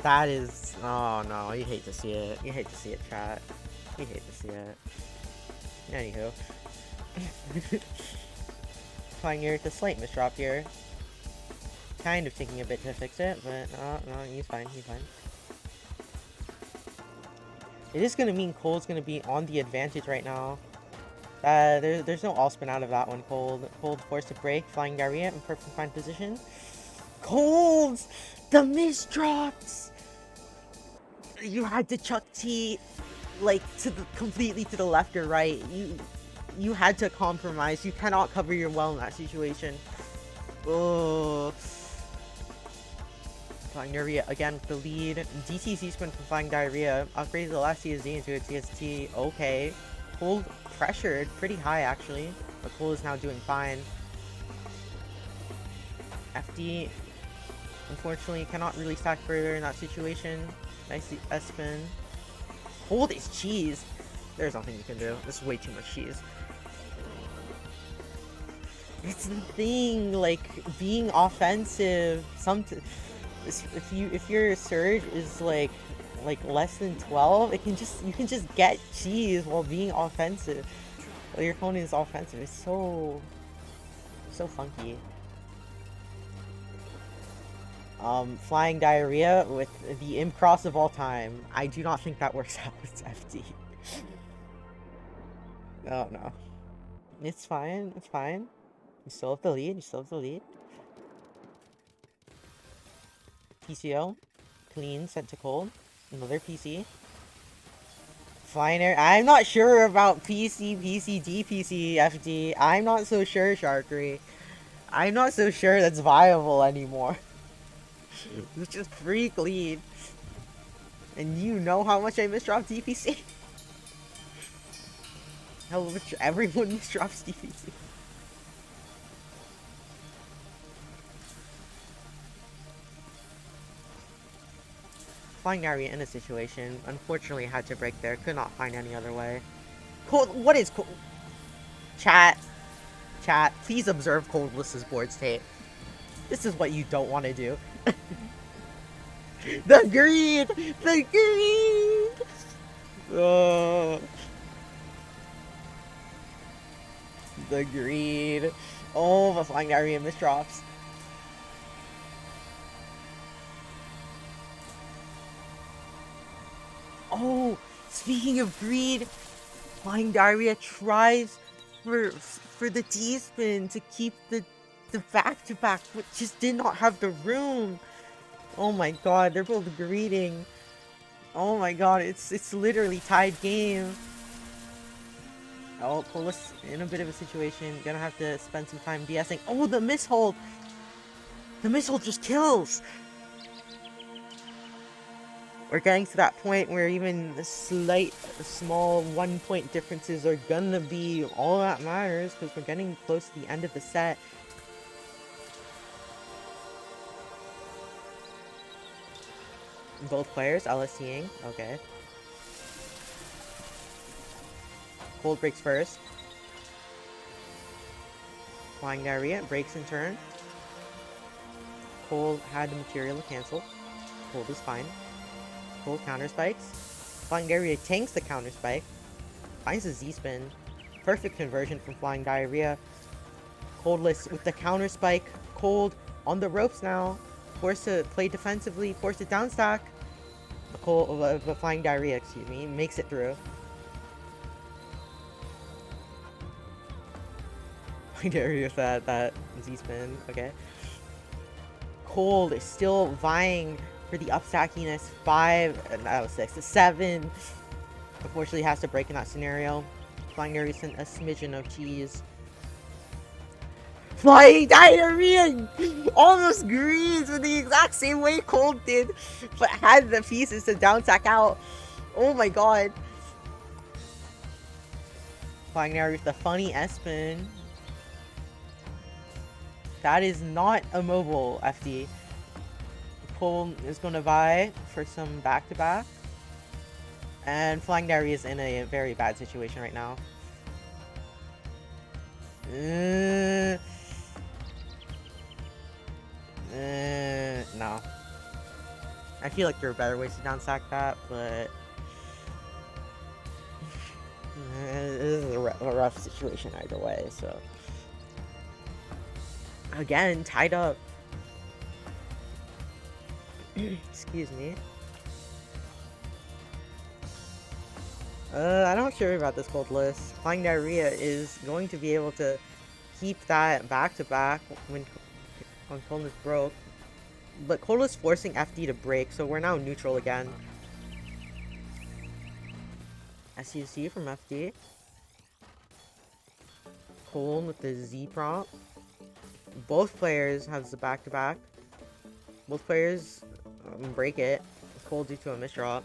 That is... Oh no, you hate to see it. You hate to see it, chat. You hate to see it. Anywho. Flying near with a slight misdrop here. Kind of taking a bit to fix it, but no, he's fine, he's fine. It is going to mean Cold's going to be on the advantage right now. There's no all spin out of that one, Cold. Cold forced to break, Flying Diarrhea in perfect fine position. Cold! The misdrops! You had to chuck T, like, completely to the left or right. You had to compromise. You cannot cover your well in that situation. Oh. Flying Diarrhea again with the lead. DTC spin from Flying Diarrhea. Upgrades the last CSD into a TST. Okay. Cold pressured pretty high actually. But Cold is now doing fine. FD unfortunately cannot really stack further in that situation. Nice S-spin. Cold is cheese. There's nothing you can do. This is way too much cheese. It's the thing, like, being offensive. If your surge is like less than 12, you can just get cheese while being offensive. While your opponent is offensive. It's so funky. Flying Diarrhea with the imp cross of all time. I do not think that works out with FD. Oh no. It's fine, it's fine. You still have the lead, you still have the lead. PCO. Clean, sent to Cold. Another PC. Flying air. I'm not sure about PC, DPC, FD. I'm not so sure, Sharkery. I'm not so sure that's viable anymore. It's just freak lead. And you know how much I misdropped DPC? How much everyone misdrops DPC. Flying Diarrhea in a situation. Unfortunately, had to break there. Could not find any other way. Cold. What is Cold? Chat. Please observe Coldless's board state. This is what you don't want to do. The greed! The greed! Oh. The greed. Oh, the Flying Diarrhea misdrops. Oh, speaking of greed, Flying Diarrhea tries for the T-spin to keep the back-to-back, but just did not have the room. Oh my god, they're both greeting. Oh my god, it's literally tied game. Oh, Coldless in a bit of a situation. Gonna have to spend some time DSing. Oh, the mishold! The mishold just kills! We're getting to that point where even the small 1-point differences are gonna be all that matters, because we're getting close to the end of the set. Both players LSCing. Okay. Cold breaks first. Flying Diarrhea breaks in turn. Cold had the material to cancel. Cold is fine. Cold counter spikes. Flying Diarrhea tanks the counter spike. Finds the Z-spin. Perfect conversion from Flying Diarrhea. Coldless with the counter spike. Cold on the ropes now. Forced to play defensively. Forced to down stack. The Flying Diarrhea, excuse me, makes it through. Flying Diarrhea with that Z-spin. Okay. Cold is still vying for the upstackiness. 6, 7. Unfortunately, has to break in that scenario. Flying Diarrhea sent a smidgen of cheese. Flying Diarrhea almost greens in the exact same way Cold did, but had the pieces to down stack out. Oh my god. Flying Diarrhea with the funny S-spin. That is not a mobile, FD. Cold is going to vie for some back-to-back. And Flying Diarrhea is in a very bad situation right now. No. I feel like there are better ways to downstack that, but... this is a rough situation either way, so. Again, tied up. Excuse me. I'm not sure about this cold list. Flying Diarrhea is going to be able to keep that back-to-back when Coldness broke. But Coldness forcing FD to break, so we're now neutral again. SUC from FD. Cold with the Z prompt. Both players have the back-to-back. Both players break it. Cold due to a misdrop.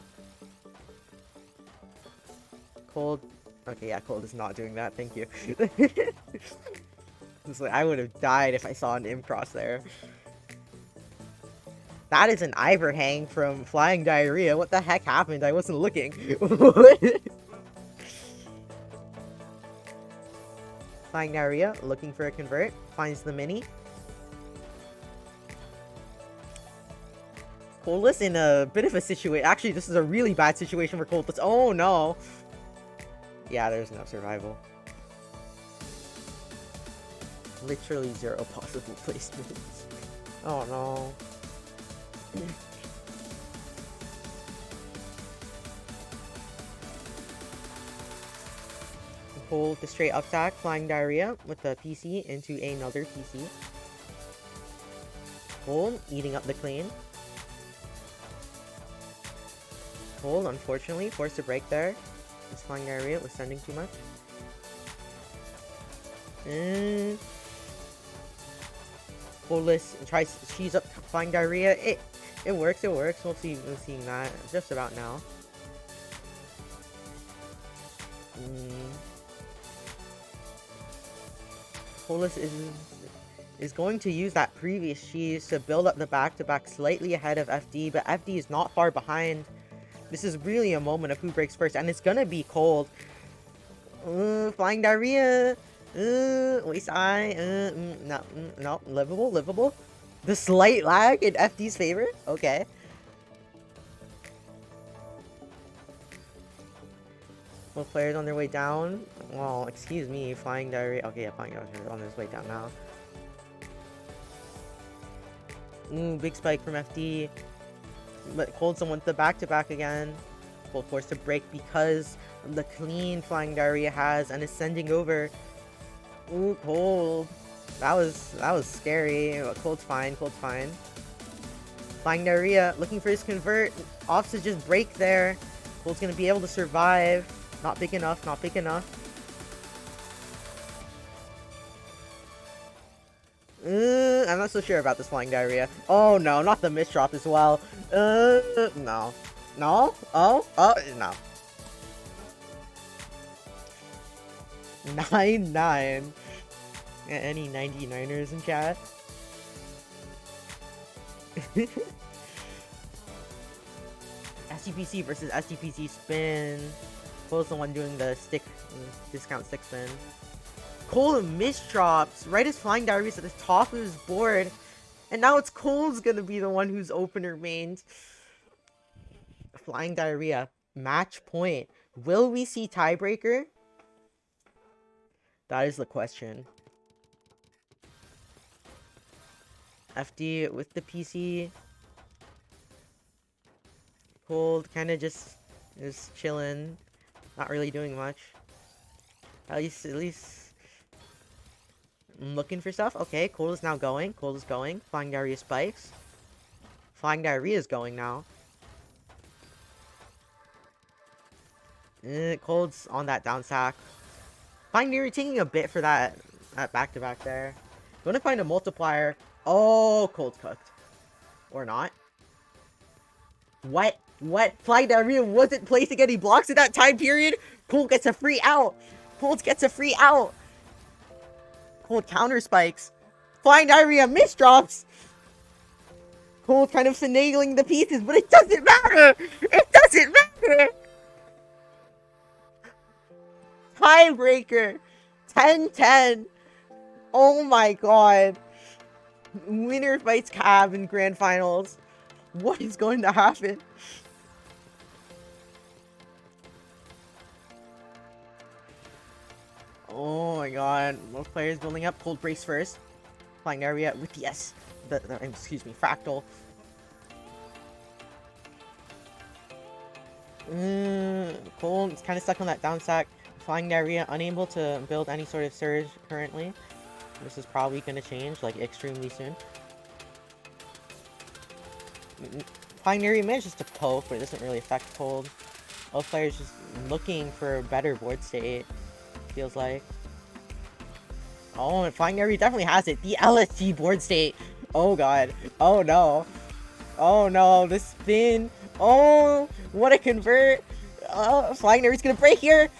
Cold. Okay, yeah, Cold is not doing that. Thank you. Like, I would have died if I saw an imp cross there. That is an Iverhang from Flying Diarrhea. What the heck happened? I wasn't looking. Flying Diarrhea, looking for a convert. Finds the mini. Coldless in a bit of a situation. Actually, this is a really bad situation for Coldless. Oh, no. Yeah, there's no survival. Literally 0 possible placements. Oh, no. Hold the straight up attack, Flying Diarrhea with the PC into another PC. Hold, eating up the clean. Hold, unfortunately, forced to break there. This Flying Diarrhea was sending too much. Coldless tries she's up Flying Diarrhea. It works, it works. We'll see that just about now. Coldless is going to use that previous cheese to build up the back-to-back slightly ahead of FD, but FD is not far behind. This is really a moment of who breaks first, and it's gonna be Cold. Flying Diarrhea. Waste eye. No, livable. The slight lag in FD's favor. Okay. Both players on their way down. Well, excuse me, Flying Diarrhea. Okay, yeah, Flying Diarrhea on his way down now. Big spike from FD. But Cold someone the back-to-back again. Cold forced to break because of the clean Flying Diarrhea has and is sending over. Ooh, Cold. That was scary. Cold's fine. Flying Diarrhea looking for his convert. Opts to just break there. Cold's gonna be able to survive. Not big enough. I'm not so sure about this Flying Diarrhea. Oh no, not the misdrop as well. No. No? Oh, no. 9-9. Any 99ers in chat? STPC versus STPC spin. Cold's the one doing the discount stick spin. Cold misdrops right as Flying Diarrhea's at the top of his board. And now it's Cold's gonna be the one who's opener mained. Flying Diarrhea. Match point. Will we see tiebreaker? That is the question. FD with the PC. Cold kind of just is chilling. Not really doing much. At least I'm looking for stuff. Okay, Cold is now going. Flying Diarrhea spikes. Flying Diarrhea is going now. Cold's on that down sack. Flying Diarrhea taking a bit for that back-to-back there. Going to find a multiplier. Oh, Cold's cooked. Or not. What? Flying Diarrhea wasn't placing any blocks in that time period? Cold gets a free out. Cold counter spikes. Flying Diarrhea misdrops. Cold kind of finagling the pieces, but it doesn't matter. Tiebreaker. 10-10. Oh my god. Winner fights Cab in grand finals. What is going to happen? Oh my god. Both players building up. Cold brace first. Flying area with the S. Excuse me, fractal. Cold is kind of stuck on that down stack. Flying area unable to build any sort of surge currently. This is probably going to change like extremely soon. Flying area manages to poke, but it doesn't really affect Cold. Both players just looking for a better board state, feels like. Oh, and Flying area definitely has it. The LSG board state. Oh god. Oh no. Oh no, the spin. Oh, what a convert. Flying area's gonna break here.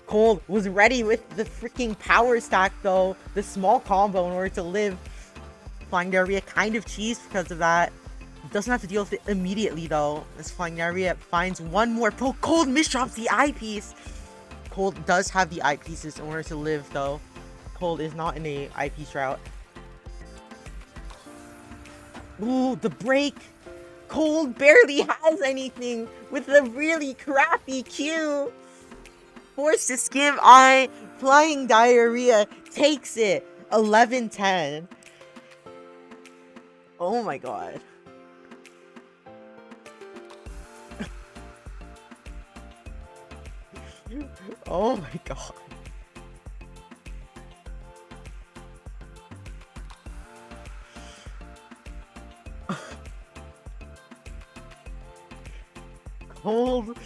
Cold was ready with the freaking power stack though. The small combo in order to live. Flying area kind of cheesed because of that. Doesn't have to deal with it immediately though. This Flying area finds one more poke. Cold misdrops the eyepiece. Cold does have the eyepieces in order to live though. Cold is not in a eyepiece route. Ooh, the break. Cold barely has anything with a really crappy Q. Forced to skim eye. Flying diarrhea takes it. 11-10. Oh my god. Oh my god. Cold.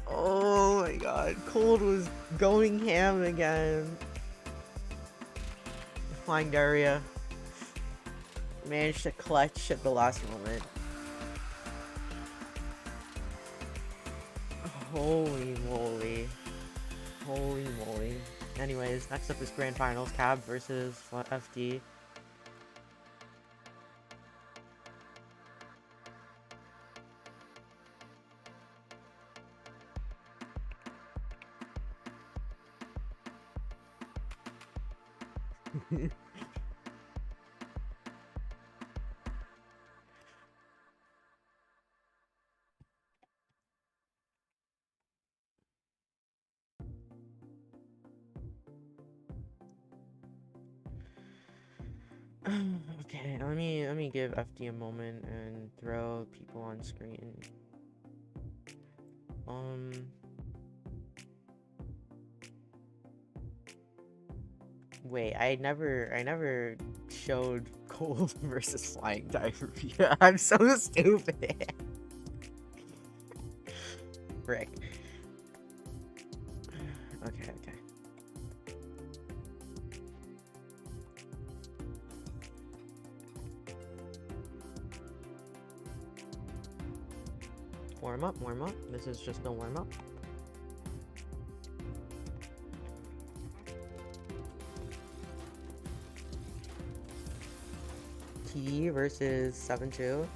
Oh my god. Cold was going ham again. Flying diarrhea managed to clutch at the last moment. Holy moly. Holy moly. Anyways, next up is Grand Finals. Cab versus FD. Okay, let me give FD a moment and throw people on screen. Wait, I never showed Cold versus Flying Diarrhea. I'm so stupid. Frick. Okay. Warm up. This is just a warm up. T versus 7-2.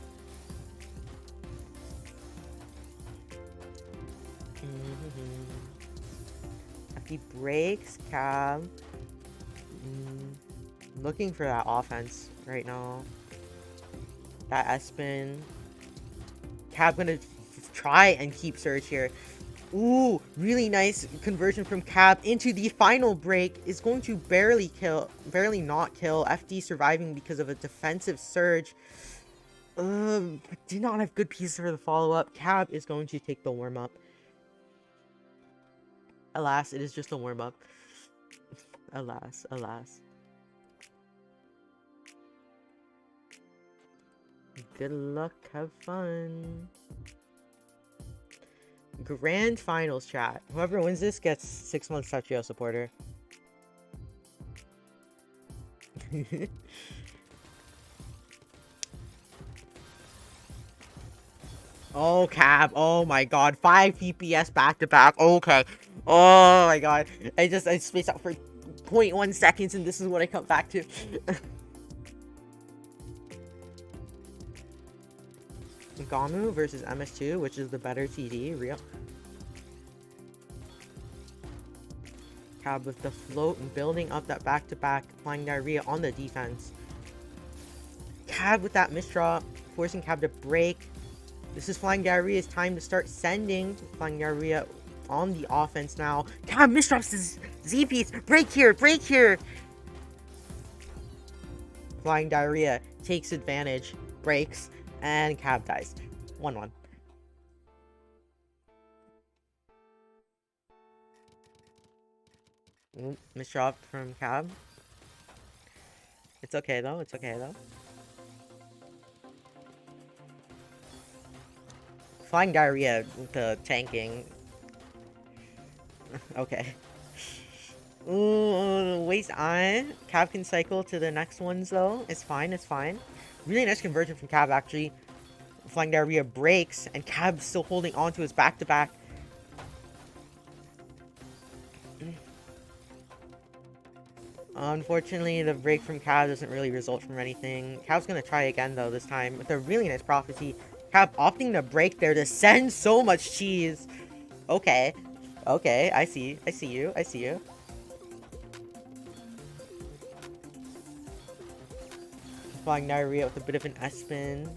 He breaks Cab. Looking for that offense right now. That S-spin. Cab gonna try and keep Surge here. Ooh, really nice conversion from Cab into the final break. Is going to barely not kill. FD surviving because of a defensive Surge. Did not have good pieces for the follow-up. Cab is going to take the warm-up. Alas, it is just a warm-up. Alas. Good luck, have fun. Grand Finals, chat. Whoever wins this gets 6 months Tachio supporter. Oh, Cab. Oh my god. 5 PPS back to back. Okay. Oh my god. I spaced out for 0.1 seconds and this is what I come back to. Gamu versus MS2, which is the better TD. Real. Cab with the float and building up that back-to-back. Flying Diarrhea on the defense. Cab with that misdraw, forcing Cab to break. This is Flying Diarrhea's time to start sending. Flying Diarrhea on the offense now. Cab misdrops his Z-piece. Break here, break here. Flying Diarrhea takes advantage, breaks, and Cab dies. 1-1. Misdrop from Cab. It's okay though, it's okay though. Flying Diarrhea with the tanking. Okay. Ooh, waste on. Cab can cycle to the next ones though. It's fine, it's fine. Really nice conversion from Cab actually. Flying Diarrhea breaks, and Cab's still holding on to his back-to-back. Unfortunately, the break from Cab doesn't really result from anything. Cab's gonna try again though this time with a really nice prophecy. Cab opting to break there to send so much cheese. Okay. Okay, I see you, I see you. Flying Diarrhea with a bit of an S-spin.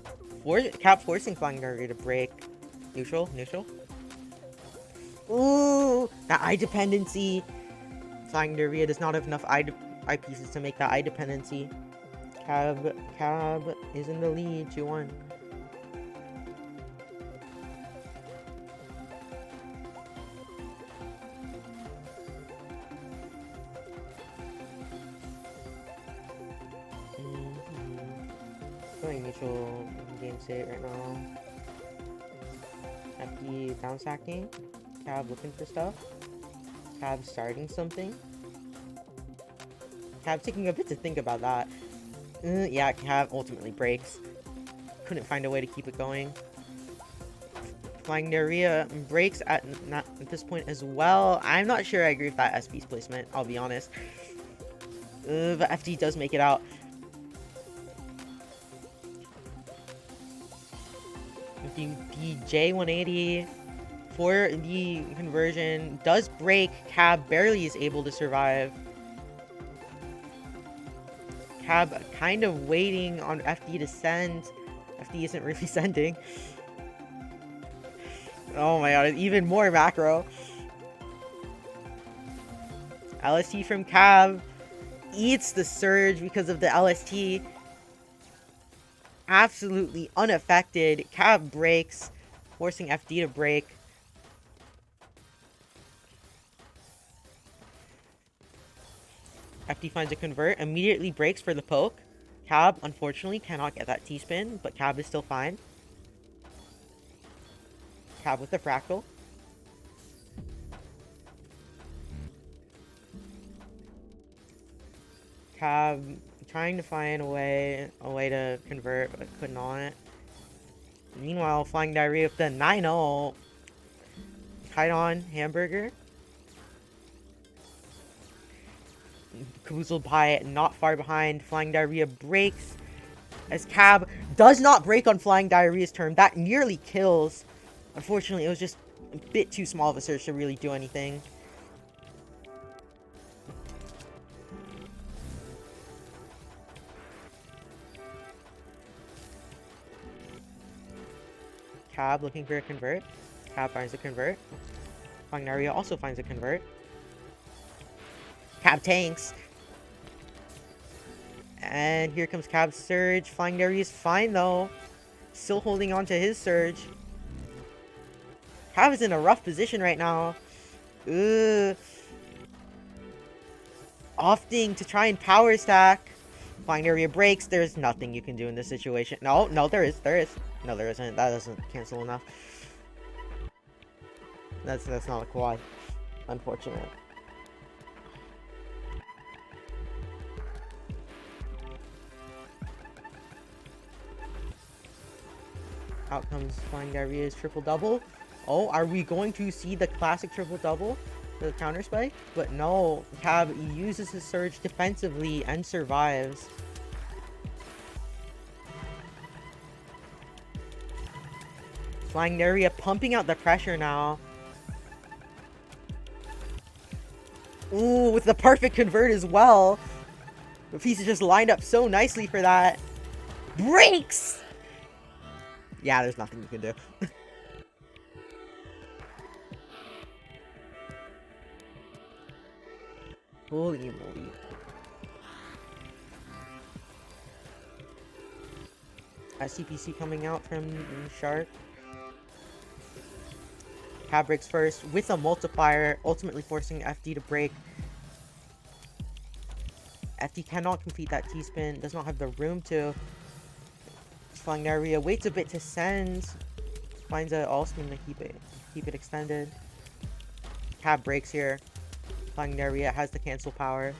Cab forcing Flying Diarrhea to break. Neutral, neutral. Ooh, that eye dependency. Flying Diarrhea does not have enough eye pieces to make that eye dependency. Cab is in the lead, 2-1. Going neutral game state right now. FD bounce hacking. Cab looking for stuff. Cab starting something. Cab taking a bit to think about that. Yeah, Cab ultimately breaks. Couldn't find a way to keep it going. Flying Diarrhea breaks at this point as well. I'm not sure I agree with that SP's placement, I'll be honest. But FD does make it out. The J180 for the conversion does break. Cab barely is able to survive. Cab kind of waiting on FD to send. FD isn't really sending. Oh my god, even more macro. LST from Cab eats the surge because of the LST. Absolutely unaffected. Cab breaks, forcing FD to break. FD finds a convert, immediately breaks for the poke. Cab, unfortunately, cannot get that T-spin, but Cab is still fine. Cab with the fractal. Cab trying to find a way to convert, but could not. Meanwhile, Flying Diarrhea with the 9-0. Tied on Hamburger. Caboozled by not far behind. Flying Diarrhea breaks as Cab does not break on Flying Diarrhea's turn. That nearly kills. Unfortunately, it was just a bit too small of a surge to really do anything. Cab looking for a convert. Cab finds a convert. Flying Diarrhea also finds a convert. Cab tanks. And here comes Cab's surge. Flying Diarrhea is fine though. Still holding on to his surge. Cab is in a rough position right now. Ugh. Opting to try and power stack. Flying Diarrhea breaks. There's nothing you can do in this situation. No, there is. No, there isn't. That doesn't cancel enough. That's not a quad. Unfortunate. Out comes Flying Diarrhea's triple-double. Oh, are we going to see the classic triple-double? The counter spike? But no, Cab uses his surge defensively and survives. Flying Diarrhea pumping out the pressure now. Ooh, with the perfect convert as well. The pieces just lined up so nicely for that. Breaks! Yeah, there's nothing you can do. Holy moly. SCPC coming out from Shark. Cab breaks first with a multiplier, ultimately forcing FD to break. FD cannot complete that T-spin, does not have the room to. Flying area waits a bit to send. Finds a all-spin to keep it extended. Cab breaks here. Flying area has the cancel power.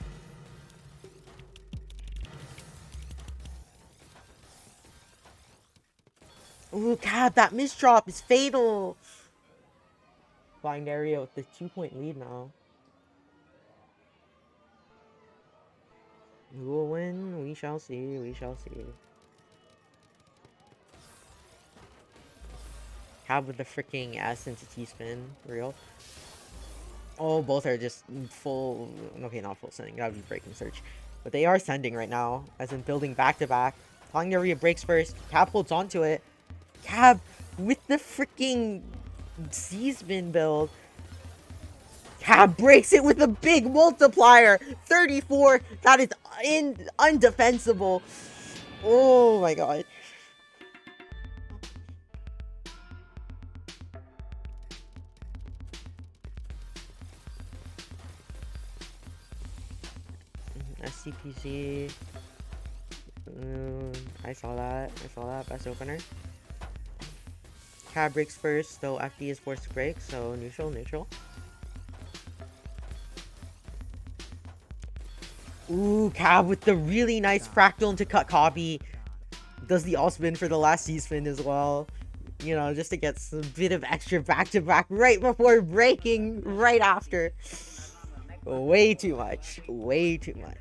Ooh, Cab, that misdrop is fatal. Flying area with the 2-point lead now. Who will win? We shall see. We shall see. Cab with the freaking S into T-spin. Real. Oh, both are just full. Okay, not full sending. That would be breaking search. But they are sending right now, as in building back to back. Flying area breaks first. Cab holds onto it. Cab with the freaking C-spin build. Cab breaks it with a big multiplier. 34. That is undefensible. Oh my god. SCPC. I saw that. Best opener. Cab breaks first, though FD is forced to break, so neutral. Ooh, Cab with the really nice fractal into cut copy. Does the all spin for the last C-spin as well. You know, just to get a bit of extra back-to-back right before breaking right after. Way too much. Way too much.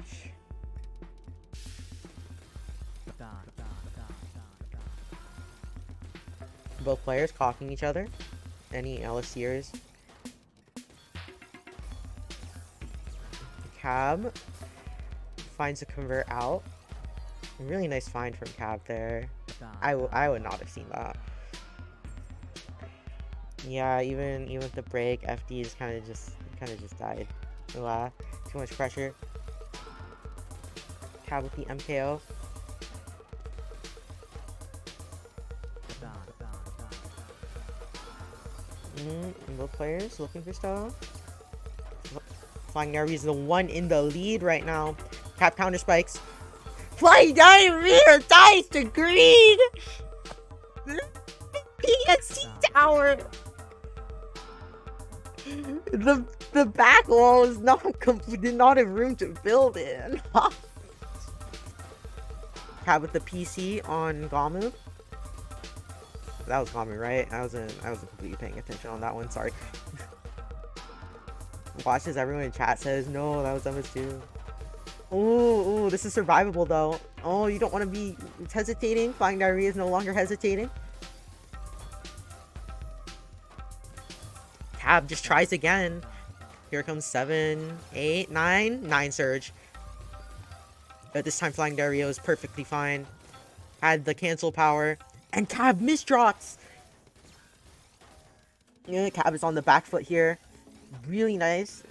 Both players copying each other. Any LSCers. Cab finds a convert out. Really nice find from Cab there. I would not have seen that. Yeah, even with the break, FD is kind of just died. Too much pressure. Cab with the MKO. Both players looking for stuff. Flying Nary is the one in the lead right now. Cab counter spikes. Flying Diarrhea dies to green! PSC tower! The back wall is did not have room to build in. Cab with the PC on Gamu. That was Gamu, right? I wasn't completely paying attention on that one, sorry. Watch as everyone in chat says, no, that was MS2. Ooh, this is survivable though. Oh, you don't want to be hesitating. Flying Diarrhea is no longer hesitating. Cab just tries again. Here comes 7, 8, 9. 9 surge. But this time Flying Diarrhea is perfectly fine. Had the cancel power. And Cab misdrops! Yeah, Cab is on the back foot here. Really nice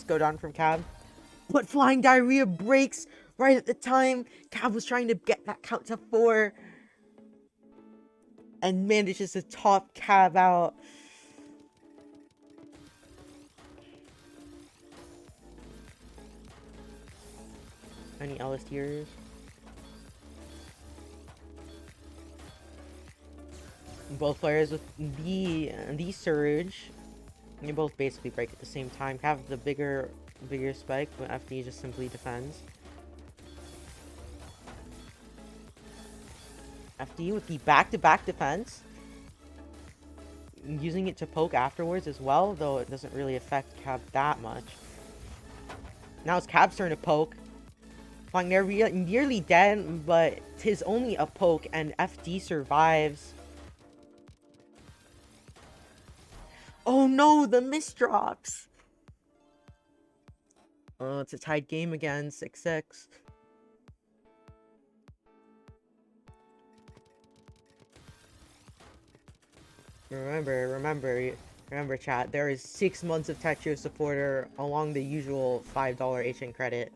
go down from Cab. But Flying Diarrhea breaks right at the time. Cab was trying to get that count to 4. And manages to top Cab out. Any LS tiers? Both players with the surge. They both basically break at the same time. Have the bigger spike, but FD just simply defends. FD with the back-to-back defense. Using it to poke afterwards as well, though it doesn't really affect Cab that much. Now it's Cab's turn to poke. Flying nearly dead, but 'tis only a poke, and FD survives. Oh no, the misdrops! Oh, it's a tied game again, 6-6. Remember, Remember, chat, there is 6 months of Tetrio supporter along the usual $5 HN credit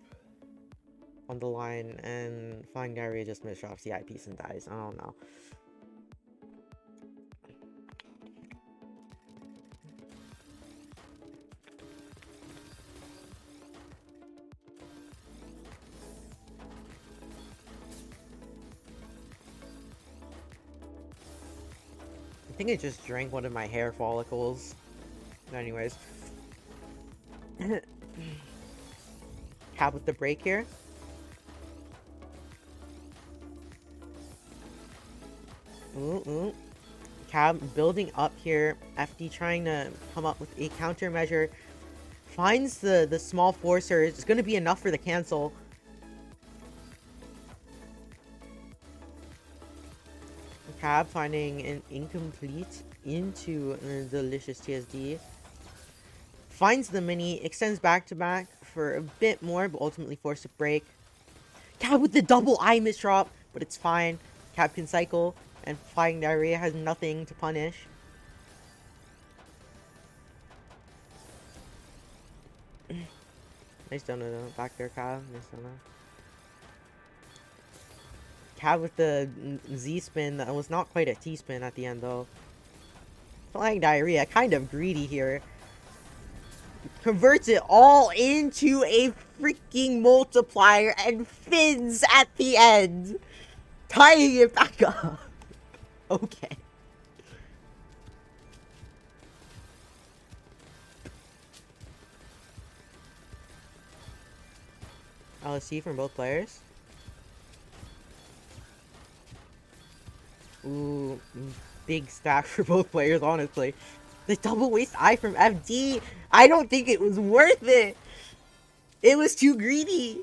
on the line, and Flying Diarrhea just misdrops the eyepiece and dies. I don't know. I think I just drank one of my hair follicles. Anyways. Cap with the break here. Ooh. Cab building up here. FD trying to come up with a countermeasure. Finds the small forcer. It's going to be enough for the cancel. Cab finding an incomplete into delicious TSD. Finds the mini, extends back to back for a bit more, but ultimately forced to break. Cab with the double eye misdrop, but it's fine. Cab can cycle, and Flying Diarrhea has nothing to punish. Nice donut though. Back there, Cab. Nice donut. Cab with the Z spin that was not quite a T spin at the end though. Flying Diarrhea, kind of greedy here. Converts it all into a freaking multiplier and fins at the end. Tying it back up. Okay. LSC from both players. Ooh, big stack for both players, honestly. The double waist eye from FD. I don't think it was worth it. It was too greedy.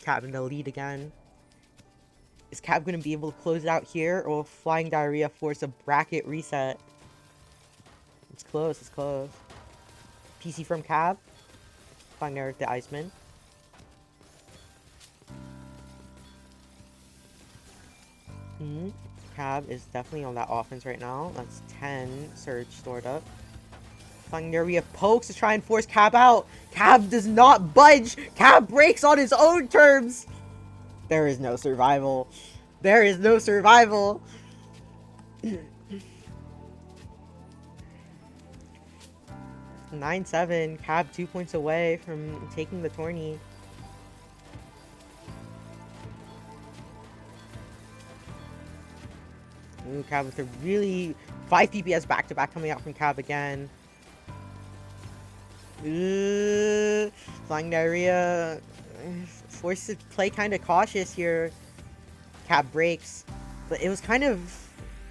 Cab in the lead again. Is Cab going to be able to close it out here, or will Flying Diarrhea force a bracket reset? It's close, it's close. PC from Cab. Flying Diarrhea with the Iceman. Cab is definitely on that offense right now. That's 10 Surge stored up. Flying Diarrhea pokes to try and force Cab out. Cab does not budge. Cab breaks on his own terms. There is no survival. There is no survival. 9-7. Cab 2 points away from taking the tourney. Ooh, Cab with a really 5 DPS back-to-back coming out from Cab again. Ooh, Flying Diarrhea forced to play kind of cautious here. Cab breaks, but it was kind of,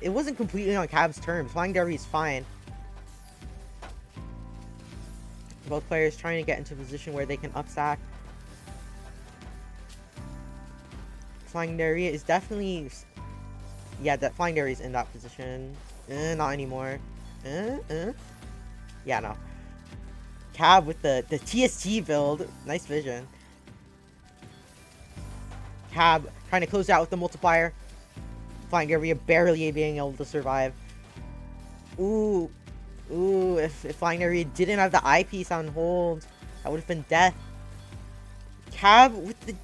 it wasn't completely on Cab's terms. Flying Diarrhea is fine. Both players trying to get into a position where they can upstack. Flying Diarrhea is definitely, yeah, that Flying Diarrhea is in that position. Not anymore. Yeah, no. Cab with the TST build. Nice vision. Cab trying to close out with the multiplier. Flying Diarrhea barely being able to survive. Ooh, if Flying Diarrhea didn't have the eyepiece on hold, that would have been death. Cab with the,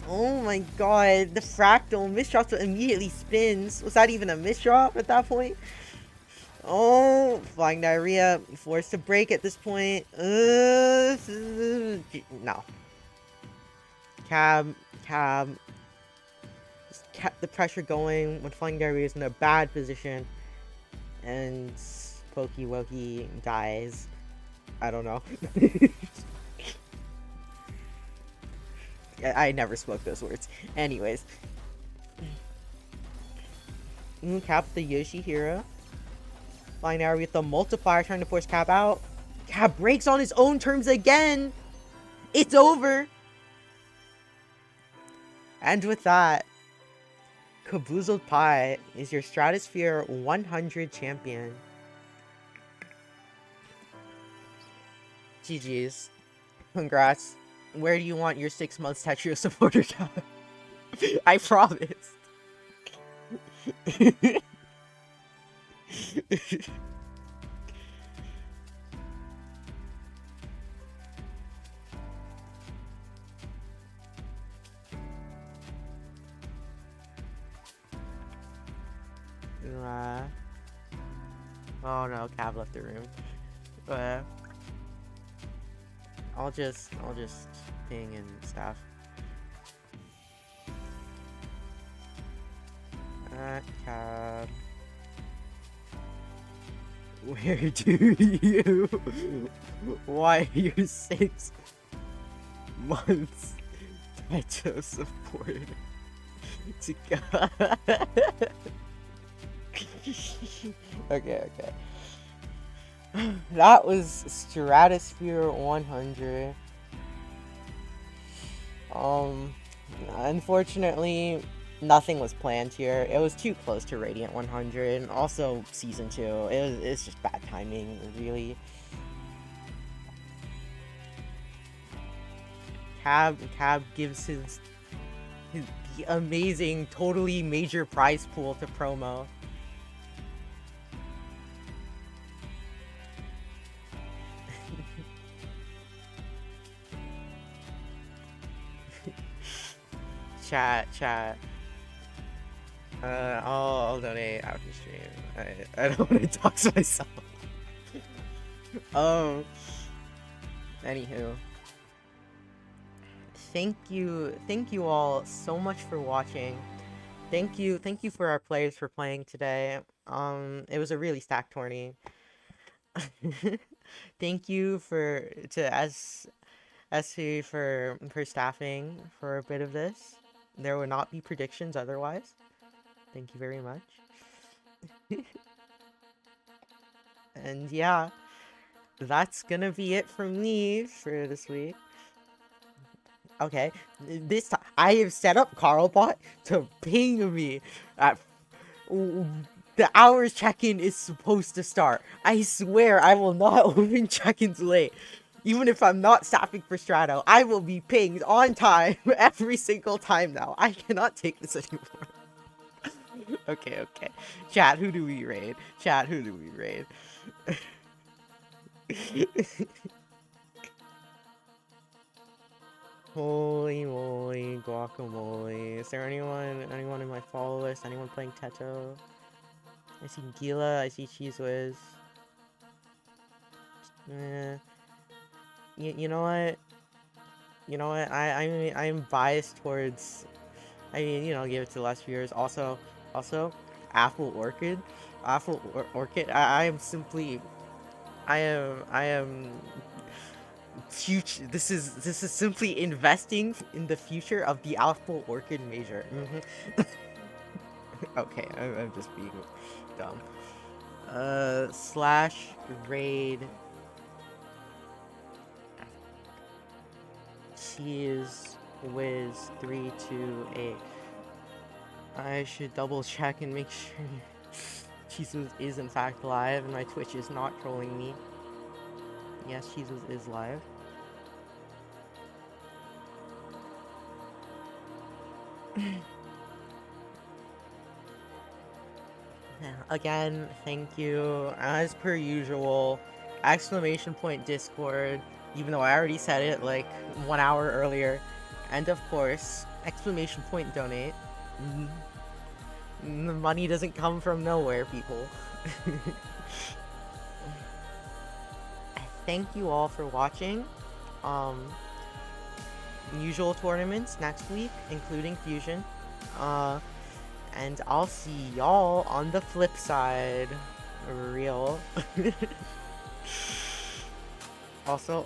oh my god, the fractal misdrop immediately spins. Was that even a misdrop at that point? Oh, Flying Diarrhea forced to break at this point. No. Cab just kept the pressure going when Flying Diarrhea is in a bad position. And Pokey Wokey dies. I don't know. I never spoke those words. Anyways. Cap the Yoshihiro. Flying Diarrhea with the multiplier trying to force Cap out. Cap breaks on his own terms again. It's over. And with that, Caboozled Pie is your Stratosphere 100 champion. GG's. Congrats. Where do you want your 6 months Tetrio supporter Cap? I promise. Uh, oh no, Cab left the room. Uh, I'll just ping and stuff. Cab. Where do you? Why are you 6 months Taito support to go? Okay, okay. That was Stratosphere 100. Unfortunately, nothing was planned here. It was too close to Radiant 100, and also Season 2. It's just bad timing, really. Cab gives the amazing, totally major prize pool to promo. Chat. I'll donate after stream. I don't want to talk to myself. Anywho. Thank you all so much for watching. Thank you for our players for playing today. It was a really stacked tourney. Thank you to SC for staffing for a bit of this. There would not be predictions otherwise. Thank you very much. And yeah, that's gonna be it from me for this week. Okay, this time I have set up Carlbot to ping me at the hours check-in is supposed to start. I swear I will not open check-ins late. Even if I'm not staffing for Strato, I will be pinged on time every single time now. I cannot take this anymore. Okay. Chat, who do we raid? Chat, who do we raid? Holy moly, guacamole. Is there anyone in my follow list? Anyone playing Teto? I see Gila, I see Cheese Whiz. You know what? I'm biased towards. I mean, give it to the last few years. Also, Apple Orchid, Orchid. I am simply. I am. Future. This is simply investing in the future of the Apple Orchid major. Okay, I'm just being dumb. Slash raid. Cheese Whiz 328. I should double check and make sure Cheese Whiz is in fact live and my Twitch is not trolling me. Yes, Cheese Whiz is live. Again, thank you. As per usual, exclamation point Discord, even though I already said it like 1 hour earlier. And of course, exclamation point donate. The money doesn't come from nowhere, people. Thank you all for watching. Usual tournaments next week, including Fusion. And I'll see y'all on the flip side. Real. Also,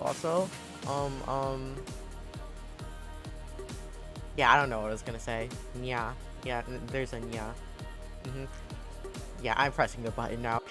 yeah, I don't know what I was gonna say. Yeah, there's a yeah. Yeah, I'm pressing the button now.